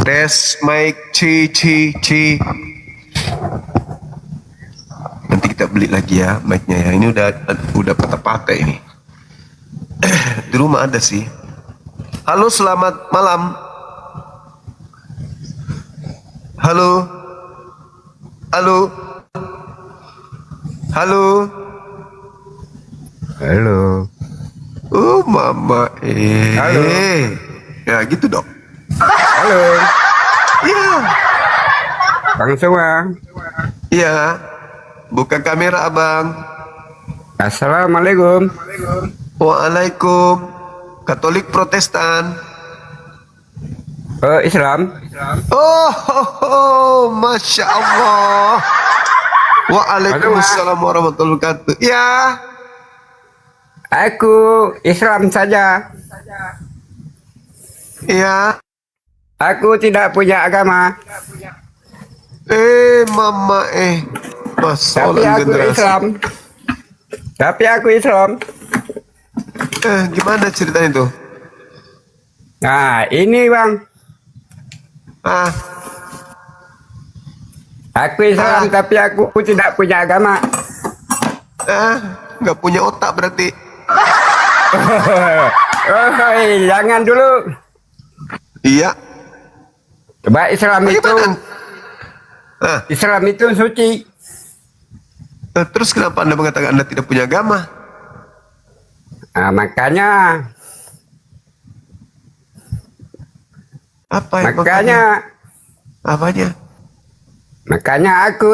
Tes mic ci. Nanti kita beli lagi ya mic-nya ya. Ini udah patah-patah ini. Di rumah ada sih. Halo, selamat malam. Halo. Oh mama. Halo. Ya gitu dong. Halo. Iya. Bang Suma. Iya. Buka kamera abang. Assalamualaikum. Waalaikum. Katolik Protestan. Islam. Oh, Masya Allah. Waalaikumsalam warahmatullahi wabarakatuh. Ya. Aku Islam saja. Ya. Aku tidak punya agama. Mama Tapi aku Islam. Gimana ceritanya itu? Nah, ini Bang. Aku Islam tapi aku tidak punya agama. Nggak punya otak berarti. Jangan dulu. Iya. Coba Islam itu suci. Terus kenapa Anda mengatakan Anda tidak punya agama? Nah, makanya. Apanya? Makanya aku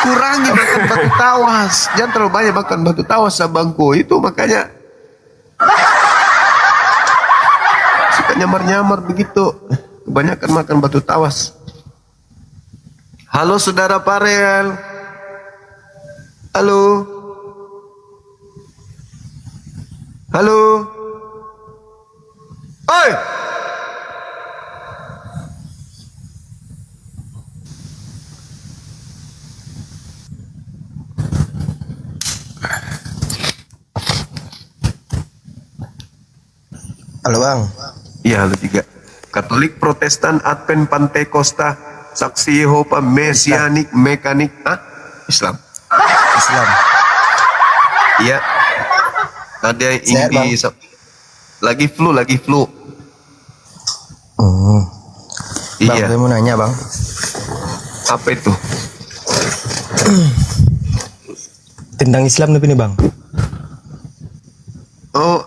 kurangi makan batu tawas. Jangan terlalu banyak makan batu tawas abangku. Itu makanya suka nyamar-nyamar begitu. Kebanyakan makan batu tawas. Halo saudara Parel. Halo. Oi. Halo Bang. Iya, halo juga. Katolik, Protestan, Advent, Pantekosta, Saksi Yehova, Mesianik, Mekanik, Islam. Iya. Ada yang ini lagi flu. Bang, Iya. saya mau nanya Bang. Apa itu? Tentang Islam tapi nih bang. Oh,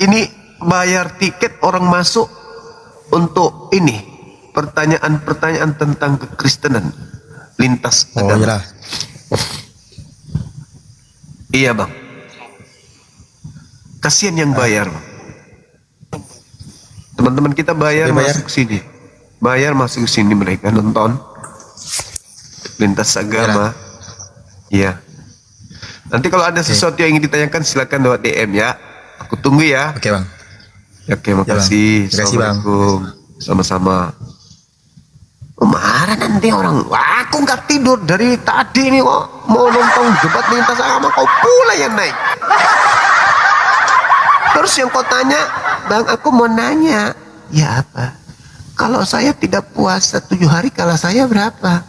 ini bayar tiket orang masuk untuk ini pertanyaan-pertanyaan tentang kekristenan lintas agama. Iya bang. Kasihan yang bayar. Teman-teman kita bayar masuk sini. Bayar masuk sini mereka nonton lintas agama. Iya. Nanti kalau ada sesuatu yang ingin ditanyakan silakan lewat DM ya. Aku tunggu ya. Oke bang. Oke, makasih. Makasih, Bang. Assalamualaikum. Sama-sama. Marah nanti orang. Wah, aku nggak tidur dari tadi nih kok. Mau nonton debat lintas agama, kau pula yang naik. Terus yang kau tanya, bang, aku mau nanya. Ya apa? Kalau saya tidak puasa 7 hari, kalau saya berapa?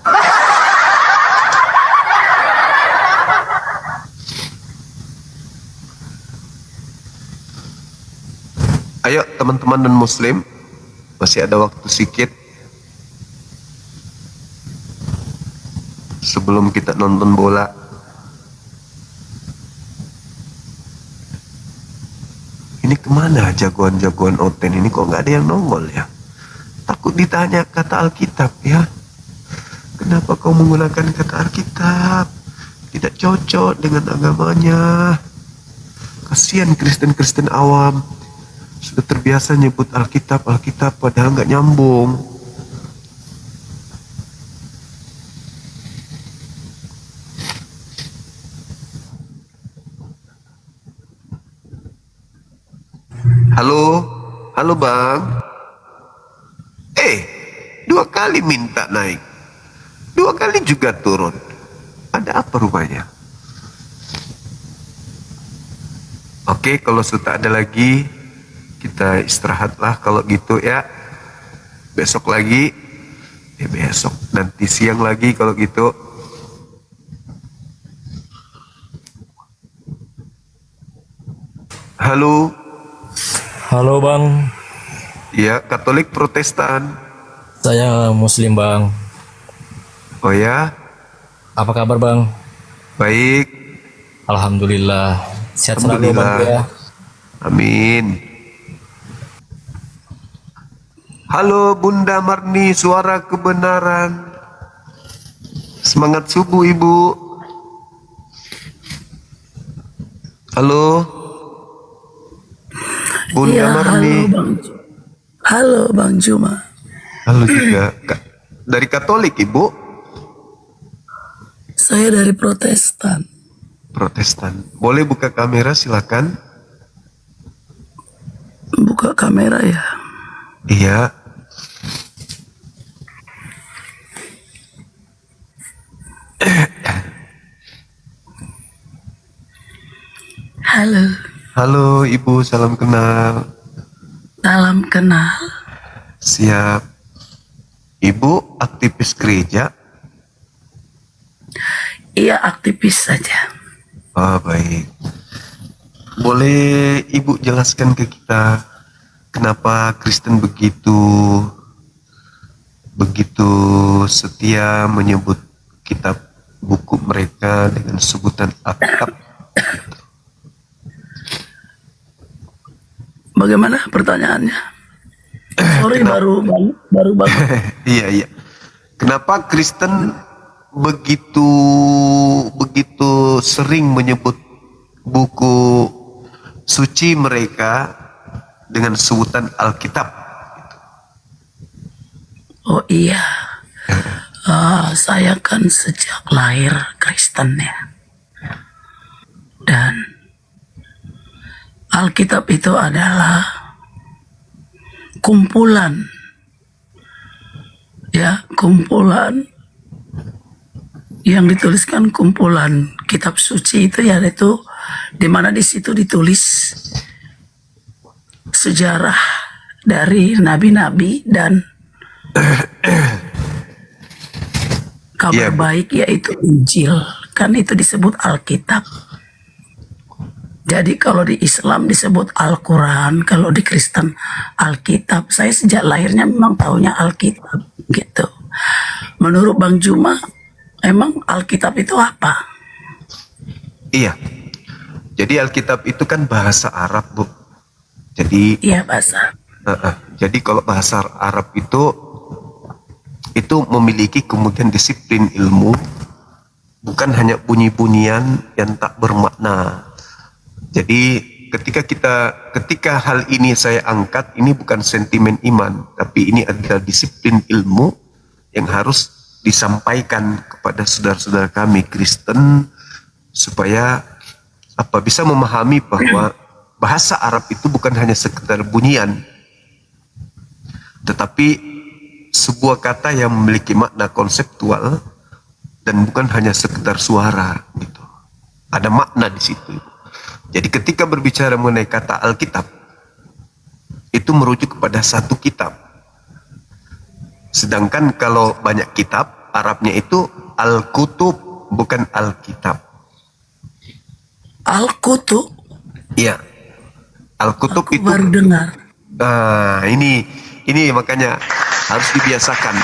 Ayo teman-teman dan muslim, masih ada waktu sedikit sebelum kita nonton bola. Ini kemana jagoan-jagoan Oten ini, kok nggak ada yang nongol ya? Takut ditanya kata Alkitab ya. Kenapa kau menggunakan kata Alkitab? Tidak cocok dengan agamanya. Kasihan Kristen-Kristen awam. Sudah terbiasa nyebut Alkitab padahal nggak nyambung. Halo bang. 2 kali minta naik, 2 kali juga turun. Ada apa rupanya? Oke, kalau sudah ada lagi, kita istirahatlah kalau gitu ya. Besok lagi, besok nanti siang lagi kalau gitu. Halo bang. Ya, Katolik Protestan. Saya Muslim bang. Oh ya? Apa kabar bang? Baik. Alhamdulillah. Sehat selalu bang ya. Amin. Halo Bunda Marni, suara kebenaran. Semangat subuh Ibu. Halo Bunda Marni. Halo Bang Juma. Halo juga. Dari Katolik Ibu? Saya dari Protestan. Protestan. Boleh buka kamera silakan. Buka kamera ya. Iya. Halo. Halo Ibu, salam kenal. Salam kenal. Siap. Ibu aktivis gereja? Iya, aktivis saja. Oh, baik. Boleh Ibu jelaskan ke kita kenapa Kristen begitu setia menyebut kitab buku mereka dengan sebutan Alkitab? Bagaimana pertanyaannya? Sorry, baru banget. Iya. Kenapa Kristen begitu sering menyebut buku suci mereka dengan sebutan Alkitab? Oh iya, saya kan sejak lahir Kristen ya, dan Alkitab itu adalah kumpulan yang dituliskan, kumpulan kitab suci itu ya, itu di mana di situ ditulis sejarah dari nabi-nabi dan kabar baik, yaitu Injil, kan itu disebut Alkitab. Jadi kalau di Islam disebut Al-Quran, kalau di Kristen Alkitab. Saya sejak lahirnya memang taunya Alkitab gitu. menurut Bang Juma, emang Alkitab itu apa? Iya. Jadi Alkitab itu kan bahasa Arab, Bu. Jadi Iya, bahasa. Jadi kalau bahasa Arab itu memiliki kemudian disiplin ilmu, bukan hanya bunyi-bunyian yang tak bermakna. Jadi ketika hal ini saya angkat, ini bukan sentimen iman, tapi ini adalah disiplin ilmu yang harus disampaikan kepada saudara-saudara kami Kristen supaya bisa memahami bahwa bahasa Arab itu bukan hanya sekedar bunyian, tetapi sebuah kata yang memiliki makna konseptual dan bukan hanya sekedar suara gitu. Ada makna di situ. Jadi ketika berbicara mengenai kata Alkitab, itu merujuk kepada satu kitab. Sedangkan kalau banyak kitab, Arabnya itu Al-Kutub, bukan Alkitab. Al-Kutub? Iya. Al-Kutub itu baru dengar. Nah, ini makanya harus dibiasakan.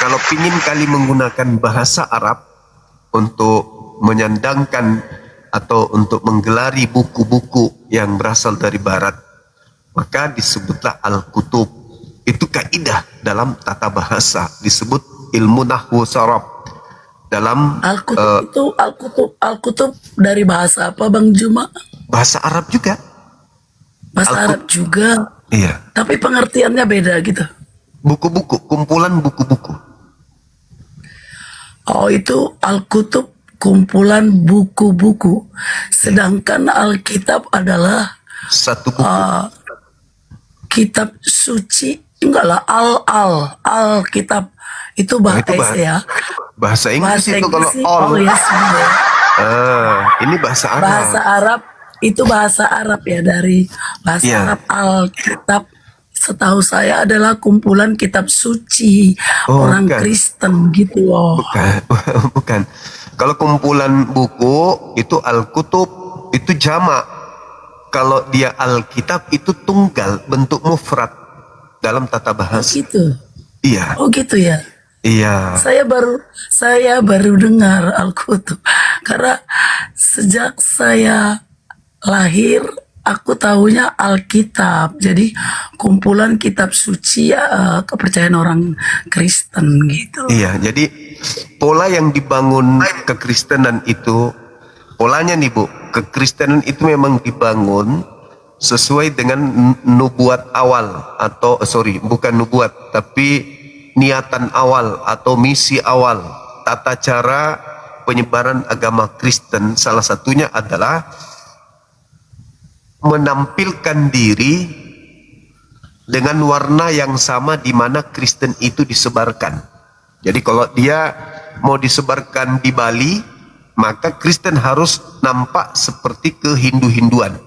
Kalau pingin kali menggunakan bahasa Arab untuk menyandangkan atau untuk menggelari buku-buku yang berasal dari Barat, maka disebutlah Al-Kutub. Itu kaidah dalam tata bahasa, disebut ilmu nahwu saraf. Dalam Al-Kutub dari bahasa apa, Bang Juma? Bahasa Arab juga. Bahasa Arab juga. Iya. Tapi pengertiannya beda gitu. Buku-buku, kumpulan buku-buku. Oh, itu Al-Kutub, kumpulan buku-buku. Sedangkan Alkitab adalah satu buku. Kitab suci. Enggak lah, Alkitab. Itu bahasa ya. Bahasa Inggris itu kalau all. Oh yes, ini bahasa Arab. Bahasa Arab itu bahasa Arab ya, dari bahasa Arab. Alkitab setahu saya adalah kumpulan kitab suci orang Kristen gitu loh. Bukan. Kalau kumpulan buku itu Al-Kutub, itu jamak. Kalau dia Alkitab itu tunggal, bentuk mufrad dalam tata bahasa. Gitu. Iya. Oh gitu ya. Iya. Saya baru dengar Al-Kutub karena sejak saya lahir aku tahunya Alkitab. Jadi kumpulan kitab suci ya, kepercayaan orang Kristen gitu. Iya, jadi pola yang dibangun kekristenan itu, polanya nih Bu, kekristenan itu memang dibangun sesuai dengan nubuat awal atau bukan nubuat, tapi niatan awal atau misi awal. Tata cara penyebaran agama Kristen salah satunya adalah menampilkan diri dengan warna yang sama di mana Kristen itu disebarkan. Jadi kalau dia mau disebarkan di Bali, maka Kristen harus nampak seperti kehindu-hinduan.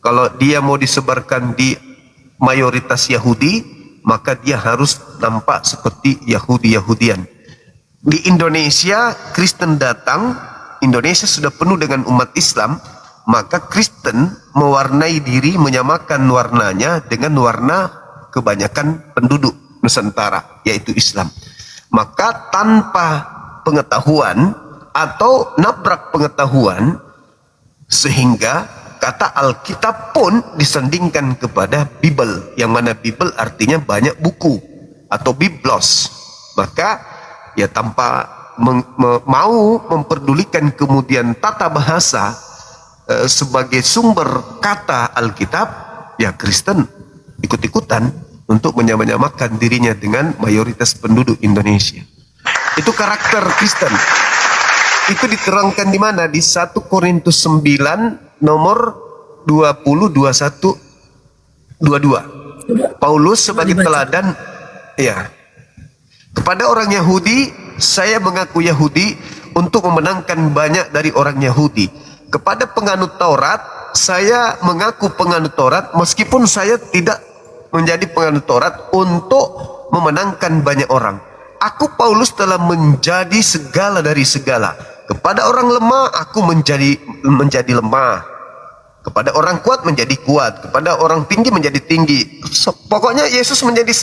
Kalau dia mau disebarkan di mayoritas Yahudi, maka dia harus nampak seperti Yahudi-Yahudian. Di Indonesia, Kristen datang, Indonesia sudah penuh dengan umat Islam, maka Kristen mewarnai diri, menyamakan warnanya dengan warna kebanyakan penduduk Nusantara, yaitu Islam. Maka tanpa pengetahuan atau nabrak pengetahuan, sehingga kata Alkitab pun disandingkan kepada Bible, yang mana Bible artinya banyak buku atau biblos. Maka ya tanpa mau memperdulikan kemudian tata bahasa sebagai sumber kata Alkitab, ya Kristen ikut-ikutan untuk menyamakan dirinya dengan mayoritas penduduk Indonesia. Itu karakter Kristen. Itu diterangkan di mana? Di 1 Korintus 9 nomor 20, 21, 22. Paulus sebagai teladan, ya, kepada orang Yahudi, saya mengaku Yahudi untuk memenangkan banyak dari orang Yahudi. Kepada penganut Taurat, saya mengaku penganut Taurat meskipun saya tidak menjadi penganut Taurat untuk memenangkan banyak orang. Aku Paulus telah menjadi segala dari segala. Kepada orang lemah aku menjadi lemah. Kepada orang kuat menjadi kuat. Kepada orang tinggi menjadi tinggi. Pokoknya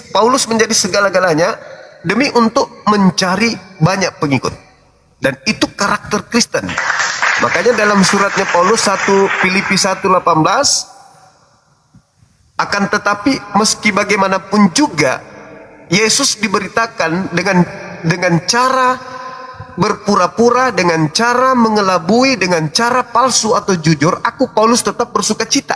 Paulus menjadi segala-galanya demi untuk mencari banyak pengikut. Dan itu karakter Kristen. Makanya dalam suratnya Paulus 1 Filipi 1:18, akan tetapi meski bagaimanapun juga Yesus diberitakan dengan cara berpura-pura, dengan cara mengelabui, dengan cara palsu atau jujur, aku Paulus tetap bersuka cita.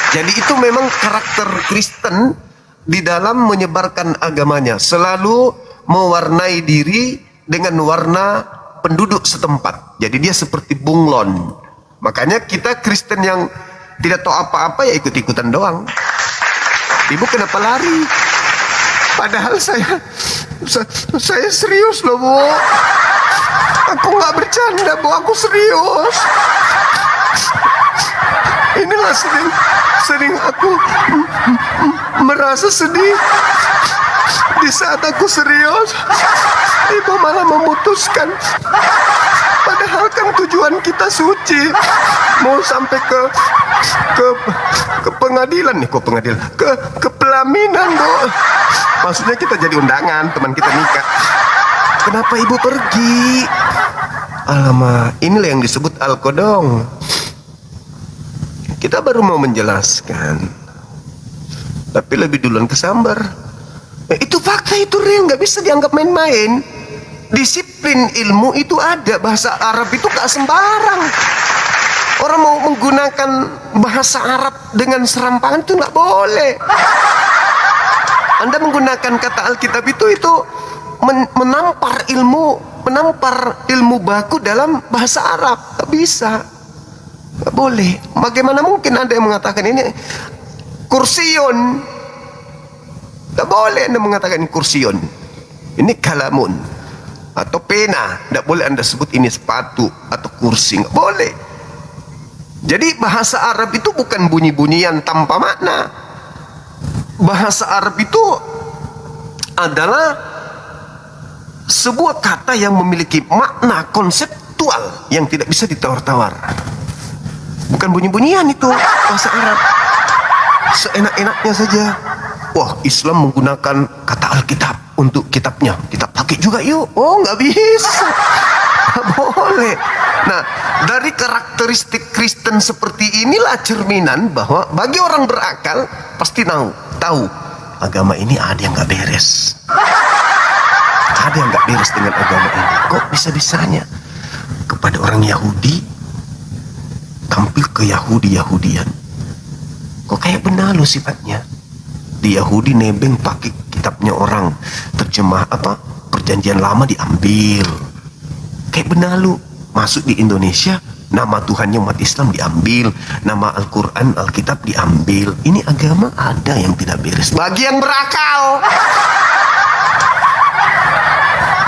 Jadi itu memang karakter Kristen di dalam menyebarkan agamanya, selalu mewarnai diri dengan warna penduduk setempat. Jadi dia seperti bunglon. Makanya kita Kristen yang tidak tahu apa-apa ya ikut-ikutan doang. Ibu kenapa lari? Padahal saya serius loh, Bu. Aku nggak bercanda, Bu. Aku serius. Inilah sering aku merasa sedih di saat aku serius. Ibu malah memutuskan. Padahal kan tujuan kita suci, mau sampai ke pengadilan nih, kok pengadilan, ke pelaminan, Bu. Maksudnya kita jadi undangan, teman kita nikah. Kenapa ibu pergi? Alamak, inilah yang disebut al-qodong. Kita baru mau menjelaskan, tapi lebih duluan kesambar. Itu fakta, itu real, nggak bisa dianggap main-main. Disiplin ilmu itu ada, bahasa Arab itu gak sembarang. Orang mau menggunakan bahasa Arab dengan serampangan itu nggak boleh. Anda menggunakan kata Alkitab itu menampar ilmu baku dalam bahasa Arab. Gak bisa, gak boleh. Bagaimana mungkin Anda yang mengatakan ini kursiyon? Gak boleh Anda mengatakan ini kursiyon. Ini kalamun atau pena. Gak boleh Anda sebut ini sepatu atau kursi. Gak boleh. Jadi bahasa Arab itu bukan bunyi-bunyian tanpa makna. Bahasa Arab itu adalah sebuah kata yang memiliki makna konseptual yang tidak bisa ditawar-tawar. Bukan bunyi-bunyian itu bahasa Arab. Seenak-enaknya saja. Wah, Islam menggunakan kata Alkitab untuk kitabnya. Kita pakai juga yuk. Oh, nggak bisa. Nggak boleh. Nah, dari karakteristik Kristen seperti inilah cerminan bahwa bagi orang berakal pasti tahu agama ini ada yang nggak beres. Ada yang nggak beres dengan agama ini. Kok bisa-bisanya kepada orang Yahudi tampil ke Yahudian? Kok kayak benalu sifatnya? Di Yahudi nebeng pakai kitabnya orang, terjemah perjanjian lama diambil. Kayak benalu. Masuk di Indonesia, nama Tuhannya umat Islam diambil, nama Al-Quran, Alkitab diambil. Ini agama ada yang tidak beres bagi yang berakal.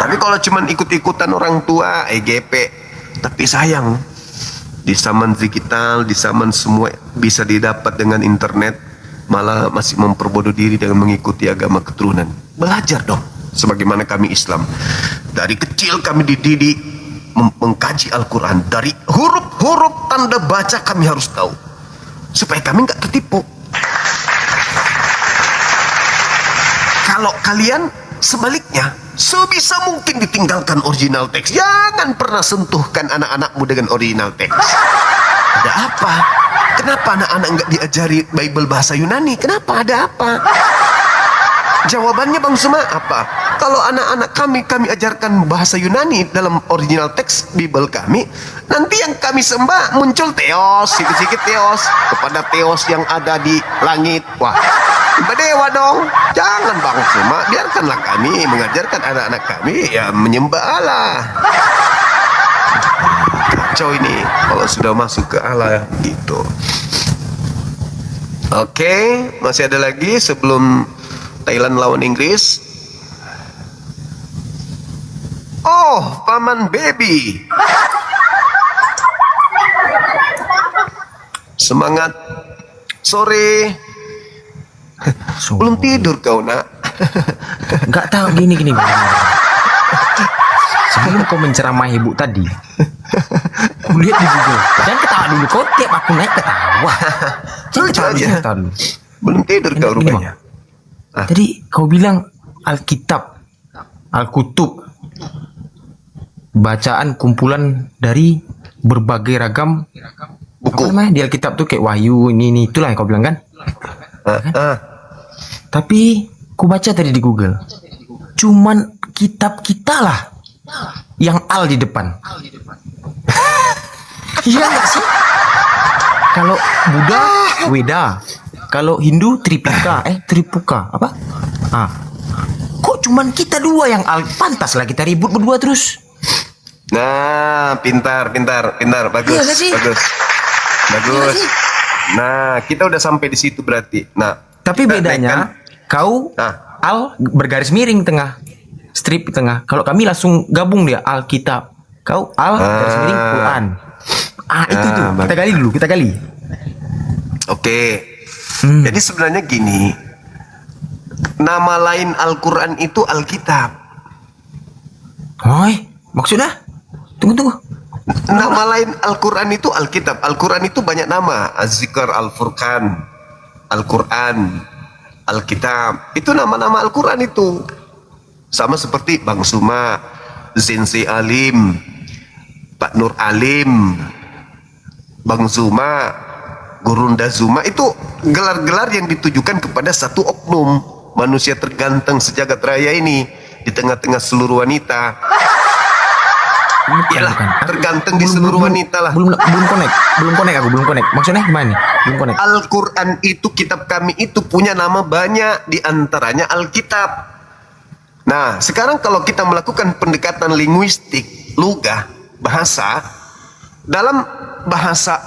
Tapi kalau cuman ikut-ikutan orang tua, EGP. Tapi sayang, di zaman digital, di zaman semua bisa didapat dengan internet, malah masih memperbodoh diri dengan mengikuti agama keturunan. Belajar dong, sebagaimana kami Islam. Dari kecil kami dididik mengkaji Al-Quran, dari huruf-huruf tanda baca kami harus tahu supaya kami nggak tertipu. Kalau kalian sebaliknya, sebisa mungkin ditinggalkan original teks. Jangan pernah sentuhkan anak-anakmu dengan original teks. Ada apa? Kenapa anak-anak nggak diajari Bible bahasa Yunani? Kenapa? Ada apa? Jawabannya Bang Suma apa? Kalau anak-anak kami ajarkan bahasa Yunani dalam original teks Bible kami, nanti yang kami sembah muncul Theos, sedikit-sedikit Theos kepada Theos yang ada di langit. Wah, tiba dewa dong. Jangan Bang Suma, biarkanlah kami mengajarkan anak-anak kami ya menyembah Allah. Kacau ini kalau sudah masuk ke Allah gitu. Oke, masih ada lagi sebelum Thailand lawan Inggris. Oh, Paman Baby. Semangat sore. Belum tidur kau, Nak? Nggak tahu gini. Sebelum kau menceramai ibu tadi, aku lihat di Google. Dan ketawa dulu, kau tiap aku naik ketawa. Jangan ketawa dulu. Belum tidur kau rupanya. Tadi kau bilang Alkitab, Al-Kutub, bacaan kumpulan dari berbagai ragam buku. Apa namanya di Alkitab tuh kayak Wahyu ini itulah yang kau bilang kan? Tapi ku baca tadi di Google, cuman kitab kita lah yang al di depan. Iya nggak sih? Kalau Buddha Weda, kalau Hindu Tripika, apa? Kok cuman kita dua yang al? Pantas lah kita ribut berdua terus. Nah, pintar, bagus, Iya nggak sih? bagus. Iya sih? Nah, kita udah sampai di situ berarti. Nah, tapi bedanya kau al bergaris miring tengah, strip di tengah. Kalau kami langsung gabung dia Alkitab. Kau al garis miring Quran. Itu tuh. Kita gali. Oke. Jadi sebenarnya gini. Nama lain Al-Qur'an itu Alkitab. Hoi, maksudnya? Tunggu. Nama lain Al-Qur'an itu Alkitab. Al-Qur'an itu banyak nama. Az-Zikr, Al-Furqan, Al-Qur'an, Alkitab. Itu nama-nama Al-Qur'an itu. Sama seperti Bang Suma, Zensi Alim, Pak Nur Alim, Bang Zuma, Gurunda Zuma, itu gelar-gelar yang ditujukan kepada satu oknum manusia terganteng sejagat raya ini di tengah-tengah seluruh wanita. Iyalah, terganteng di seluruh wanita lah. Belum connect. Maksudnya gimana nih? Belum connect. Al-Quran itu, kitab kami itu punya nama banyak, di antaranya Alkitab. Nah, sekarang kalau kita melakukan pendekatan linguistik, lugah, bahasa, dalam bahasa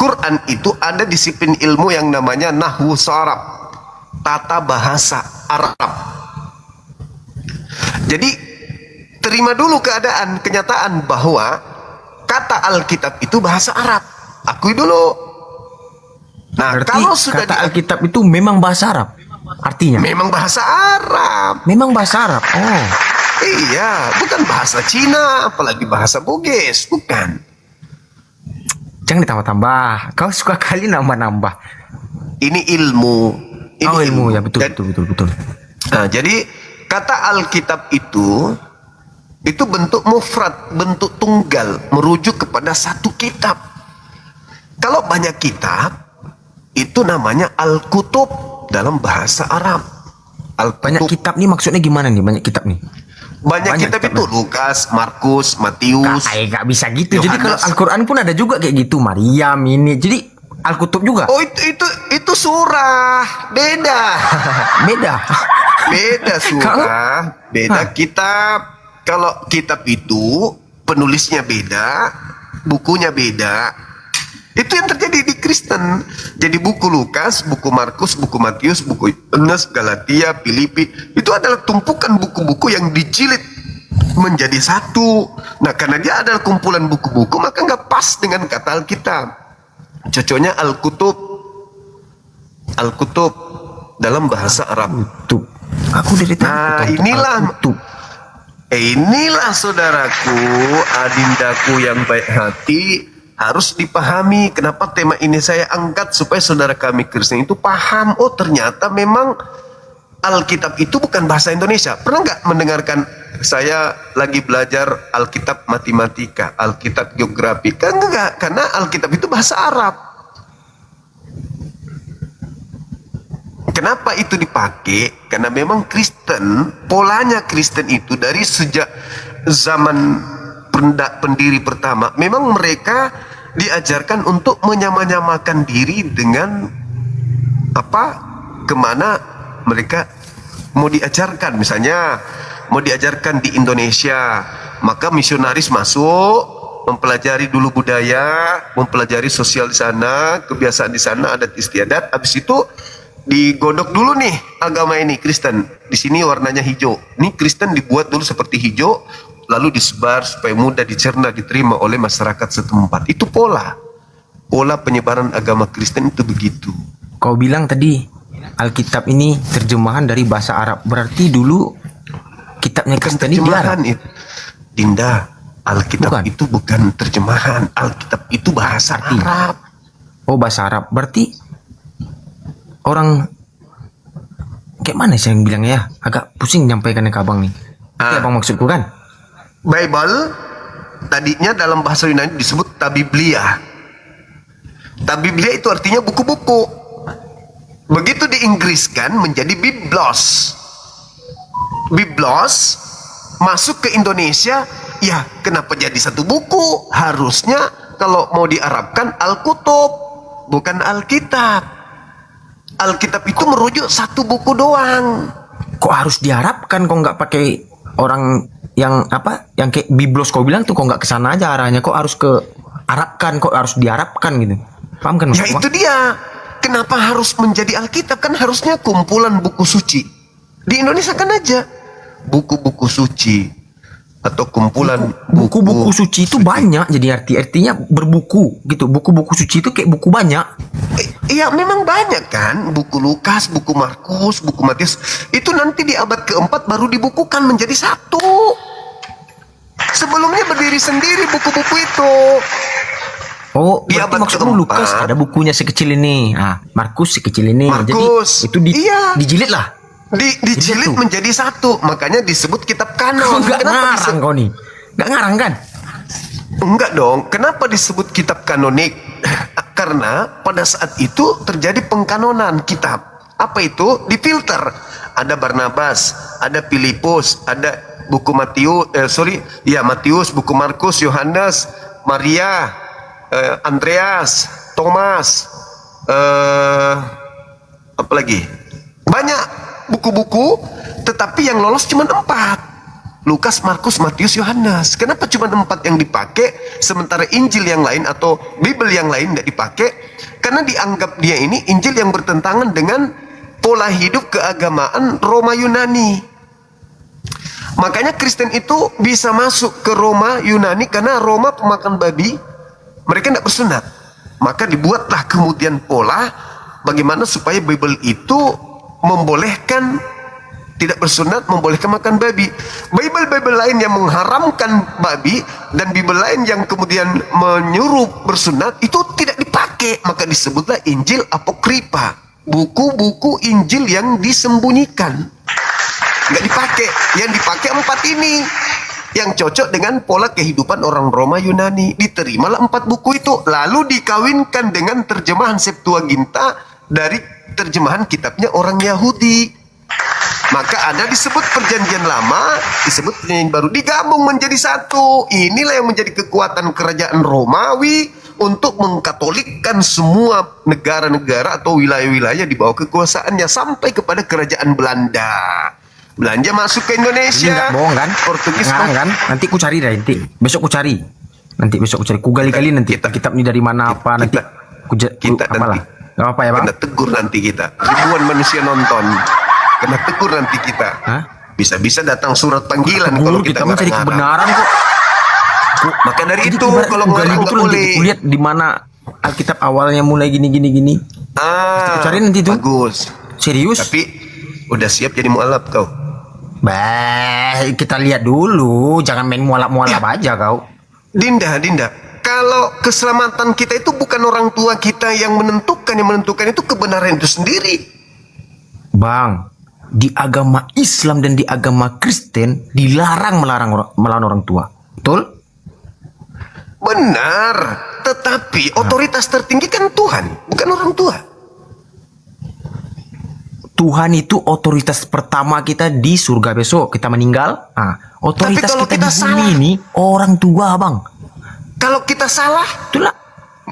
Quran itu ada disiplin ilmu yang namanya nahwu saraf, tata bahasa Arab. Jadi terima dulu kenyataan bahwa kata Alkitab itu bahasa Arab. Akui dulu. Nah, berarti kalau sudah kata Alkitab itu memang bahasa Arab. Artinya? Memang bahasa Arab. Memang bahasa Arab. Oh. Iya, bukan bahasa Cina, apalagi bahasa Bugis, bukan. Jangan ditambah-tambah. Kau suka kali nambah-nambah. Ini ilmu. Ilmu ya, betul. Nah, jadi kata Alkitab itu bentuk mufrad, bentuk tunggal, merujuk kepada satu kitab. Kalau banyak kitab, itu namanya Al-Kutub dalam bahasa Arab. Banyak kitab nih maksudnya gimana nih banyak kitab nih? Banyak kitab itu Lukas, Markus, Matius. Gak bisa gitu. Jadi kalau Al-Quran pun ada juga kayak gitu, Maryam ini. Jadi Al-Kutub juga. Oh, itu surah, beda. Beda surah, beda kitab. Kalau kitab itu penulisnya beda, bukunya beda. Itu yang terjadi di Kristen. Jadi buku Lukas, buku Markus, buku Matius, buku Yohanes, Galatia, Filipi, itu adalah tumpukan buku-buku yang dijilid menjadi satu. Nah, karena dia adalah kumpulan buku-buku, maka nggak pas dengan kata Alkitab. Cocoknya Al-Kutub dalam bahasa Arab. Aku dari tadi. Inilah saudaraku, adindaku yang baik hati, harus dipahami kenapa tema ini saya angkat supaya saudara kami Kristen itu paham. Oh, ternyata memang Alkitab itu bukan bahasa Indonesia. Pernah nggak mendengarkan saya lagi belajar Alkitab matematika, Alkitab geografi? Kan enggak, karena Alkitab itu bahasa Arab. Kenapa itu dipakai? Karena memang Kristen, polanya Kristen itu dari sejak zaman pendiri pertama, memang mereka diajarkan untuk menyamakan diri dengan kemana mereka mau diajarkan. Misalnya mau diajarkan di Indonesia, maka misionaris masuk, mempelajari dulu budaya, mempelajari sosial di sana, kebiasaan di sana, adat istiadat. Habis itu digodok dulu nih agama ini Kristen. Di sini warnanya hijau. Ini Kristen dibuat dulu seperti hijau, lalu disebar supaya mudah dicerna, diterima oleh masyarakat setempat. Itu pola penyebaran agama Kristen itu begitu. Kau bilang tadi Alkitab ini terjemahan dari bahasa Arab, berarti dulu kitabnya Kristen ini dilarang. Dinda, Alkitab itu bukan terjemahan, Alkitab itu bahasa Arab. Oh, bahasa Arab. Berarti orang kayak mana sih yang bilangnya ya? Agak pusing nyampaikannya ke abang nih. Itu abang maksudku kan? Bible tadinya dalam bahasa Yunani disebut Tabiblia. Tabiblia itu artinya buku-buku. Begitu diinggriskan menjadi Biblos. Biblos masuk ke Indonesia, ya kenapa jadi satu buku? Harusnya kalau mau diarabkan Al-Kutub, bukan Alkitab. Alkitab itu merujuk satu buku doang. Kok harus diharapkan? Kok nggak pakai orang yang apa? Yang kayak Biblos kau bilang tuh, kok nggak kesana aja arahnya? Kok harus ke Arabkan? Kok harus diharapkan gitu? Paham kan? Ya itu dia. Kenapa harus menjadi Alkitab? Kan harusnya kumpulan buku suci. Di Indonesia kan aja buku-buku suci atau kumpulan buku-buku suci itu banyak. Jadi artinya berbuku gitu. Buku-buku suci itu kayak buku banyak. Iya memang banyak kan. Buku Lukas, buku Markus, buku Matius. Itu nanti di abad keempat baru dibukukan menjadi satu. Sebelumnya berdiri sendiri buku-buku itu. Oh, berarti maksudmu Lukas ada bukunya sekecil ini. Ah, Markus sekecil ini. Markus. Jadi itu dijilid lah. Dijilid menjadi satu. Makanya disebut kitab kanon. Enggak ngarang kau nih. Enggak ngarang kan? Enggak dong. Kenapa disebut kitab kanonik? Karena pada saat itu terjadi pengkanonan kitab. Apa itu? Difilter. Ada Barnabas, ada Filipus, ada buku Matius, buku Markus, Yohanes, Maria, Andreas, Thomas, apa lagi? Banyak buku-buku, tetapi yang lolos cuma 4. Lukas, Markus, Matius, Yohanes. Kenapa cuma 4 yang dipakai, sementara Injil yang lain atau Bible yang lain tidak dipakai? Karena dianggap dia ini Injil yang bertentangan dengan pola hidup keagamaan Roma Yunani. Makanya Kristen itu bisa masuk ke Roma Yunani karena Roma pemakan babi. Mereka tidak bersunat. Maka dibuatlah kemudian pola bagaimana supaya Bible itu membolehkan tidak bersunat, membolehkan makan babi. Bible lain yang mengharamkan babi dan Bible lain yang kemudian menyuruh bersunat itu tidak dipakai. Maka disebutlah Injil Apokripa. Buku-buku Injil yang disembunyikan. Nggak dipakai. Yang dipakai 4 ini. Yang cocok dengan pola kehidupan orang Roma Yunani. Diterimalah 4 buku itu. Lalu dikawinkan dengan terjemahan Septuaginta dari terjemahan kitabnya orang Yahudi. Maka ada disebut perjanjian lama, disebut perjanjian baru, digabung menjadi satu. Inilah yang menjadi kekuatan kerajaan Romawi untuk mengkatolikkan semua negara-negara atau wilayah-wilayah di bawah kekuasaannya sampai kepada kerajaan Belanda. Belanja masuk ke Indonesia. Ini nggak bohong kan? Portugis kan? Nanti ku cari deh nanti. Besok ku cari. Ku gali-gali nanti. Kitab ini dari mana apa nanti. Kita nanti. Gak apa ya bang? Kena tegur nanti kita. Ribuan manusia nonton. Kena tegur nanti kita. Bisa-bisa datang surat panggilan kalau kita mencari kebenaran kok. Maka dari itu kalau gali itu nanti ku lihat di mana Alkitab awalnya mulai gini. Ku cari nanti tuh. Bagus. Serius? Tapi udah siap jadi mualaf kau. Kita lihat dulu, jangan main mualaf aja kau. Dinda, kalau keselamatan kita itu bukan orang tua kita yang menentukan itu kebenaran itu sendiri. Bang, di agama Islam dan di agama Kristen dilarang melawan orang tua. Betul? Benar, tetapi otoritas tertinggi kan Tuhan, bukan orang tua. Tuhan itu otoritas pertama kita di surga besok kita meninggal. Otoritas kita di bumi ini orang tua, bang. Kalau kita salah, itulah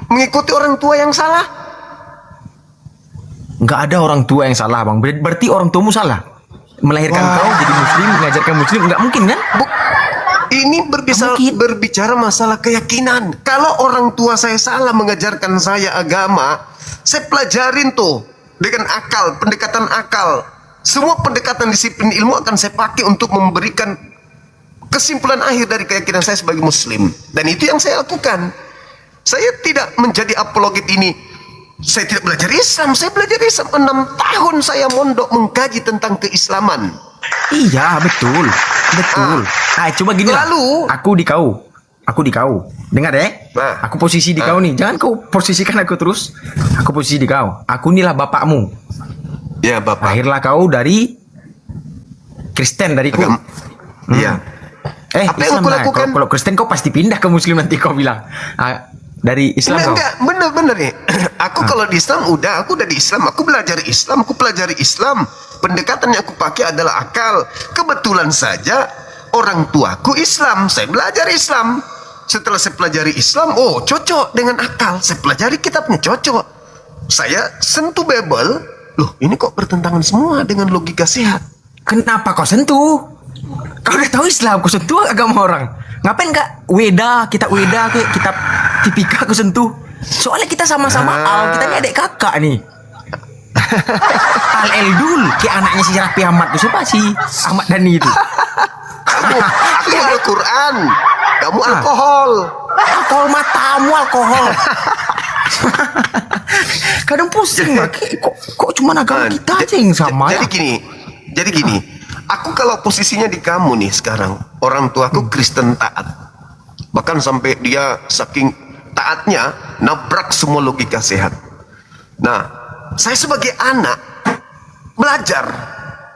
mengikuti orang tua yang salah. Nggak ada orang tua yang salah, bang. Berarti orang tuamu salah. Melahirkan kau jadi muslim, mengajarkan muslim, nggak mungkin kan? Ini berbicara masalah keyakinan. Kalau orang tua saya salah mengajarkan saya agama, saya pelajarin tuh dengan akal, pendekatan akal. Semua pendekatan disiplin ilmu akan saya pakai untuk memberikan kesimpulan akhir dari keyakinan saya sebagai muslim. Dan itu yang saya lakukan. Saya tidak menjadi apologet ini. Saya tidak belajar Islam. Saya belajar Islam 6 tahun saya mondok mengkaji tentang keislaman. Iya, betul. Coba gini lah. Lalu aku di kau. Dengar ya. Aku posisi di kau nih. Jangan kau posisikan aku terus. Aku posisi di kau. Aku inilah bapakmu. Ya, bapak. Lahirlah kau dari Kristen dariku. Iya. Apa yang Islam aku lah. lakukan? Kalau Kristen kau pasti pindah ke Muslim nanti kau bilang. Dari Islam kau. Enggak, bener nih. Aku kalau di Islam aku udah di Islam. Aku belajar Islam, aku pelajari Islam. Pendekatan yang aku pakai adalah akal. Kebetulan saja orang tuaku Islam, saya belajar Islam. Setelah saya pelajari Islam, oh cocok dengan akal. Saya pelajari kitabnya, cocok. Saya sentuh Bible, loh ini kok bertentangan semua dengan logika sehat. Kenapa kau sentuh? Kau udah tahu Islam, kau sentuh agama orang. Ngapain gak kitab Weda, kitab Tipika kau sentuh? Soalnya kita sama-sama kita ini adik kakak nih. Al Eldul, anaknya si Raffi Ahmad itu siapa sih? Ahmad Dhani itu. Aku Al-Quran, kamu alkohol. Alkohol matamu, alkohol. Kadang pusing, kok cuma agama kita aja yang sama. Jadi gini, aku kalau posisinya di kamu nih sekarang, orang tuaku Kristen taat, bahkan sampai dia saking taatnya nabrak semua logika sehat. Nah, saya sebagai anak belajar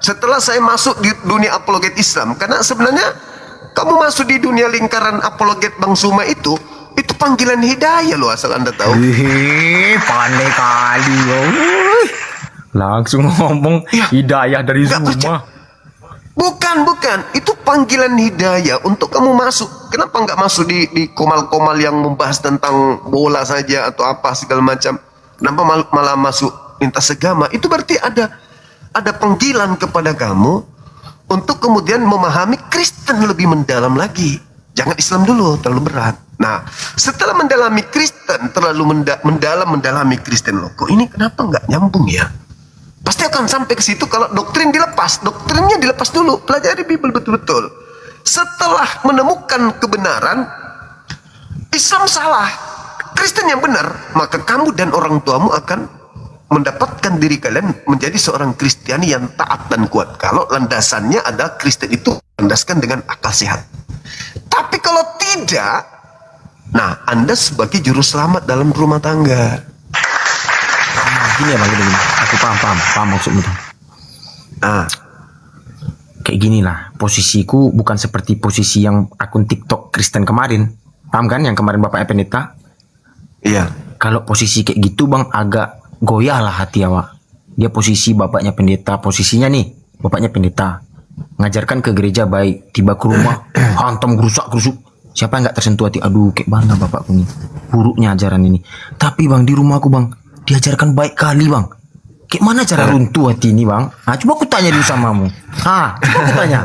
setelah saya masuk di dunia apologet Islam, karena sebenarnya kamu masuk di dunia lingkaran apologet Bang Suma itu panggilan hidayah loh, asal Anda tahu. Pandai kali. Langsung ngomong hidayah dari Zuma. Bukan, itu panggilan hidayah untuk kamu masuk. Kenapa nggak masuk di komal-komal yang membahas tentang bola saja atau apa segala macam? Kenapa malah masuk lintas agama? Itu berarti ada panggilan kepada kamu untuk kemudian memahami Kristen lebih mendalam lagi. Jangan Islam dulu, terlalu berat. Nah, setelah mendalami Kristen, terlalu mendalami Kristen, loh, kok ini kenapa nggak nyambung ya? Pasti akan sampai ke situ kalau doktrinnya dilepas dulu, pelajari Bible betul-betul. Setelah menemukan kebenaran, Islam salah, Kristen yang benar, maka kamu dan orang tuamu akan mendapatkan diri kalian menjadi seorang Kristiani yang taat dan kuat. Kalau landasannya adalah Kristen itu landaskan dengan akal sehat. Tapi kalau tidak, nah Anda sebagai juru selamat dalam rumah tangga. Gini ya Bang, gini. Aku paham maksudmu tuh. Kayak gini lah, posisiku bukan seperti posisi yang akun TikTok Kristen kemarin. Paham kan yang kemarin Bapak Pendeta? Iya. Kalau posisi kayak gitu Bang, agak goyah lah hati awak. Dia posisi bapaknya pendeta, posisinya nih bapaknya pendeta, ngajarkan ke gereja baik, tiba ke rumah hantam gerusak-gerusuk. Siapa yang nggak tersentuh hati? Aduh, kayak mana bapakku nih, buruknya ajaran ini. Tapi Bang, di rumahku Bang, diajarkan baik kali Bang. Kayak mana cara runtuh hati ini Bang? Coba aku tanya dulu samamu. Coba aku tanya.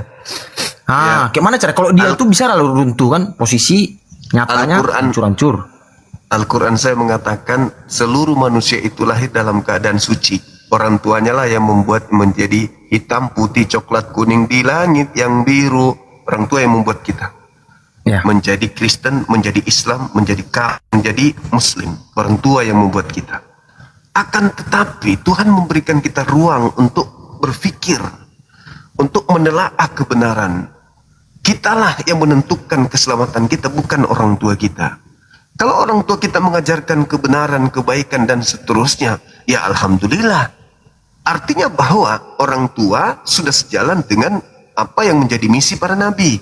Kayak mana cara? Kalau dia tuh bisa lalu runtuh kan, posisi nyatanya hancur-hancur. Al-Quran saya mengatakan seluruh manusia itu lahir dalam keadaan suci. Orang tuanya lah yang membuat menjadi hitam, putih, coklat, kuning di langit yang biru. Orang tua yang membuat kita menjadi Kristen, menjadi Islam, menjadi Muslim. Orang tua yang membuat kita. Akan tetapi Tuhan memberikan kita ruang untuk berpikir, untuk menelaah kebenaran. Kitalah yang menentukan keselamatan kita, bukan orang tua kita. Kalau orang tua kita mengajarkan kebenaran, kebaikan dan seterusnya, ya alhamdulillah. Artinya bahwa orang tua sudah sejalan dengan apa yang menjadi misi para nabi.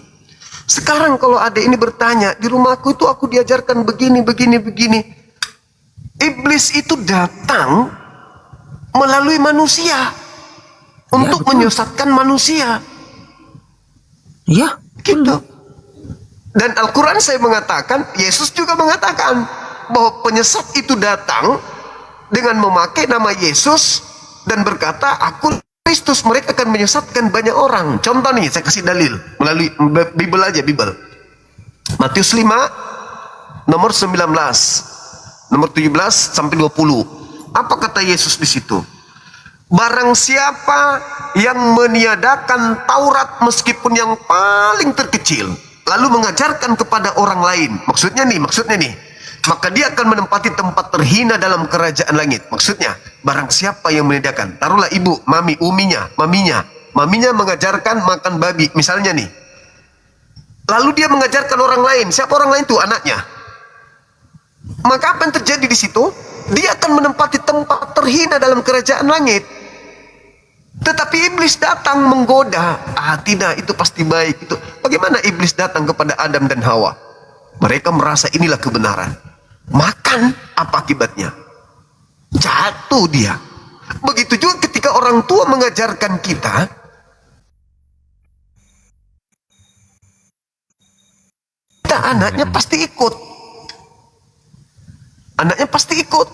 Sekarang kalau adik ini bertanya, di rumahku itu aku diajarkan begini. Iblis itu datang melalui manusia untuk menyesatkan manusia. Iya, gitu. Dan Al-Quran saya mengatakan, Yesus juga mengatakan bahwa penyesat itu datang dengan memakai nama Yesus dan berkata, aku Kristus. Mereka akan menyesatkan banyak orang. Contoh nih, saya kasih dalil melalui Bible aja, Bible. Matius 5 nomor 19, nomor 17 sampai 20. Apa kata Yesus di situ? Barang siapa yang meniadakan Taurat meskipun yang paling terkecil, lalu mengajarkan kepada orang lain, maksudnya nih, maka dia akan menempati tempat terhina dalam kerajaan langit. Maksudnya, barang siapa yang meniadakan, taruhlah ibu, maminya mengajarkan makan babi, misalnya nih. Lalu dia mengajarkan orang lain, siapa orang lain tuh? Anaknya. Maka apa yang terjadi di situ? Dia akan menempati tempat terhina dalam kerajaan langit. Tetapi iblis datang menggoda. Tidak, itu pasti baik. Itu bagaimana iblis datang kepada Adam dan Hawa? Mereka merasa inilah kebenaran. Makan, apa akibatnya? Jatuh dia. Begitu juga ketika orang tua mengajarkan kita, anaknya pasti ikut. Anaknya pasti ikut.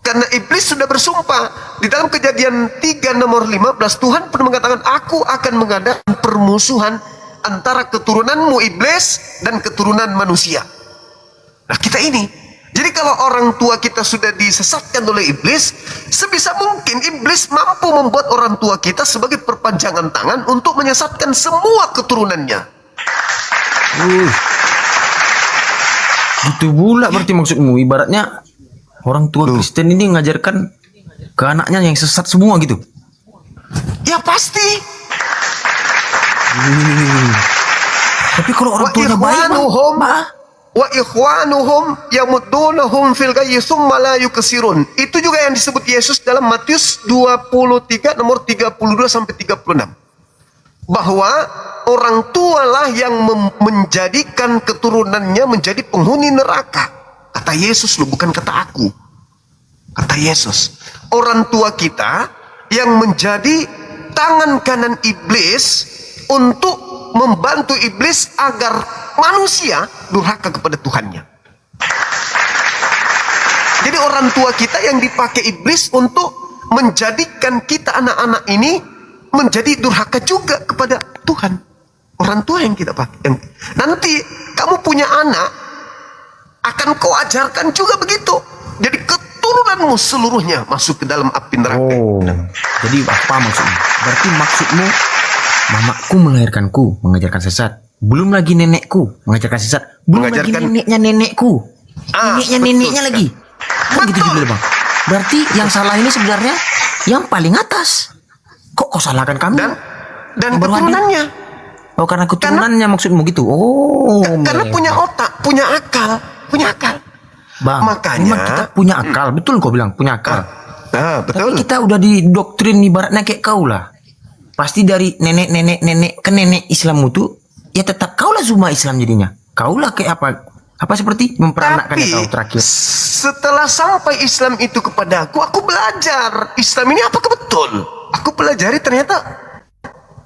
Karena iblis sudah bersumpah di dalam Kejadian 3 nomor 15, Tuhan pun mengatakan, aku akan mengadakan permusuhan antara keturunanmu iblis dan keturunan manusia. Nah, kita ini, jadi kalau orang tua kita sudah disesatkan oleh iblis, sebisa mungkin iblis mampu membuat orang tua kita sebagai perpanjangan tangan untuk menyesatkan semua keturunannya. Itu pula berarti maksudmu, ibaratnya orang tua Kristen ini mengajarkan ke anaknya yang sesat semua gitu. Ya pasti. Tapi kalau orang tuanya baik, wa ikhwanuhum yamuddunahum fil ghayyi tsumma la yukasirun. Itu juga yang disebut Yesus dalam Matius 23 nomor 32 sampai 36. Bahwa orang tualah yang menjadikan keturunannya menjadi penghuni neraka. Kata Yesus loh, bukan kata aku. Kata Yesus, orang tua kita yang menjadi tangan kanan iblis untuk membantu iblis agar manusia durhaka kepada Tuhannya. Jadi orang tua kita yang dipakai iblis untuk menjadikan kita anak-anak ini menjadi durhaka juga kepada Tuhan. Orang tua yang kita pakai. Nanti kamu punya anak, akan kau ajarkan juga begitu. Jadi keturunanmu seluruhnya masuk ke dalam api neraka. Jadi apa maksudnya? Berarti maksudmu mamaku melahirkanku mengajarkan sesat, belum lagi nenekku mengajarkan sesat, belum lagi neneknya nenekku, neneknya lagi. Kan gitu juga bang. Berarti yang salah ini sebenarnya yang paling atas. Kok kau salahkan kami? Dan keturunannya. Oh, karena keturunannya maksudmu gitu. Oh, karena punya otak, punya akal. Bang, makanya memang kita punya akal, betul kau bilang punya akal. Betul. Tapi kita udah didoktrin ibaratnya kayak kau lah. Pasti dari nenek ke nenek Islammu tuh, ya tetap kau lah Zuma Islam jadinya. Kau lah kayak apa seperti memperanakkan kau terakhir. Setelah sampai Islam itu kepada aku belajar Islam ini apakah betul? Aku pelajari ternyata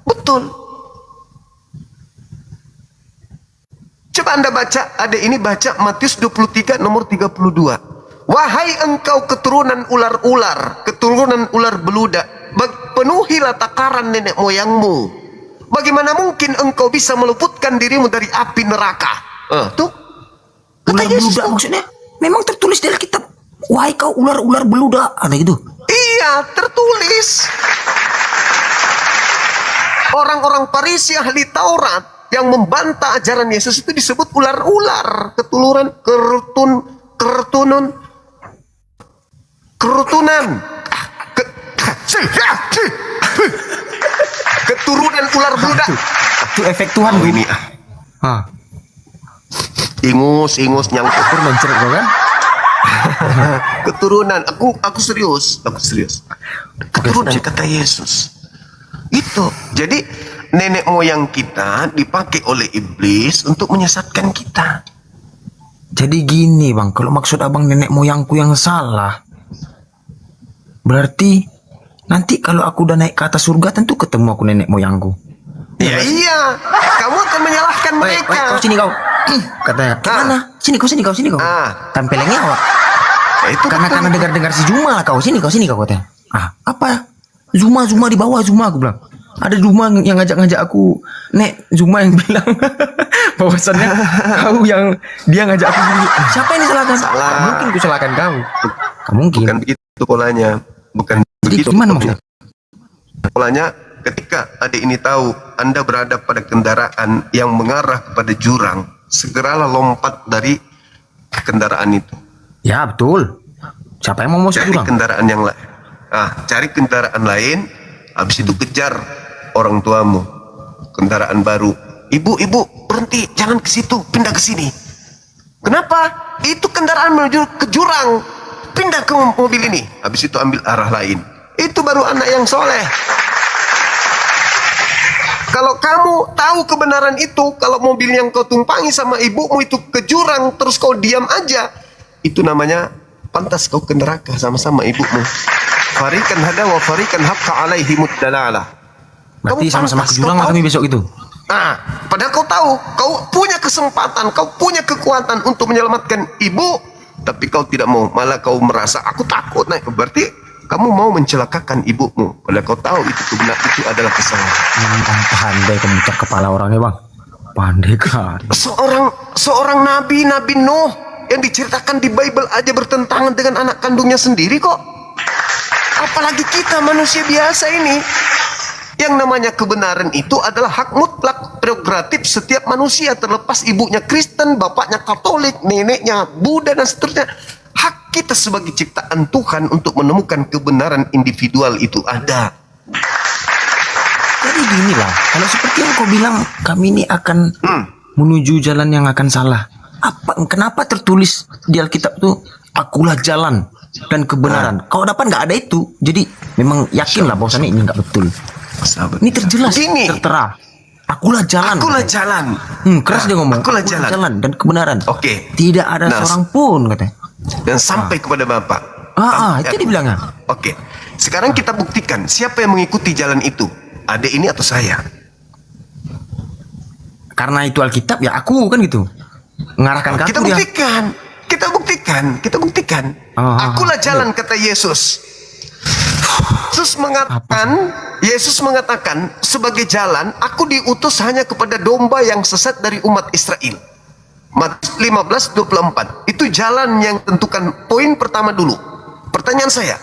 betul. Coba Anda baca, baca Matius 23 nomor 32. Wahai engkau keturunan ular-ular, keturunan ular beludak, penuhilah takaran nenek moyangmu. Bagaimana mungkin engkau bisa meluputkan dirimu dari api neraka? Tuh. Ular beludak maksudnya memang tertulis dalam kitab. Wahai kau ular-ular beludak, ada gitu. Iya, tertulis. Orang-orang Farisi ahli Taurat yang membantah ajaran Yesus itu disebut ular-ular, keturunan keturunan ular beludak. Itu efek Tuhan ini. Ingus nyangkut menceret kan? Keturunan, aku serius. Keturunan kata Yesus. Itu. Jadi nenek moyang kita dipakai oleh iblis untuk menyesatkan kita. Jadi gini bang, kalau maksud abang nenek moyangku yang salah, berarti nanti kalau aku udah naik ke atas surga tentu ketemu aku nenek moyangku. Iya, kamu akan menyalahkan mereka. Kau sini kau, katanya. Mana? Sini kau. Tampilnya awak. Itu karena dengar si Zuma lah kau. Sini kau katanya. Apa? Zuma di bawah Zuma, aku bilang. Ada Zuma yang ngajak aku, Nek, Zuma yang bilang bahwasannya kau yang dia ngajak aku gini. Siapa yang disalahkan? Salah. Mungkin ku salahkan kau. Mungkin. Bukan begitu polanya. Bukan begitu. Jadi gimana maksudnya? Polanya ketika adik ini tahu Anda berada pada kendaraan yang mengarah kepada jurang, segeralah lompat dari kendaraan itu. Ya betul. Siapa yang mau masuk jurang? Kendaraan yang lain. Cari kendaraan lain. Habis itu kejar orang tuamu, kendaraan baru. Ibu, berhenti, jangan ke situ, pindah ke sini. Kenapa? Itu kendaraan menuju ke jurang, pindah ke mobil ini. Habis itu ambil arah lain. Itu baru anak yang soleh. Kalau kamu tahu kebenaran itu, kalau mobil yang kau tumpangi sama ibumu itu ke jurang, terus kau diam aja, itu namanya pantas kau ke neraka sama-sama ibumu. Farikan hada wa farikan haqqa alaihimud dalalah. Berarti sama-sama ke jurang lah kami besok itu. Nah, padahal kau tahu, kau punya kesempatan, kau punya kekuatan untuk menyelamatkan ibu, tapi kau tidak mau, malah kau merasa aku takut. Nah, berarti kamu mau mencelakakan ibumu. Padahal kau tahu itu benar, itu adalah kesalahan. Pandai kamu cak kepala orangnya bang. Pandai kan. Seorang nabi Nuh yang diceritakan di Bible aja bertentangan dengan anak kandungnya sendiri kok. Apalagi kita manusia biasa ini. Yang namanya kebenaran itu adalah hak mutlak, prerogatif setiap manusia, terlepas ibunya Kristen, bapaknya Katolik, neneknya Buddha dan seterusnya. Hak kita sebagai ciptaan Tuhan untuk menemukan kebenaran individual itu ada. Jadi gini lah, kalau seperti yang kau bilang, kami ini akan menuju jalan yang akan salah. Kenapa tertulis di Alkitab itu, akulah jalan dan kebenaran? Kau dapat nggak ada itu, jadi memang yakin lah bahwasannya ini nggak betul. Ini terjelas, tertera. Akulah jalan. Akulah jalan. Keras dia ngomong. Akulah jalan dan kebenaran. Oke. Tidak ada seorang pun katanya. Dan sampai kepada Bapa. Itu dibilangnya. Oke. Sekarang kita buktikan siapa yang mengikuti jalan itu. Adik ini atau saya? Karena itu Alkitab ya aku kan gitu. Mengarahkan ke aku dia. Kita buktikan. Akulah jalan kata Yesus. Yesus mengatakan sebagai jalan, aku diutus hanya kepada domba yang sesat dari umat Israel. Matius 15:24. Itu jalan yang tentukan. Poin pertama dulu. Pertanyaan saya,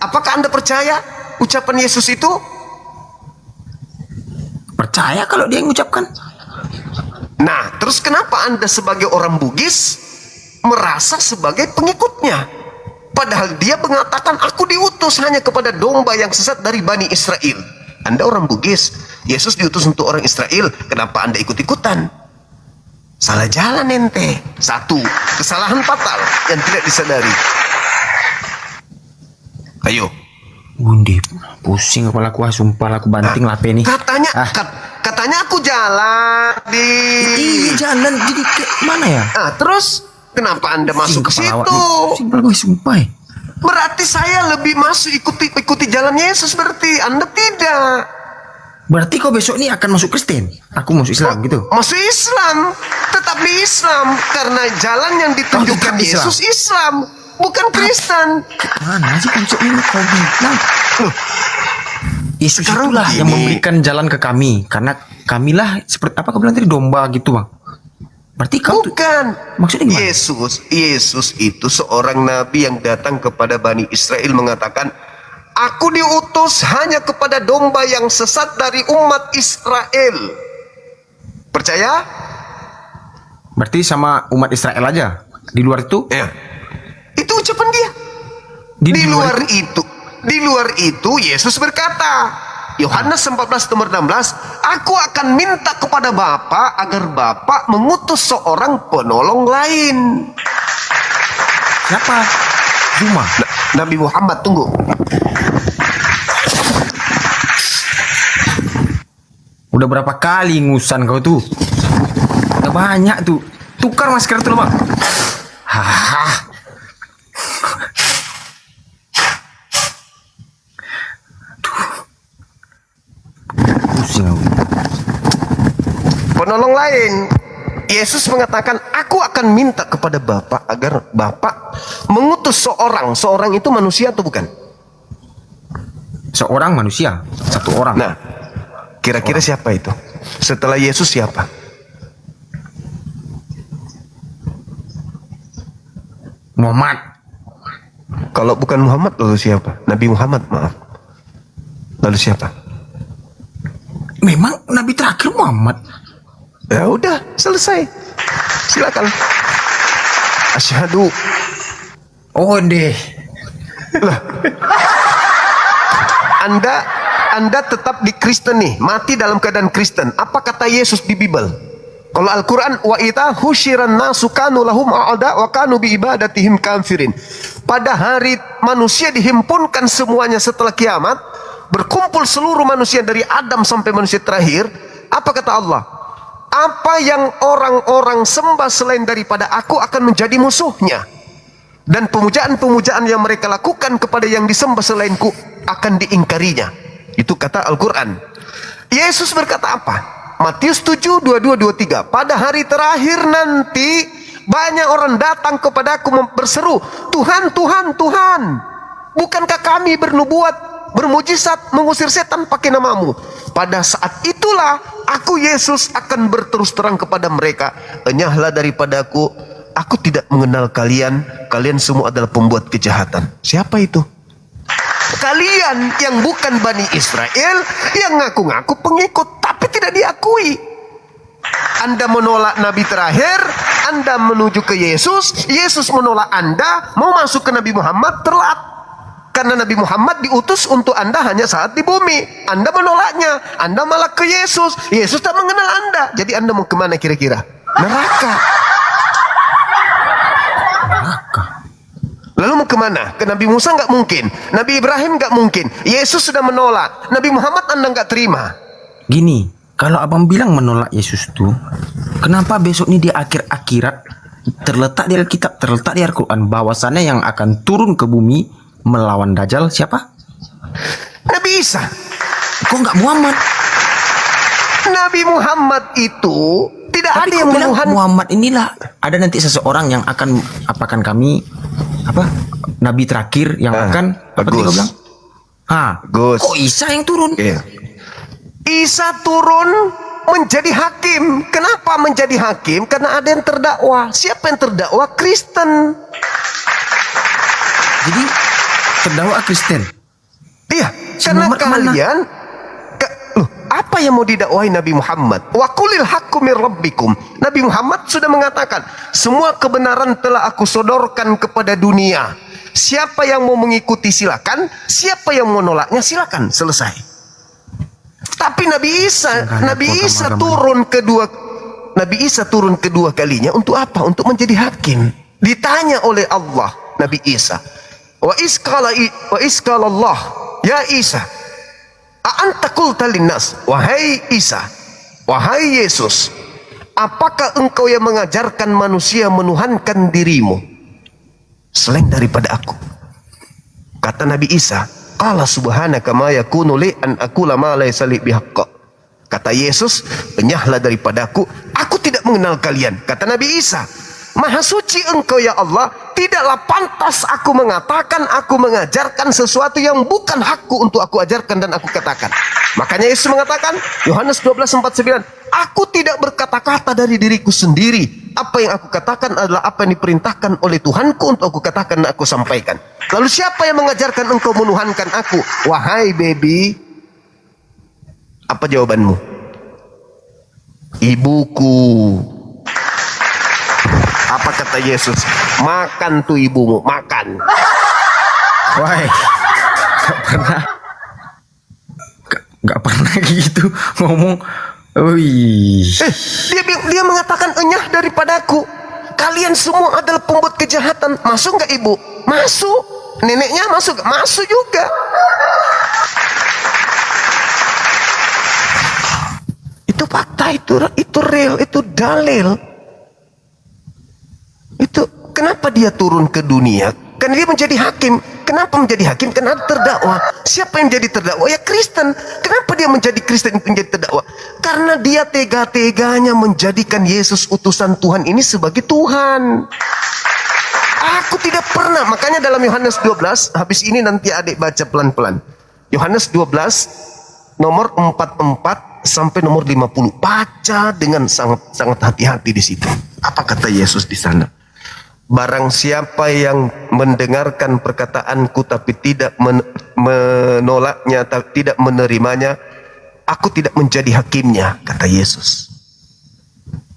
apakah Anda percaya ucapan Yesus itu? Percaya kalau dia yang mengucapkan. Nah, terus kenapa Anda sebagai orang Bugis merasa sebagai pengikutnya? Padahal dia mengatakan aku diutus hanya kepada domba yang sesat dari Bani Israel. Anda orang Bugis, Yesus diutus untuk orang Israel, kenapa Anda ikut-ikutan? Salah jalan ente. Satu, kesalahan fatal yang tidak disadari. Ayo. Bundi, pusing kepala aku, sumpah aku banting lah ini. Katanya aku jalan di. Iya jalan, jadi ke mana ya? Terus kenapa Anda masuk ke situ? Sumpah. Berarti saya lebih masuk ikuti jalan Yesus, berarti Anda tidak. Berarti kau besok ini akan masuk Kristen? Aku masuk Islam gitu? Masuk Islam, tetap di Islam. Karena jalan yang ditunjukkan Yesus Islam, bukan Kristen. Mana sih konsep ini kau bilang? Yesus itulah yang memberikan jalan ke kami. Karena kamilah seperti apa kau bilang tadi, domba gitu bang. Berarti kau bukan. Maksudnya gimana? Yesus itu seorang nabi yang datang kepada Bani Israel mengatakan, aku diutus hanya kepada domba yang sesat dari umat Israel. Percaya? Berarti sama umat Israel aja. Di luar itu? Ya. Itu ucapan dia. Di luar itu Yesus berkata, Yohanes 14:16, aku akan minta kepada Bapa agar Bapa mengutus seorang penolong lain. Siapa? Cuma Nabi Muhammad. Tunggu. Udah berapa kali ngusan kau tuh? Udah banyak tuh. Tukar masker tuh bang. Penolong lain. Yesus mengatakan, aku akan minta kepada Bapa agar Bapa mengutus seorang. Seorang itu manusia atau bukan? Seorang manusia, satu orang. Nah, kira-kira siapa itu? Setelah Yesus siapa? Muhammad. Kalau bukan Muhammad lalu siapa? Nabi Muhammad, maaf. Lalu siapa? Memang Nabi terakhir Muhammad. Ya udah, selesai. Silakan. Asyhadu. Oh deh. Lah. Anda tetap di Kristen nih, mati dalam keadaan Kristen. Apa kata Yesus di Bible? Kalau Al-Quran, wa ita husyiran nasu kanu lahum a'da wa kanu bi ibadatihim kafirin. pada hari manusia dihimpunkan semuanya setelah kiamat, berkumpul seluruh manusia dari Adam sampai manusia terakhir, apa kata Allah? Apa yang orang-orang sembah selain daripada aku akan menjadi musuhnya, dan pemujaan-pemujaan yang mereka lakukan kepada yang disembah selainku akan diingkarinya. Itu kata Al-Quran. Yesus berkata apa? Matius 7, 22, 23. Pada hari terakhir nanti banyak orang datang kepadaku berseru, Tuhan, Tuhan, Tuhan, bukankah kami bernubuat, bermujizat, mengusir setan pakai namamu? Pada saat itulah aku Yesus akan berterus terang kepada mereka, enyahlah daripadaku, aku tidak mengenal kalian, kalian semua adalah pembuat kejahatan. Siapa itu? Kalian yang bukan Bani Israel, yang ngaku-ngaku pengikut tapi tidak diakui. Anda menolak Nabi terakhir, Anda menuju ke Yesus, Yesus menolak Anda, mau masuk ke Nabi Muhammad, telat. Karena Nabi Muhammad diutus untuk Anda hanya saat di bumi. Anda menolaknya, Anda malah ke Yesus, Yesus tak mengenal Anda. Jadi Anda mau kemana kira-kira? Neraka. Lalu mau kemana? Ke Nabi Musa nggak mungkin, Nabi Ibrahim nggak mungkin, Yesus sudah menolak, Nabi Muhammad Anda nggak terima. Gini, kalau abang bilang menolak Yesus tuh, kenapa besok ini di akhir akhirat terletak di Alkitab, terletak di Al-Quran bahwasannya yang akan turun ke bumi melawan Dajjal siapa? Nabi Isa. Kok nggak Muhammad? Nabi Muhammad itu tidak Tapi ada yang bilang menuhan. Muhammad inilah ada nanti seseorang yang akan apakan kami apa Nabi terakhir yang akan apa tadi kau bilang? Gus. Kok Isa yang turun? Isa turun menjadi hakim. Kenapa menjadi hakim? Karena ada yang terdakwa. Siapa yang terdakwa? Kristen. Jadi terdakwa Kristen. Iya, karena kalian apa yang mau didakwai Nabi Muhammad? Wa qulil haqqu mir rabbikum. Nabi Muhammad sudah mengatakan, semua kebenaran telah aku sodorkan kepada dunia. Siapa yang mau mengikuti silakan, siapa yang mau menolaknya silakan, selesai. Tapi Nabi Isa turun kedua kalinya untuk apa? Untuk menjadi hakim. Ditanya oleh Allah Nabi Isa, wa iskala Allah, ya Isa, a'anta qulta linnas, wahai Isa, wahai Yesus, apakah engkau yang mengajarkan manusia menuhankan dirimu selain daripada aku? Kata Nabi Isa, qala subhanaka ma yakunu li an aqula ma laysa li bihaqq. Kata Yesus, enyahlah daripadaku, aku tidak mengenal kalian. Kata Nabi Isa, maha suci engkau ya Allah, tidaklah pantas aku mengatakan, aku mengajarkan sesuatu yang bukan hakku untuk aku ajarkan dan aku katakan. Makanya Yesus mengatakan, Yohanes 12:49, aku tidak berkata-kata dari diriku sendiri. Apa yang aku katakan adalah apa yang diperintahkan oleh Tuhanku untuk aku katakan dan aku sampaikan. Lalu siapa yang mengajarkan engkau menuhankan aku? Wahai baby, apa jawabanmu? Ibuku. Apa kata Yesus? Makan tuh ibumu, makan. Wah, nggak pernah gitu ngomong. Wih. Dia mengatakan enyah daripadaku. Kalian semua adalah pembuat kejahatan. Masuk nggak ibu? Masuk. Neneknya masuk? Masuk juga. Itu fakta, itu real, itu dalil. Itu kenapa dia turun ke dunia? Karena dia menjadi hakim. Kenapa menjadi hakim? Karena terdakwa. Siapa yang menjadi terdakwa? Ya Kristen. Kenapa dia menjadi Kristen menjadi terdakwa? Karena dia tega-teganya menjadikan Yesus utusan Tuhan ini sebagai Tuhan. Aku tidak pernah. Makanya dalam Yohanes 12, habis ini nanti adik baca pelan-pelan. Yohanes 12 nomor 44 sampai nomor 50. Baca dengan sangat hati-hati di situ. Apa kata Yesus di sana? Barang siapa yang mendengarkan perkataanku tapi tidak menolaknya, tidak menerimanya, aku tidak menjadi hakimnya, kata Yesus.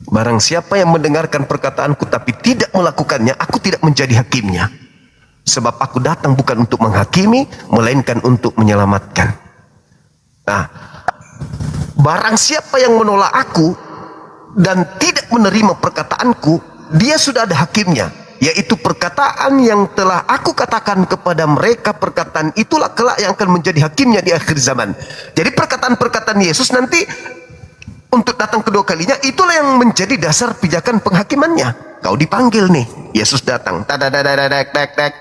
Barang siapa yang mendengarkan perkataanku tapi tidak melakukannya, aku tidak menjadi hakimnya. Sebab aku datang bukan untuk menghakimi, melainkan untuk menyelamatkan. Nah, barang siapa yang menolak aku dan tidak menerima perkataanku, dia sudah ada hakimnya, yaitu perkataan yang telah aku katakan kepada mereka. Perkataan itulah kelak yang akan menjadi hakimnya di akhir zaman. Jadi perkataan-perkataan Yesus nanti untuk datang kedua kalinya, itulah yang menjadi dasar pijakan penghakimannya. Kau dipanggil nih, Yesus datang, tadadadadadadadadad,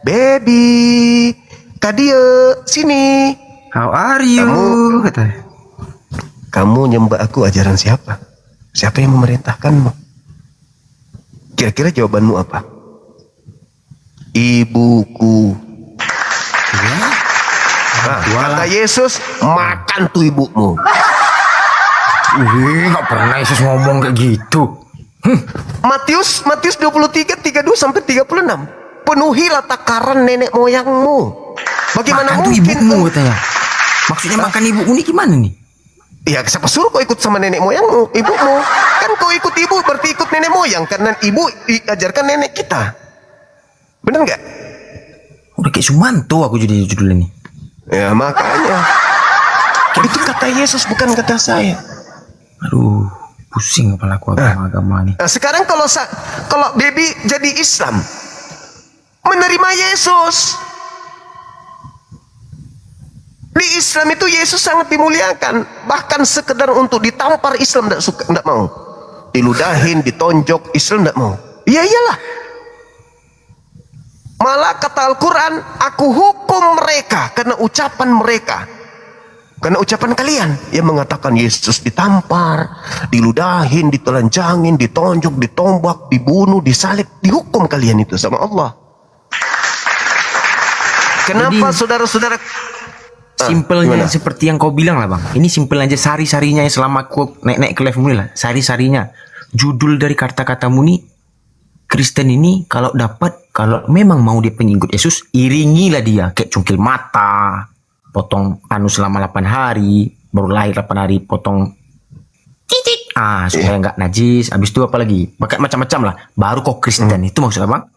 baby, Kadio, sini. How are you? Kamu nyembah aku ajaran siapa? Siapa yang memerintahkanmu? Kira-kira jawabanmu apa? Ibuku. Nah, kata Yesus, makan tuh ibumu. Nggak pernah Yesus ngomong kayak gitu. Matius 23, 32 sampai 36. Penuhilah takaran nenek moyangmu. Bagaimana makan tuh mungkin ibumu katanya. Maksudnya makan ibumu ini gimana nih? Ya siapa suruh kau ikut sama nenek moyangmu, ibumu? Kan kau ikut ibu berarti ikut nenek moyang, karena ibu diajarkan nenek kita. Bener nggak? Udah kayak Sumanto aku jadi judulnya nih. Ya makanya. Itu kata Yesus bukan kata saya. Aduh, pusing kepala aku agama nih. Nah, sekarang kalau baby jadi Islam, menerima Yesus. Di Islam itu Yesus sangat dimuliakan, bahkan sekedar untuk ditampar Islam tidak mau, diludahin, ditonjok Islam tidak mau. Iya iyalah. Malah kata Al-Quran, aku hukum mereka karena ucapan mereka, karena ucapan kalian yang mengatakan Yesus ditampar, diludahin, ditelanjangin, ditonjok, ditombak, dibunuh, disalib, dihukum kalian itu sama Allah. Kenapa saudara-saudara? Simpelnya seperti yang kau bilang lah bang. Ini simpel aja, sari-sarinya yang selama aku naik ke level lah. Sari-sarinya. Judul dari kata-katamu nih, Kristen ini kalau memang mau dia pengikut Yesus, iringilah dia. Kayak cungkil mata, potong selama 8 hari, baru lahir 8 hari, potong titik. Supaya nggak najis. Habis itu apa lagi? Macam-macam lah. Baru kok Kristen. Itu maksudnya bang?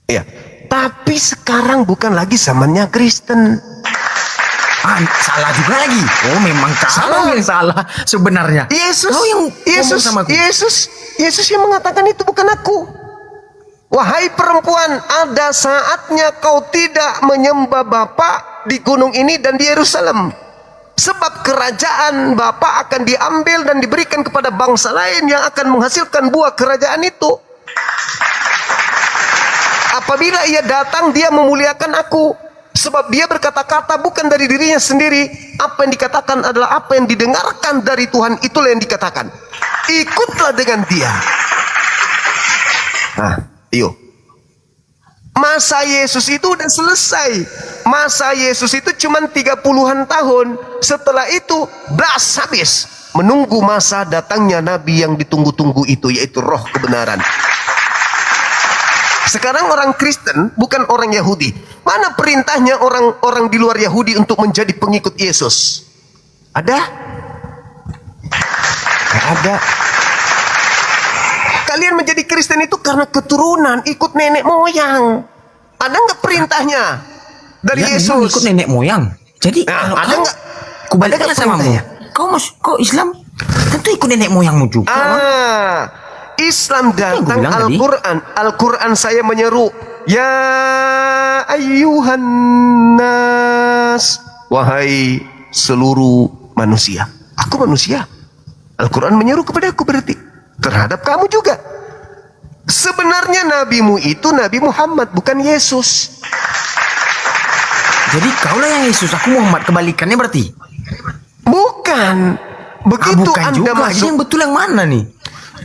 Iya. Tapi sekarang bukan lagi zamannya Kristen. Salah juga lagi. Oh memang kau yang salah sebenarnya. Yesus sama aku. Yesus yang mengatakan itu, bukan aku. Wahai perempuan, ada saatnya kau tidak menyembah Bapa di gunung ini dan di Yerusalem, sebab kerajaan Bapa akan diambil dan diberikan kepada bangsa lain yang akan menghasilkan buah kerajaan itu. Apabila ia datang, dia memuliakan aku, sebab dia berkata-kata bukan dari dirinya sendiri. Apa yang dikatakan adalah apa yang didengarkan dari Tuhan, itulah yang dikatakan. Ikutlah dengan dia. Nah, yuk. Masa Yesus itu udah selesai. Masa Yesus itu cuma 30-an tahun. Setelah itu, das habis. Menunggu masa datangnya Nabi yang ditunggu-tunggu itu, yaitu roh kebenaran. Sekarang orang Kristen bukan orang Yahudi. Mana perintahnya orang-orang di luar Yahudi untuk menjadi pengikut Yesus? Ada? Tidak ada. Kalian menjadi Kristen itu karena keturunan, ikut nenek moyang. Ada nggak perintahnya dari Yesus? Ikut nenek moyang. Jadi ada nggak? Kubaliknya samamu. Kau Islam tentu ikut nenek moyangmu juga. Islam datang Al-Quran saya menyeru, ya ayyuhan nas, wahai seluruh manusia. Aku manusia. Al-Quran menyeru kepada aku, berarti terhadap kamu juga. Sebenarnya nabimu itu Nabi Muhammad, bukan Yesus. Jadi kaulah yang Yesus, aku Muhammad, kebalikannya berarti? Bukan. Begitu bukan Anda juga. masuk, jadi yang betul yang mana nih?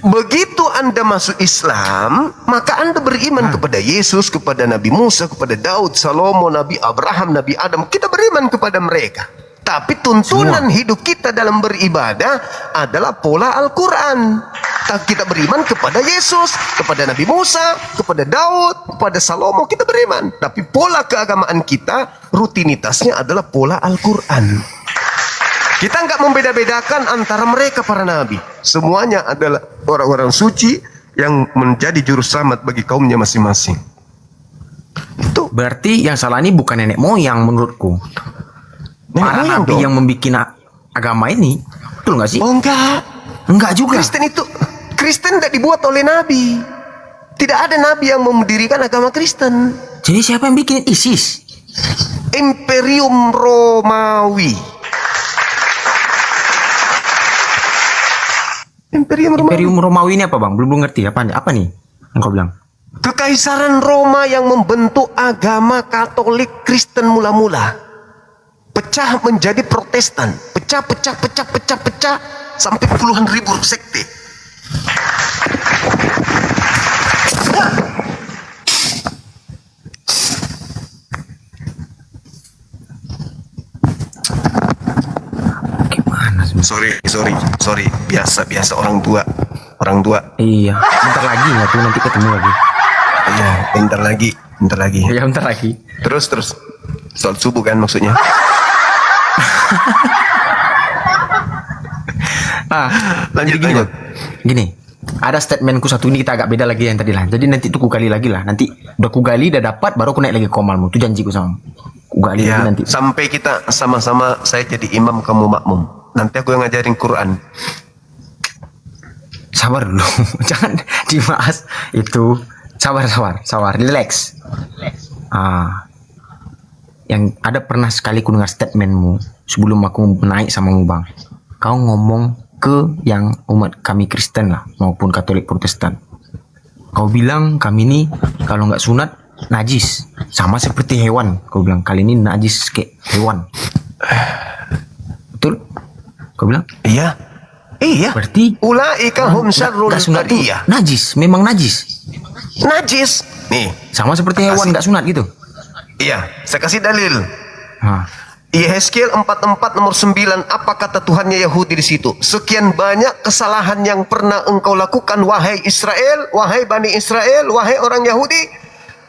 Begitu Anda masuk Islam, maka Anda beriman kepada Yesus, kepada Nabi Musa, kepada Daud, Salomo, Nabi Abraham, Nabi Adam. Kita beriman kepada mereka. Tapi tuntunan hidup kita dalam beribadah adalah pola Al-Quran. Kita beriman kepada Yesus, kepada Nabi Musa, kepada Daud, kepada Salomo, kita beriman. Tapi pola keagamaan kita, rutinitasnya adalah pola Al-Quran. Kita nggak membeda-bedakan antara mereka para nabi. Semuanya adalah orang-orang suci yang menjadi juru selamat bagi kaumnya masing-masing. Itu. Berarti yang salah ini bukan nenek moyang menurutku. Para nabi yang membuat agama ini, betul nggak sih? Oh enggak. Enggak juga. Kristen tidak dibuat oleh nabi. Tidak ada nabi yang mendirikan agama Kristen. Jadi siapa yang bikin ISIS? Imperium Romawi. Imperium Romawi ini apa bang? Belum ngerti apa nih yang kau bilang? Kekaisaran Roma yang membentuk agama Katolik Kristen mula-mula. Pecah menjadi Protestan. Pecah sampai puluhan ribu sekte. Sorry. Biasa orang tua. Iya. Bentar lagi ya tuh nanti ketemu lagi. Iya, bentar lagi. Iya, bentar lagi. Terus. Sholat subuh kan maksudnya? Lanjut. Gini. Ada statementku satu ini, kita agak beda lagi yang tadi lah. Jadi nanti tuh kugali lagi lah. Nanti udah kugali, udah dapat, baru aku naik lagi ke komalmu. Itu janjiku sama. Kugali lagi nanti. Sampai kita sama-sama, saya jadi imam, kamu makmum. Nanti aku yang ngajarin Quran. Sabar dulu. Jangan dibahas itu. Sabar. Relax. Yang ada pernah sekali ku dengar statementmu sebelum aku naik sama bang. Kau ngomong ke yang umat kami Kristen lah maupun Katolik Protestan. Kau bilang kami ini kalau nggak sunat najis, sama seperti hewan. Kau bilang kali ini najis kayak hewan. Betul? Kau bilang? Iya. Berarti ulaika hum syarrul bariyah. Najis, memang najis. Najis. Nih, sama seperti hewan nggak sunat gitu. Iya, saya kasih dalil. Yehezkiel 44 nomor 9, apa kata Tuhannya Yahudi di situ? Sekian banyak kesalahan yang pernah engkau lakukan, wahai Israel, wahai Bani Israel, wahai orang Yahudi.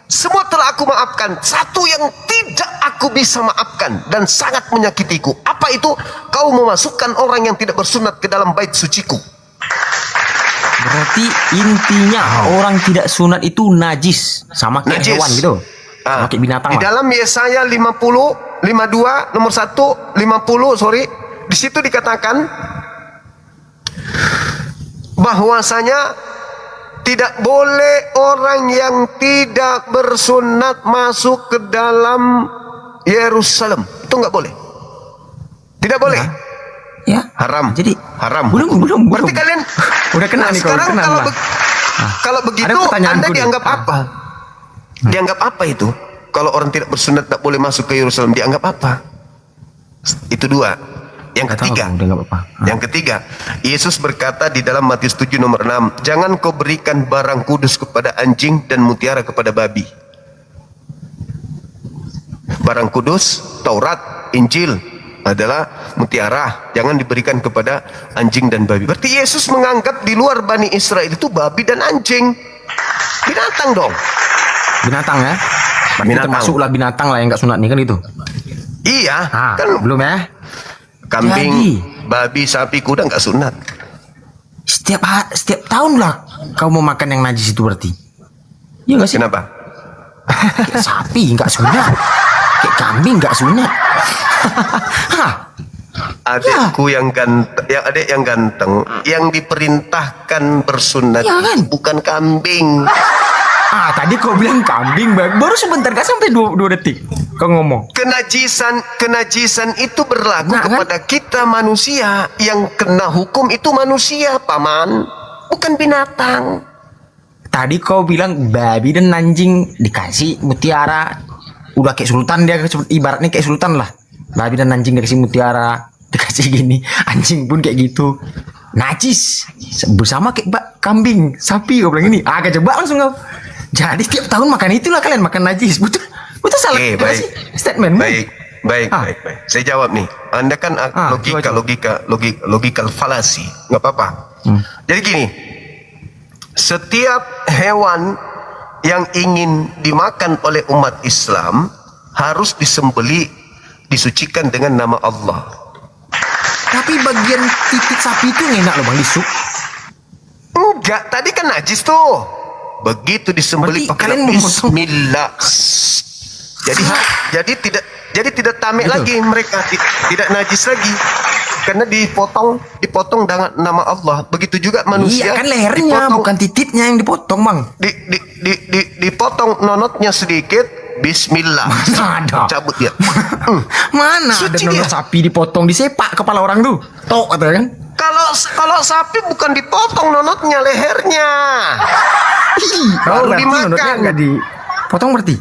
Semua telah aku maafkan. Satu yang tidak aku bisa maafkan dan sangat menyakitiku. Apa itu? Kau memasukkan orang yang tidak bersunat ke dalam bait suciku. Berarti intinya orang tidak sunat itu najis, sama kayak hewan gitu. Sama kayak binatang. Di dalam Yesaya 52 nomor 1 50 di situ dikatakan bahwasanya tidak boleh orang yang tidak bersunat masuk ke dalam Yerusalem. Itu nggak boleh. Tidak boleh. Ya. Haram. Jadi haram. Belum. Berarti kalian udah kenal nih sekarang kalau begitu Anda dianggap apa? Dianggap apa itu? Kalau orang tidak bersunat tak boleh masuk ke Yerusalem, dianggap apa? Itu dua. Yang ketiga, Yesus berkata di dalam Matius 7 nomor 6, jangan kau berikan barang kudus kepada anjing dan mutiara kepada babi. Barang kudus, Taurat, Injil adalah mutiara, jangan diberikan kepada anjing dan babi. Berarti Yesus menganggap di luar Bani Israel itu babi dan anjing. Binatang dong. Binatang ya? Binatang. Termasuklah binatang lah yang nggak sunat nih kan itu. Iya. Kan belum ya? Kambing, babi, sapi, kuda nggak sunat. Setiap tahun lah kau mau makan yang najis itu berarti. Iya nggak sih? Kenapa? Kayak sapi nggak sunat, kayak kambing nggak sunat. Adikku yang ganteng, yang diperintahkan bersunat bukan kambing. Tadi kau bilang kambing, baru sebentar, gak sampai 2 detik kau ngomong. Kenajisan itu berlaku kepada kita manusia. Yang kena hukum itu manusia, paman, bukan binatang. Tadi kau bilang babi dan anjing dikasih mutiara, udah kayak sultan dia, ibaratnya kayak sultan lah. Babi dan anjing dikasih mutiara, dikasih gini, anjing pun kayak gitu. Najis bersama kayak kambing, sapi, kau bilang ini. Kejebak langsung kau. Jadi tiap tahun makan itulah kalian, makan najis. Betul salah. Baik. Statement. Baik. Saya jawab nih. Anda kan logikal falasi. Nggak apa-apa. Jadi gini. Setiap hewan yang ingin dimakan oleh umat Islam harus disembeli, disucikan dengan nama Allah. Tapi bagian titik sapi itu enak loh Bang Lisuk. Enggak, tadi kan najis tuh. Begitu disembeli pakai bismillah. Jadi tidak tamek lagi mereka, tidak najis lagi. karena dipotong dengan nama Allah. Begitu juga manusia. Iya kan lehernya, bukan titiknya yang dipotong, Bang. Dipotong nonotnya sedikit, bismillah. Ada. Cabut dia. Mana ada nonot sapi dipotong, disepak kepala orang tuh. Tok katanya kan. Kalau sapi bukan dipotong nonotnya, lehernya. Baru Baru nonotnya dimakan. nggak dipotong berarti.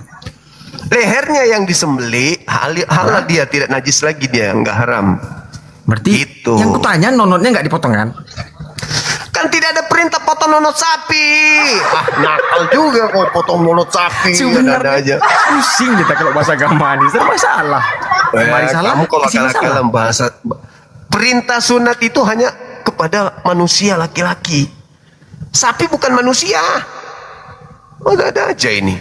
Lehernya yang disembelih, halal dia, tidak najis lagi dia, nggak haram. Berarti Gitu. yang kutanya nonotnya nggak dipotong kan? Kan tidak ada perintah potong nonot sapi. Nakal juga kau potong nonot sapi. Ada aja. Pusing kita kalau bahasa agama ini, serba salah. Kembali salah, Kamu kalau di sini salah. dalam bahasa perintah sunat itu hanya kepada manusia laki-laki. Sapi bukan manusia. Ada aja ini.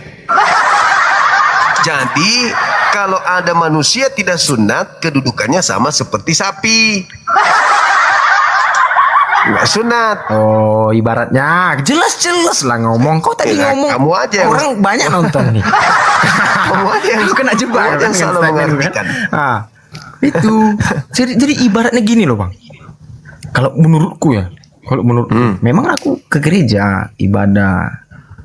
Jadi kalau ada manusia tidak sunat, kedudukannya sama seperti sapi. Nggak sunat. Oh, ibaratnya jelas-jelas lah ngomong. Kau tadi Ya, ngomong. kamu aja yang- Orang banyak nonton nih. Kamu aja yang Aku kena jebak kamu aja kan yang salah dengan statement mengartikan. kan. Ah, itu. Jadi ibaratnya gini loh, Bang. Kalau menurutku ya, memang aku ke gereja ibadah,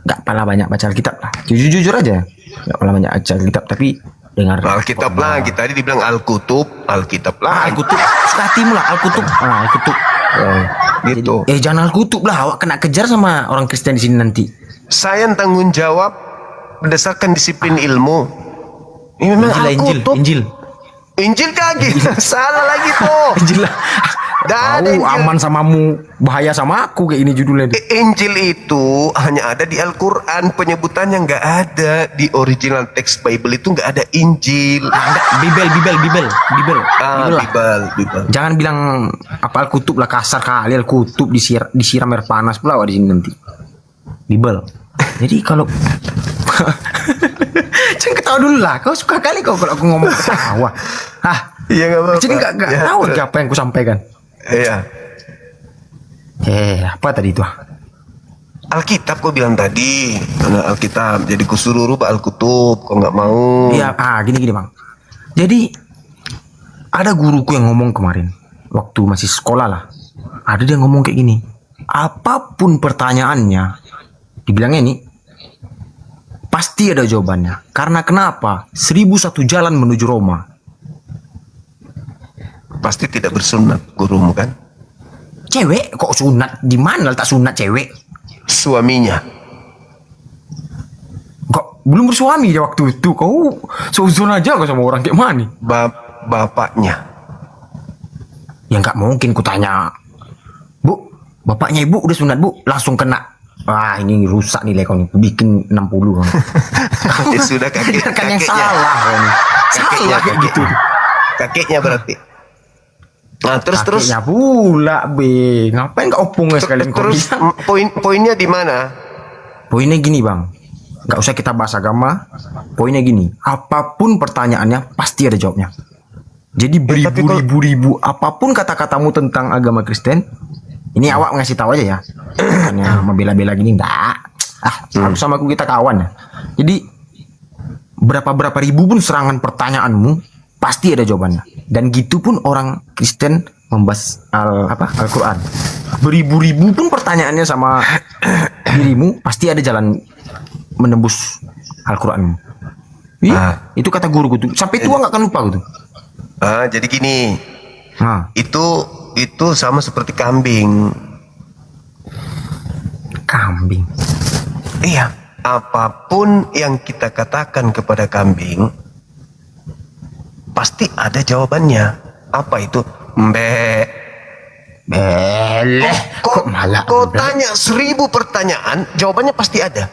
nggak pala banyak baca Alkitab lah. Jujur aja, nggak pala banyak baca Alkitab, tapi dengar Alkitab lah, kita tadi dibilang Alkutub, Alkitab lah. Alkutub, sekatimu lah Alkutub. Alkutub. Gitu. Jangan Alkutub lah, awak kena kejar sama orang Kristen di sini nanti. Saya tanggung jawab berdasarkan disiplin ilmu. Ini memang Alkutub. Injil kaki. Salah lagi tuh. Injil lah. Tahu aman samamu, bahaya sama aku kayak ini judulnya. Injil itu hanya ada di Al-Quran, penyebutannya nggak ada di original teks Bible, itu nggak ada Injil. Enggak, Bibel. Bibel. Jangan bilang apa Alkutub lah, kasar kali Alkutub disiram air panas pula di sini nanti. Bibel. Jadi kalau jangan ketawa dulu lah. Kau suka kali kau kalau aku ngomong ketawa. Iya nggak apa-apa. Jadi nggak Ya, tahu betul. apa yang ku sampaikan. Iya. Apa tadi itu? Alkitab kau bilang tadi, karena Alkitab. Jadi kusuruh rubah Alkutub, kau nggak mau. Iya, gini Bang. Jadi ada guruku yang ngomong kemarin waktu masih sekolah lah. Ada dia ngomong kayak gini. Apapun pertanyaannya, dibilangnya ini pasti ada jawabannya. Karena kenapa? 1001 jalan menuju Roma. Pasti tidak bersunat gurumu kan? Cewek kok sunat? Di mana letak sunat cewek? Suaminya. Kok belum bersuami dia waktu itu? Kau seuzon aja kau sama orang kayak mana? Bapaknya. Ya nggak mungkin ku tanya. Bu, bapaknya ibu udah sunat bu, langsung kena. Wah ini rusak nilai kau nih, bikin 60 kau. Ya sudah kakek. Kan yang salah kau nih. Salah kayak gitu. Kakeknya berarti. Nah terus Kakeknya pula be, ngapain nggak opung sekalian kau terus bilang? poinnya di mana? Poinnya gini bang, nggak usah kita bahas agama. Poinnya gini, apapun pertanyaannya pasti ada jawabnya. Jadi beribu-ribu apapun kata-katamu tentang agama Kristen, ini awak ngasih tahu aja ya. Hanya membela-bela gini enggak. Aku sama aku kita kawan ya. Jadi berapa ribu pun serangan pertanyaanmu pasti ada jawabannya. Dan gitu pun orang Kristen membahas Al-Quran. Beribu-ribu pun pertanyaannya sama dirimu pasti ada jalan menembus Al-Quran. Iya, itu kata guruku tuh. Sampai tua nggak akan lupa gitu. Jadi gini, itu sama seperti kambing. Kambing. Iya, apapun yang kita katakan kepada kambing, pasti ada jawabannya. Apa itu? Mbe. Beleh. Kok malah? Kau tanya 1000 pertanyaan, jawabannya pasti ada.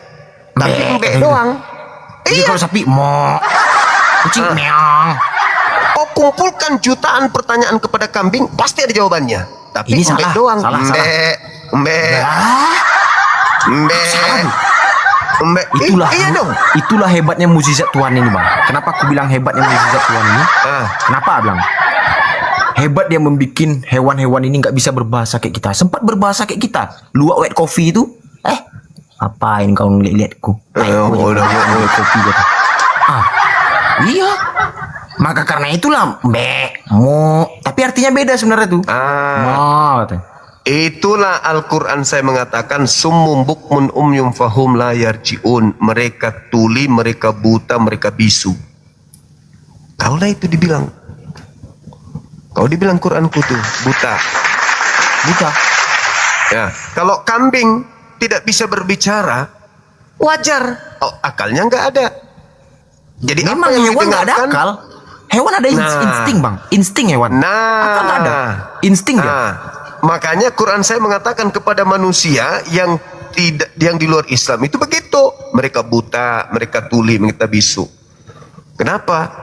Tapi mbe doang. Jadi kalau sapi mo, kucing meong. Kau kumpulkan jutaan pertanyaan kepada kambing, pasti ada jawabannya. Tapi Ini mbe salah, doang. salah. Mbe. Itulah hebatnya mukjizat Tuhan ini bang. Kenapa aku bilang hebatnya mukjizat Tuhan ini? Kenapa bilang? Hebat dia membuat hewan-hewan ini nggak bisa berbahasa kayak kita. Sempat berbahasa kayak kita. Luwak white coffee itu, apain kau ngeliat-liatku? Udah kopi gitu. Iya. Maka karena itulah mo, tapi artinya beda sebenarnya tuh. Mo, katanya. Itulah Al-Quran saya mengatakan summum bukmun umyum fahum la yarji'un. Mereka tuli, mereka buta, mereka bisu. Kaulah itu dibilang. Kau dibilang Quranku tuh buta. Buta. Ya, kalau kambing tidak bisa berbicara, wajar. Oh, akalnya nggak ada. Jadi memang apa yang hewan nggak ada didengarkan? akal. Hewan ada insting bang, insting hewan. Akal nggak ada, insting dia. Makanya Quran saya mengatakan kepada manusia yang tidak, yang di luar Islam itu begitu. Mereka buta, mereka tuli, mereka bisu. Kenapa?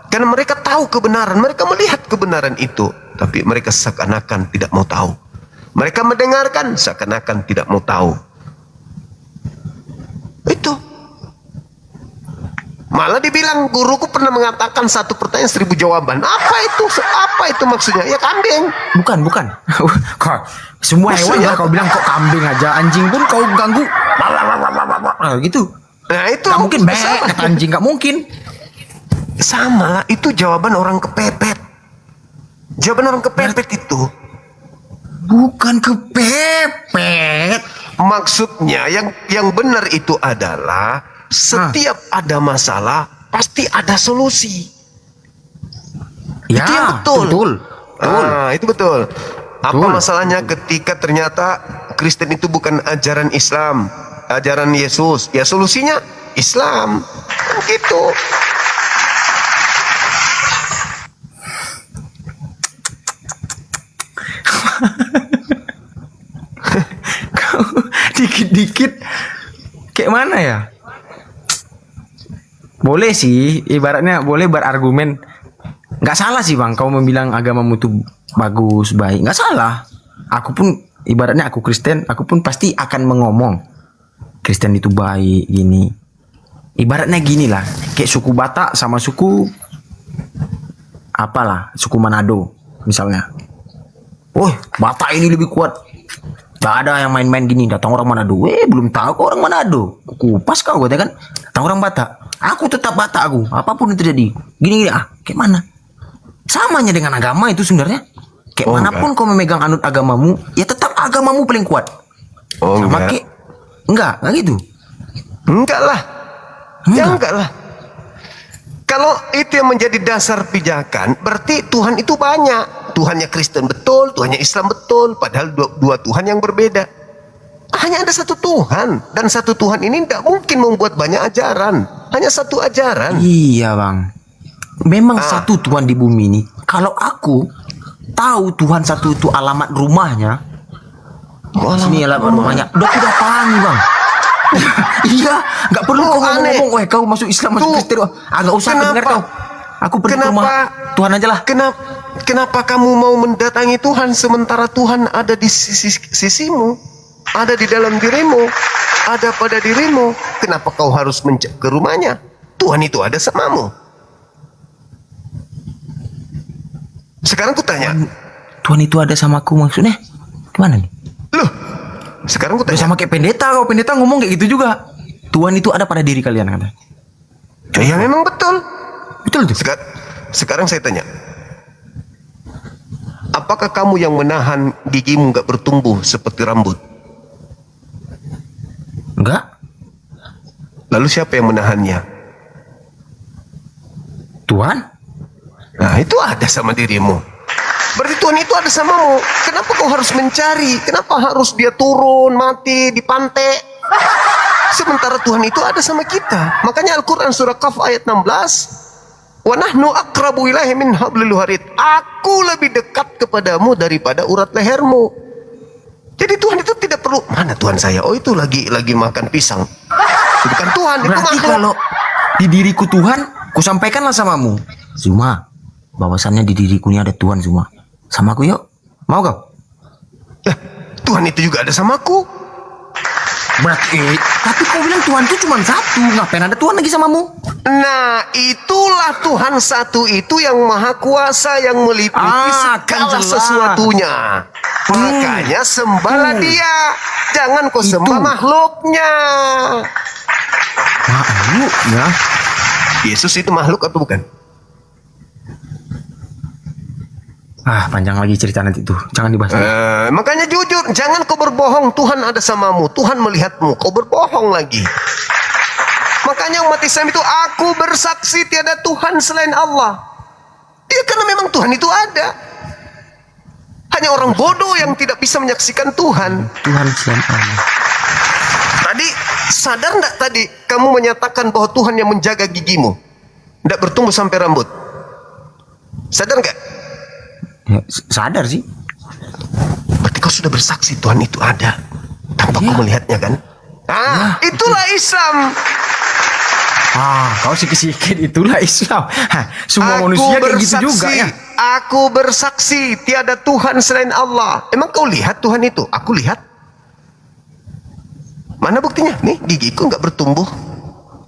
Karena mereka tahu kebenaran, mereka melihat kebenaran itu, tapi mereka seakan-akan tidak mau tahu. Mereka mendengarkan, seakan-akan tidak mau tahu. Itu. Malah dibilang guruku pernah mengatakan satu pertanyaan 1000 jawaban. Apa itu? Apa itu maksudnya? Ya kambing. Bukan. Kok semua hewan ya kau bilang kok kambing aja, anjing pun kau ganggu. Gitu. Nah itu. Gak mungkin kata anjing, gak mungkin. Sama lah, itu jawaban orang kepepet. Jawaban orang kepepet itu. Bukan kepepet. Maksudnya yang benar itu adalah setiap ada masalah pasti ada solusi. Ya, itu yang betul. Itu betul. Apa masalahnya ketika ternyata Kristen itu bukan ajaran Islam, ajaran Yesus? Ya solusinya Islam. Gitu. Kau dikit-dikit kayak mana ya? Boleh sih, ibaratnya boleh berargumen. Nggak salah sih bang, kau membilang agamamu tuh bagus, baik. Nggak salah. Aku pun, ibaratnya aku Kristen, aku pun pasti akan mengomong Kristen itu baik, gini. Ibaratnya gini lah, kayak suku Batak sama suku apalah, suku Manado misalnya. Oh, Batak ini lebih kuat. Gak ada yang main-main gini, datang orang Manado. Belum tahu kok orang Manado. Kupas kau, gue kan. Datang orang Batak. Aku tetap Batak aku. Apapun yang terjadi. Gini-gini, kayak mana? Samanya dengan agama itu sebenarnya. Kayak manapun kau memegang anut agamamu, ya tetap agamamu paling kuat. Sama kayak, enggak gitu. Enggak lah. Ya enggak lah. Kalau itu yang menjadi dasar pijakan, berarti Tuhan itu banyak. Tuhannya Kristen betul, Tuhannya Islam betul, padahal dua Tuhan yang berbeda. Hanya ada satu Tuhan, dan satu Tuhan ini tidak mungkin membuat banyak ajaran. Hanya satu ajaran. Iya bang, memang satu Tuhan di bumi ini. Kalau aku tahu Tuhan satu itu alamat rumahnya, sini alamat rumahnya, udah pangi bang. Iya, nggak perlu kau ngomong, kau masuk Islam, masuk Kristen, agak usah dengar kau. Aku pergi ke rumah Tuhan aja lah. Kenapa kamu mau mendatangi Tuhan sementara Tuhan ada di sisimu, ada di dalam dirimu, ada pada dirimu? Kenapa kau harus ke rumahnya? Tuhan itu ada samamu. Sekarang ku tanya, Tuhan itu ada sama aku maksudnya gimana nih? Loh, sekarang ku tanya. Sama kayak pendeta, kau pendeta ngomong kayak gitu juga. Tuhan itu ada pada diri kalian kata. Ya memang betul. Betul tuh. Sekarang saya tanya, apakah kamu yang menahan gigimu nggak bertumbuh seperti rambut? Enggak. Lalu siapa yang menahannya? Tuhan. Nah itu ada sama dirimu. Berarti Tuhan itu ada samamu. Kenapa kau harus mencari? Kenapa harus dia turun mati di pantai? Sementara Tuhan itu ada sama kita. Makanya Al-Quran surah Qaf ayat 16. Wa nahnu aqrabu ilaihi min hablil warid. Aku lebih dekat kepadamu daripada urat lehermu. Jadi Tuhan itu tidak perlu. Mana Tuhan saya? Oh itu lagi makan pisang. Itu bukan Tuhan, itu berarti makhluk. kalau di diriku Tuhan, ku sampaikanlah samamu. Zuma, bahwasannya di diriku ini ada Tuhan Zuma. Sama aku yuk. Mau kau? Tuhan itu juga ada samaku. Berarti, tapi kau bilang Tuhan itu cuma satu. Ngapain ada Tuhan lagi samamu? Nah, itulah Tuhan satu itu yang maha kuasa, yang meliputi segala sesuatunya. Makanya sembahlah dia. Jangan kau sembah makhluknya. Makhluknya? Yesus itu makhluk atau bukan? Panjang lagi cerita nanti tuh. Jangan dibahas. Makanya jujur, jangan kau berbohong. Tuhan ada samamu, Tuhan melihatmu. Kau berbohong lagi. Makanya umat Islam itu, aku bersaksi tiada Tuhan selain Allah. Dia karena memang Tuhan itu ada. Hanya orang bodoh yang tidak bisa menyaksikan Tuhan. Tuhan selain Allah. Tadi sadar enggak tadi kamu menyatakan bahwa Tuhan yang menjaga gigimu, tidak bertumbuh sampai rambut? Sadar enggak? Ya, sadar sih. Berarti kau sudah bersaksi Tuhan itu ada tanpa kau melihatnya kan? Itulah Islam. Kau sikit-sikit itulah Islam. Semua manusia kayak gitu juga ya. Aku bersaksi tiada Tuhan selain Allah. Emang kau lihat Tuhan itu? Aku lihat. Mana buktinya? Nih gigiku nggak bertumbuh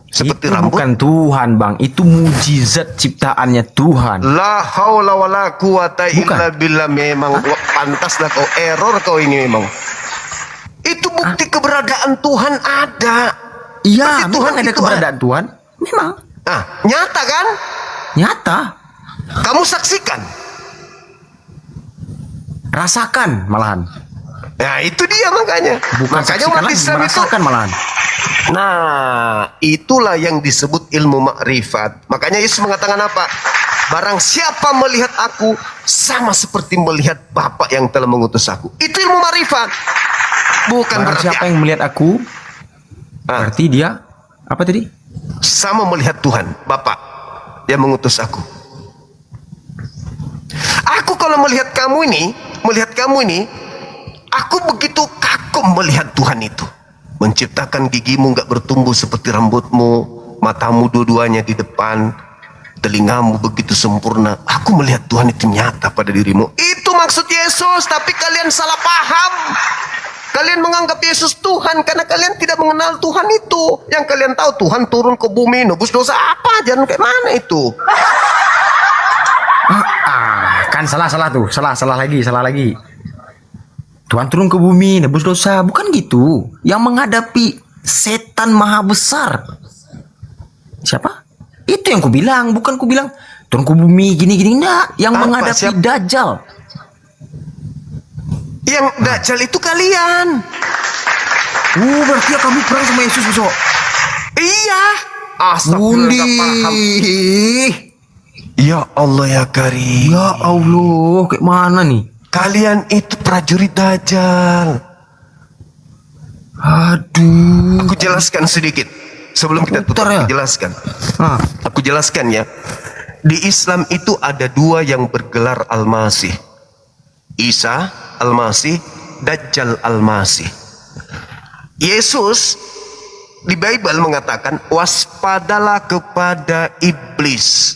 seperti itu rambut. Bukan Tuhan bang, itu mujizat ciptaannya Tuhan. La haula wala quwata illa billah. Memang pantaslah kau error kau ini memang. Itu bukti keberadaan Tuhan ada. Iya, Tuhan ada keberadaan Tuhan. Memang. Nyata kan? Nyata. Kamu saksikan. Rasakan malahan. Nah itu dia makanya. Bukan makanya umat Islam merasakan malahan. Nah itulah yang disebut ilmu makrifat. Makanya Yesus mengatakan apa? Barang siapa melihat aku, sama seperti melihat Bapa yang telah mengutus aku. Itu ilmu makrifat. Bukan barang siapa yang melihat aku, berarti dia apa tadi? Sama melihat Tuhan, Bapa yang mengutus aku. Aku kalau melihat kamu ini, aku begitu kagum melihat Tuhan itu. Menciptakan gigimu nggak bertumbuh seperti rambutmu, matamu dua-duanya di depan, telingamu begitu sempurna. Aku melihat Tuhan itu nyata pada dirimu. Itu maksud Yesus, tapi kalian salah paham. Kalian menganggap Yesus Tuhan karena kalian tidak mengenal Tuhan itu. Yang kalian tahu Tuhan turun ke bumi, nebus dosa apa? Jangan kayak mana itu? Kan salah tuh, salah lagi. Tuhan turun ke bumi, nebus dosa, bukan gitu. Yang menghadapi setan maha besar. Siapa? Itu yang ku bilang, bukan ku bilang turun ke bumi gini-gini, enggak. Yang menghadapi Dajjal. Yang Dajjal itu kalian. Berarti ya kamu perang sama Yesus besok? Iya. Astagfirullah, paham. Ya Allah ya Karim. Ya Allah, kayak mana nih? Kalian itu prajurit Dajjal. Aduh. Aku jelaskan sedikit sebelum kita tutup. Aku jelaskan. Aku jelaskan ya. Di Islam itu ada dua yang bergelar Al-Masih. Isa Al-Masih, Dajjal Al-Masih. Yesus di Bible mengatakan, waspadalah kepada iblis,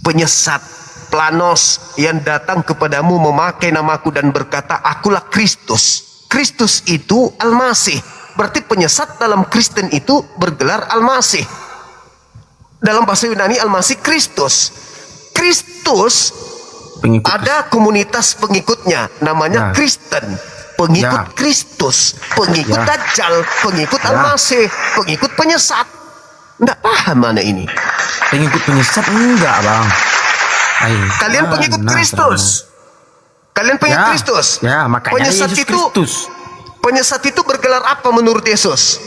penyesat, planos yang datang kepadamu memakai namaku dan berkata, akulah Kristus. Kristus itu Al-Masih. Berarti penyesat dalam Kristen itu bergelar Al-Masih. Dalam bahasa Yunani Al-Masih Kristus. Kristus ada komunitas pengikutnya namanya Kristen, pengikut Kristus, pengikut Dajjal, pengikut Al-Masih, pengikut penyesat. Nggak paham mana ini? Pengikut penyesat enggak bang. Kalian pengikut Kristus. Kalian pengikut Kristus. Ya, makanya penyesat Yesus itu Kristus. Penyesat itu bergelar apa menurut Yesus?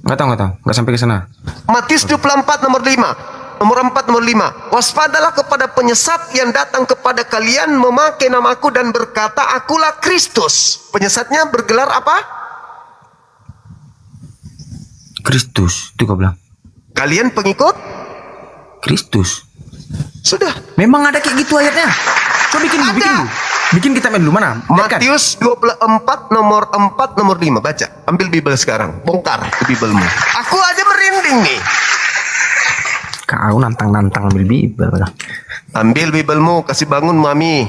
Nggak tahu, nggak sampai ke sana. Matius 24 nomor 5. Nomor 4 nomor 5. Waspadalah kepada penyesat yang datang kepada kalian memakai namaku dan berkata, akulah Kristus. Penyesatnya bergelar apa? Kristus, itu kau bilang. Kalian pengikut Kristus. Sudah. Memang ada kayak gitu ayatnya. Coba bikin kita main dulu mana? Matius 24 nomor 4 nomor 5. Baca. Ambil Bible sekarang. Bongkar ke Biblemu. Aku aja merinding nih. Kau nantang ambil Bible. Ambil Biblemu, kasih bangun mami.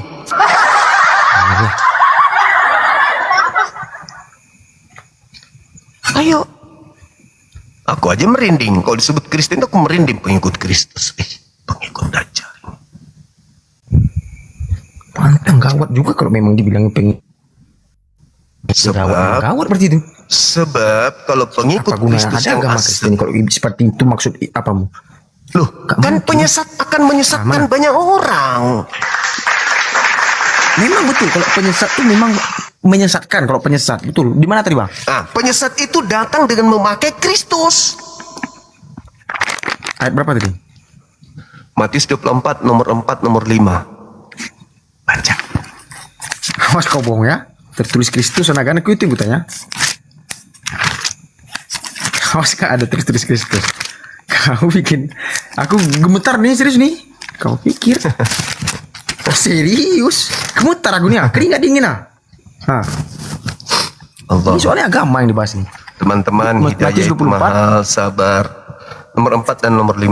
Ayo. Aku aja merinding. Kalau disebut Kristen aku merinding, pengikut Kristus. Pengikut Dajjal. Pantang gawat juga kalau memang dibilang pengikut. Gawat berarti itu. Sebab kalau pengikut Kristus yang agama Kristen kalau seperti itu maksud apamu? Loh, kan penyesat akan menyesatkan banyak orang. Memang betul kalau penyesat itu memang menyesatkan. Kalau penyesat betul. Di mana tadi bang? Penyesat itu datang dengan memakai Kristus. Ayat berapa tadi? Matius 24 nomor 4 nomor 5. Baca. Awas kau bohong ya. Tertulis Kristus anak-anakku itu tanya. Awas kak ada tertulis Kristus. Kau bikin aku gemetar nih, serius nih. Kau pikir serius? Gemetar aku nih, keringat dingin ah. Allah. Ini soalnya agama yang dibahas nih. Teman-teman, hidayah itu mahal, sabar. Nomor 4 dan nomor 5.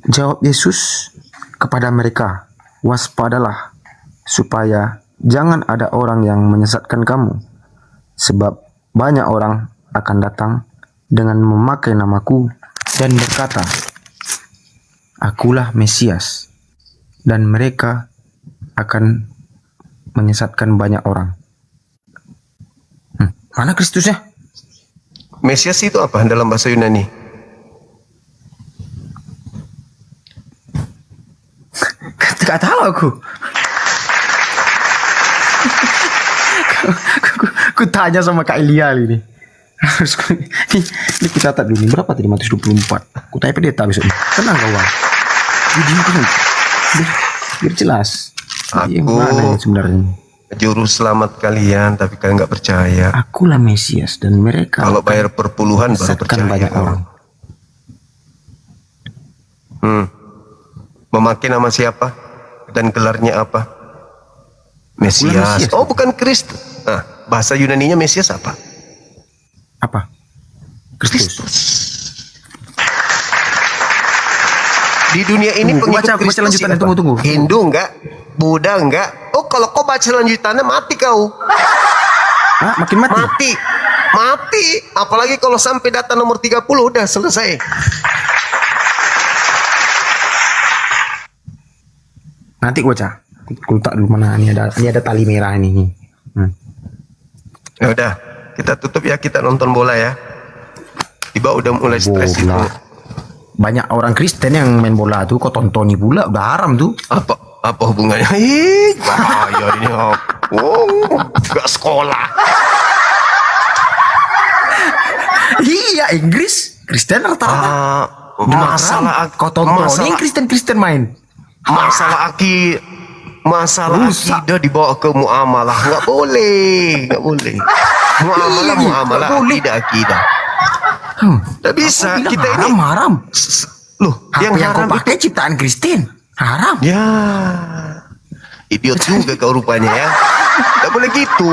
Jawab Yesus kepada mereka, waspadalah supaya jangan ada orang yang menyesatkan kamu, sebab banyak orang akan datang dengan memakai namaku dan berkata, Akulah Mesias, dan mereka akan menyesatkan banyak orang. Mana Kristusnya? Mesias itu apa dalam bahasa Yunani? Gak tahu aku. Ku tanya sama Kak Elia ini. Ini kita catat dulu nih. Berapa tadi Matius 24? Ku tanya pendeta besok. Tenang kawan. Video kan biar jelas. Yang mana yang sebenarnya? Juru selamat kalian, tapi kalian nggak percaya. Akulah Mesias dan mereka. Kalau bayar perpuluhan baru percaya. Banyak orang. Memakai nama siapa dan gelarnya apa? Mesias. Oh, bukan Kristus. Nah, bahasa Yunaninya Mesias apa? Apa? Kristus. Di dunia ini pengikut Kristus siapa? Tunggu. Hindu enggak? Buddha enggak? Oh, kalau kau baca lanjutannya mati kau. Makin mati? Mati. Apalagi kalau sampai data nomor 30 udah selesai. Nanti gua baca. Ku letak dulu mana ini ada tali merah ini. Ya udah, kita tutup ya, kita nonton bola ya. Tiba udah mulai stres itu. Banyak orang Kristen yang main bola tuh, kok tontoni pula, udah haram tuh. Apa hubungannya? Bahaya ini. Gak sekolah. Iya, Inggris Kristen rata-rata. Masalah kau tontoni Kristen main. Masalah akidah dibawa ke muamalah, nggak boleh. Muamalah, akidah. Nggak bisa. Kita ini haram. Loh, yang kau pakai ciptaan Kristen haram. Ya, idiot juga kau rupanya ya. Nggak boleh gitu.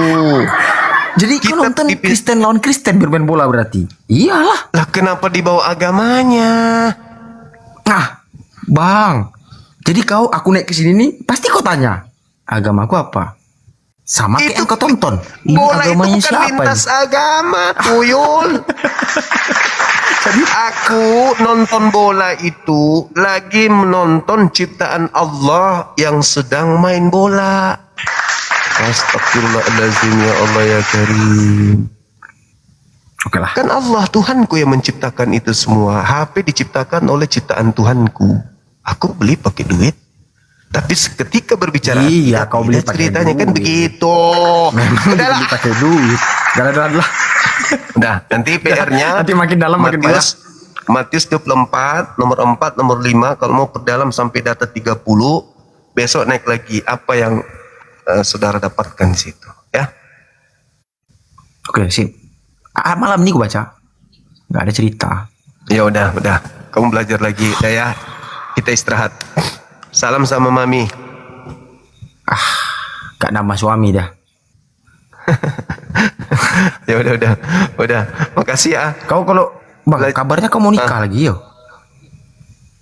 Jadi kau nonton Kristen lawan Kristen bermain bola berarti? Iyalah. Lah kenapa dibawa agamanya? Bang. Jadi aku naik ke sini nih, pasti kau tanya, agamaku apa? Sama kayak yang kau tonton. Ini bola agamanya itu bukan siapa lintas ini? agama, tuyul. Jadi aku nonton bola itu lagi menonton ciptaan Allah yang sedang main bola. Astagfirullahaladzim, ya Allah ya Karim. Oke lah. Kan Allah Tuhanku yang menciptakan itu semua. HP diciptakan oleh ciptaan Tuhanku. Aku beli pakai duit. Tapi ketika berbicara, iya, kau beli pakai ceritanya duit. kan begitu. Memang beli pakai duit. Udah. Udah, nanti PR-nya nanti makin dalam makin banyak. Matius 24, nomor 4, nomor 5. Kalau mau perdalam sampai data 30, besok naik lagi apa yang saudara dapatkan di situ, ya. Oke, sip. Malam ini gue baca. Nggak ada cerita. Ya udah. Kamu belajar lagi, ya. Kita istirahat. Salam sama mami. Gak nama suami dah. Ya udah. Makasih ya. Kau kalau kabarnya kau mau nikah lagi yo?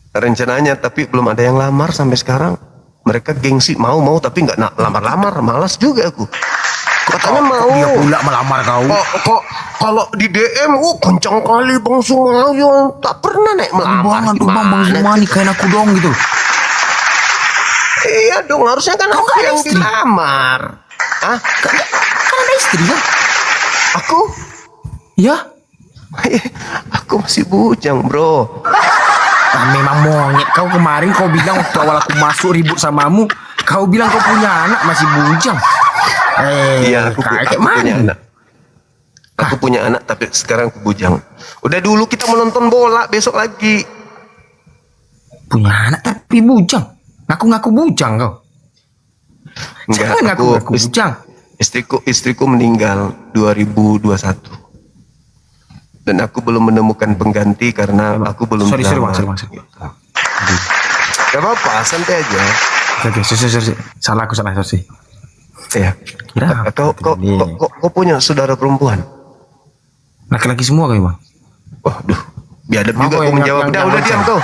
Rencananya, tapi belum ada yang lamar sampai sekarang. Mereka gengsi mau tapi nggak lamar-lamar. Malas juga aku. Katanya mau. Dia pula melamar kau. Kok kalau di DM, kencang kali Bang Sumayo. Tak pernah naik melamar. Bang Suma nikahin aku dong gitu. Iya dong, harusnya kan aku yang dilamar. Kan ada istri ya? Aku? Ya. Aku masih bujang, bro. Memang monyet kau. Kemarin kau bilang waktu awal aku masuk ribut samamu, kau bilang kau punya anak masih bujang. Iya, aku punya anak. Aku punya anak tapi sekarang aku bujang. Udah dulu kita menonton bola besok lagi. Punya anak tapi bujang. Ngaku-ngaku bujang kau. Enggak, Jangan ngaku-ngaku bujang. Istriku meninggal 2021. Dan aku belum menemukan pengganti karena aku belum Sorry bang. Gak apa-apa, santai aja. Oke, sorry. Salah aku. Ya. Kau punya saudara perempuan? Laki-laki semua kau bang. Waduh, biadab juga aku menjawab. Udah diam kau.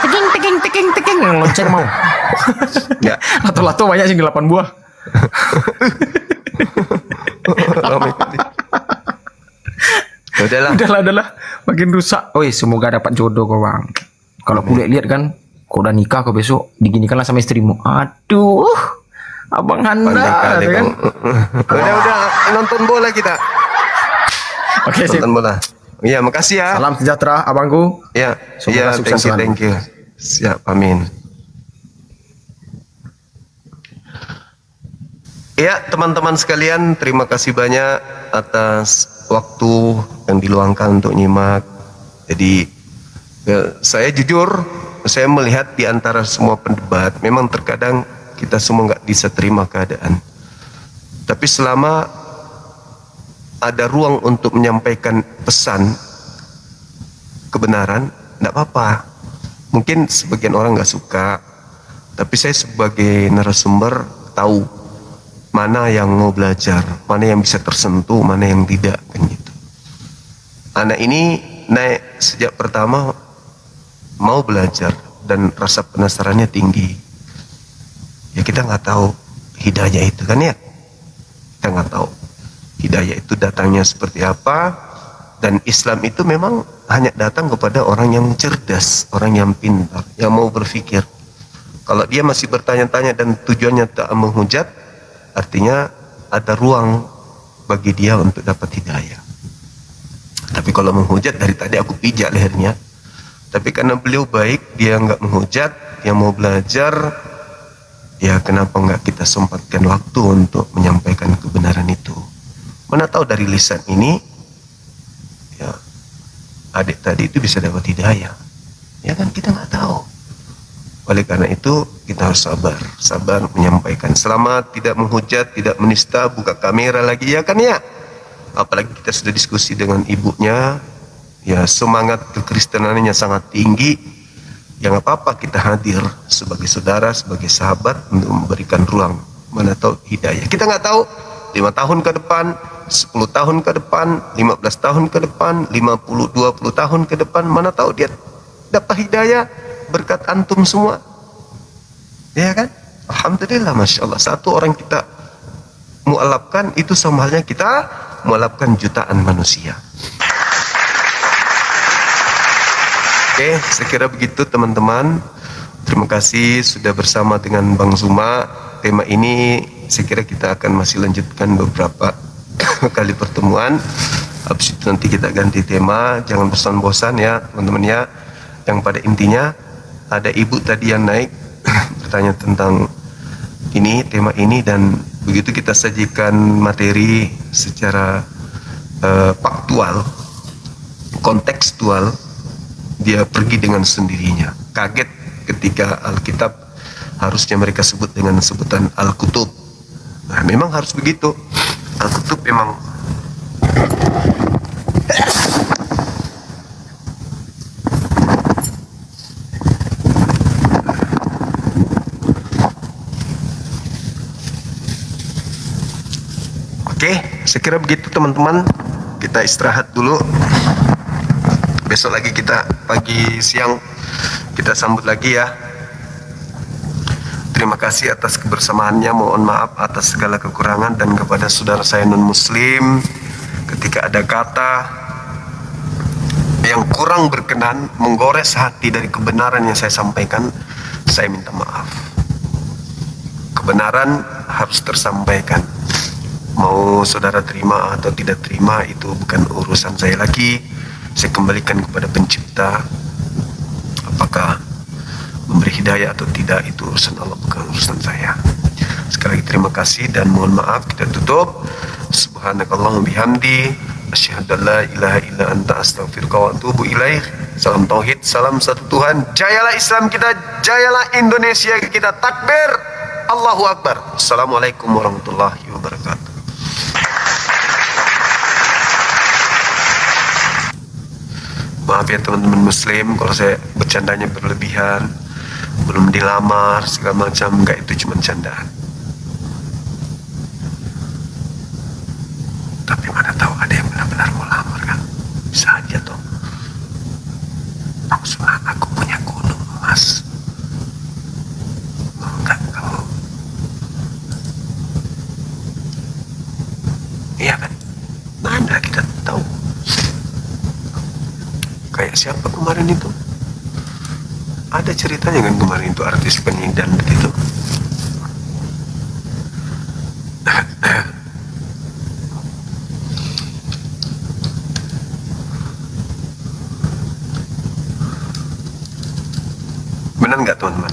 Teking yang loncat mau. Ya. Lato-lato banyak sih 8 buah. Udahlah. Makin rusak. Semoga dapat jodoh kau bang. Kalau aku lihat kan, kau udah nikah kau besok diginikanlah sama istrimu. Aduh, abang Handa, kan? Udah nonton bola kita. Oke, nonton bola. Iya, makasih ya. Salam sejahtera abangku. Iya, Semoga sukses selalu. thank you. Siap, amin. Ya, teman-teman sekalian, terima kasih banyak atas waktu yang diluangkan untuk nyimak. Jadi, saya jujur, saya melihat di antara semua pendebat, memang terkadang kita semua nggak bisa terima keadaan. Tapi selama ada ruang untuk menyampaikan pesan kebenaran, nggak apa-apa. Mungkin sebagian orang nggak suka, tapi saya sebagai narasumber tahu mana yang mau belajar, mana yang bisa tersentuh, mana yang tidak, kan gitu. Anak ini naik sejak pertama mau belajar dan rasa penasarannya tinggi. Ya kita nggak tahu hidayah itu kan ya, kita nggak tahu hidayah itu datangnya seperti apa. Dan Islam itu memang hanya datang kepada orang yang cerdas, orang yang pintar, yang mau berpikir. Kalau dia masih bertanya-tanya dan tujuannya tak menghujat, artinya ada ruang bagi dia untuk dapat hidayah. Tapi kalau menghujat, dari tadi aku pijak lehernya. Tapi karena beliau baik, dia nggak menghujat, dia mau belajar. Ya kenapa nggak kita sempatkan waktu untuk menyampaikan kebenaran itu? Mana tahu dari lisan ini, ya adik tadi itu bisa dapat hidayah. Ya kan kita nggak tahu. Oleh karena itu kita harus sabar menyampaikan. Selama tidak menghujat, tidak menista, buka kamera lagi ya kan ya. Apalagi kita sudah diskusi dengan ibunya, ya semangat kekristenannya sangat tinggi. Ya nggak apa-apa kita hadir sebagai saudara, sebagai sahabat untuk memberikan ruang. Mana tahu hidayah. Kita nggak tahu 5 tahun ke depan, 10 tahun ke depan, 15 tahun ke depan, 50, 20 tahun ke depan, mana tahu dia dapat hidayah berkat antum semua, ya kan? Alhamdulillah, masya Allah. Satu orang kita mualafkan itu sama halnya kita mualafkan jutaan manusia. Oke, saya kira begitu teman-teman. Terima kasih sudah bersama dengan Bang Zuma. Tema ini saya kira kita akan masih lanjutkan beberapa kali pertemuan. Habis itu nanti kita ganti tema. Jangan bosan-bosan ya teman-teman ya. Yang pada intinya ada ibu tadi yang naik bertanya tentang ini, tema ini, dan begitu kita sajikan materi secara faktual, kontekstual, dia pergi dengan sendirinya. Kaget ketika Alkitab harusnya mereka sebut dengan sebutan Al-Kutub. Nah, memang harus begitu. Al-Kutub memang Oke, saya kira begitu teman-teman. Kita istirahat dulu. Besok lagi kita pagi siang kita sambut lagi ya. Terima kasih atas kebersamaannya. Mohon maaf atas segala kekurangan, dan kepada saudara saya non muslim ketika ada kata yang kurang berkenan, menggores hati dari kebenaran yang saya sampaikan, saya minta maaf. Kebenaran harus tersampaikan. Mau saudara terima atau tidak terima itu bukan urusan saya lagi. Saya kembalikan kepada pencipta. Apakah hidayah atau tidak itu urusan Allah, bukan urusan saya. Sekali lagi terima kasih dan mohon maaf. Kita tutup. Subhanakallahumma bihamdi asyhadu an la ilaha illa anta astaghfiruka wa atubu ilaik. Salam tauhid, salam satu Tuhan. Jayalah Islam kita, jayalah Indonesia kita. Takbir, Allahu Akbar. Assalamualaikum warahmatullahi wabarakatuh. Maaf ya teman-teman muslim kalau saya bercandanya berlebihan, belum dilamar segala macam, enggak, itu cuma candaan. Tapi mana tahu ada yang benar-benar mau lamar kan? Bisa aja toh. Aku punya gunung emas. Mau enggak kamu? Iya kan? Mana kita tahu. Kayak siapa kemarin itu? Ada ceritanya kan kemarin itu artis penyidan itu. Benar nggak teman-teman?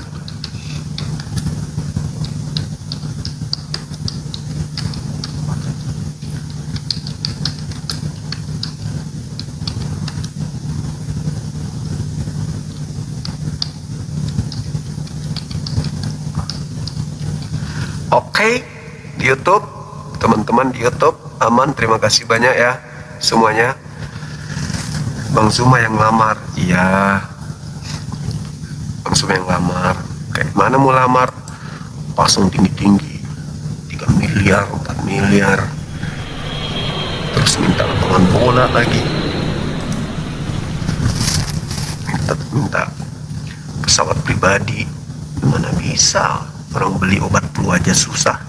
Oke, di YouTube, teman-teman di YouTube aman, terima kasih banyak ya semuanya. Bang Zuma yang lamar, iya. Bang Zuma yang lamar, kayak mana mau lamar? Pasang tinggi-tinggi, 3 miliar, 4 miliar, terus minta lapangan bola lagi, minta pesawat pribadi, mana bisa? Orang beli obat flu aja susah.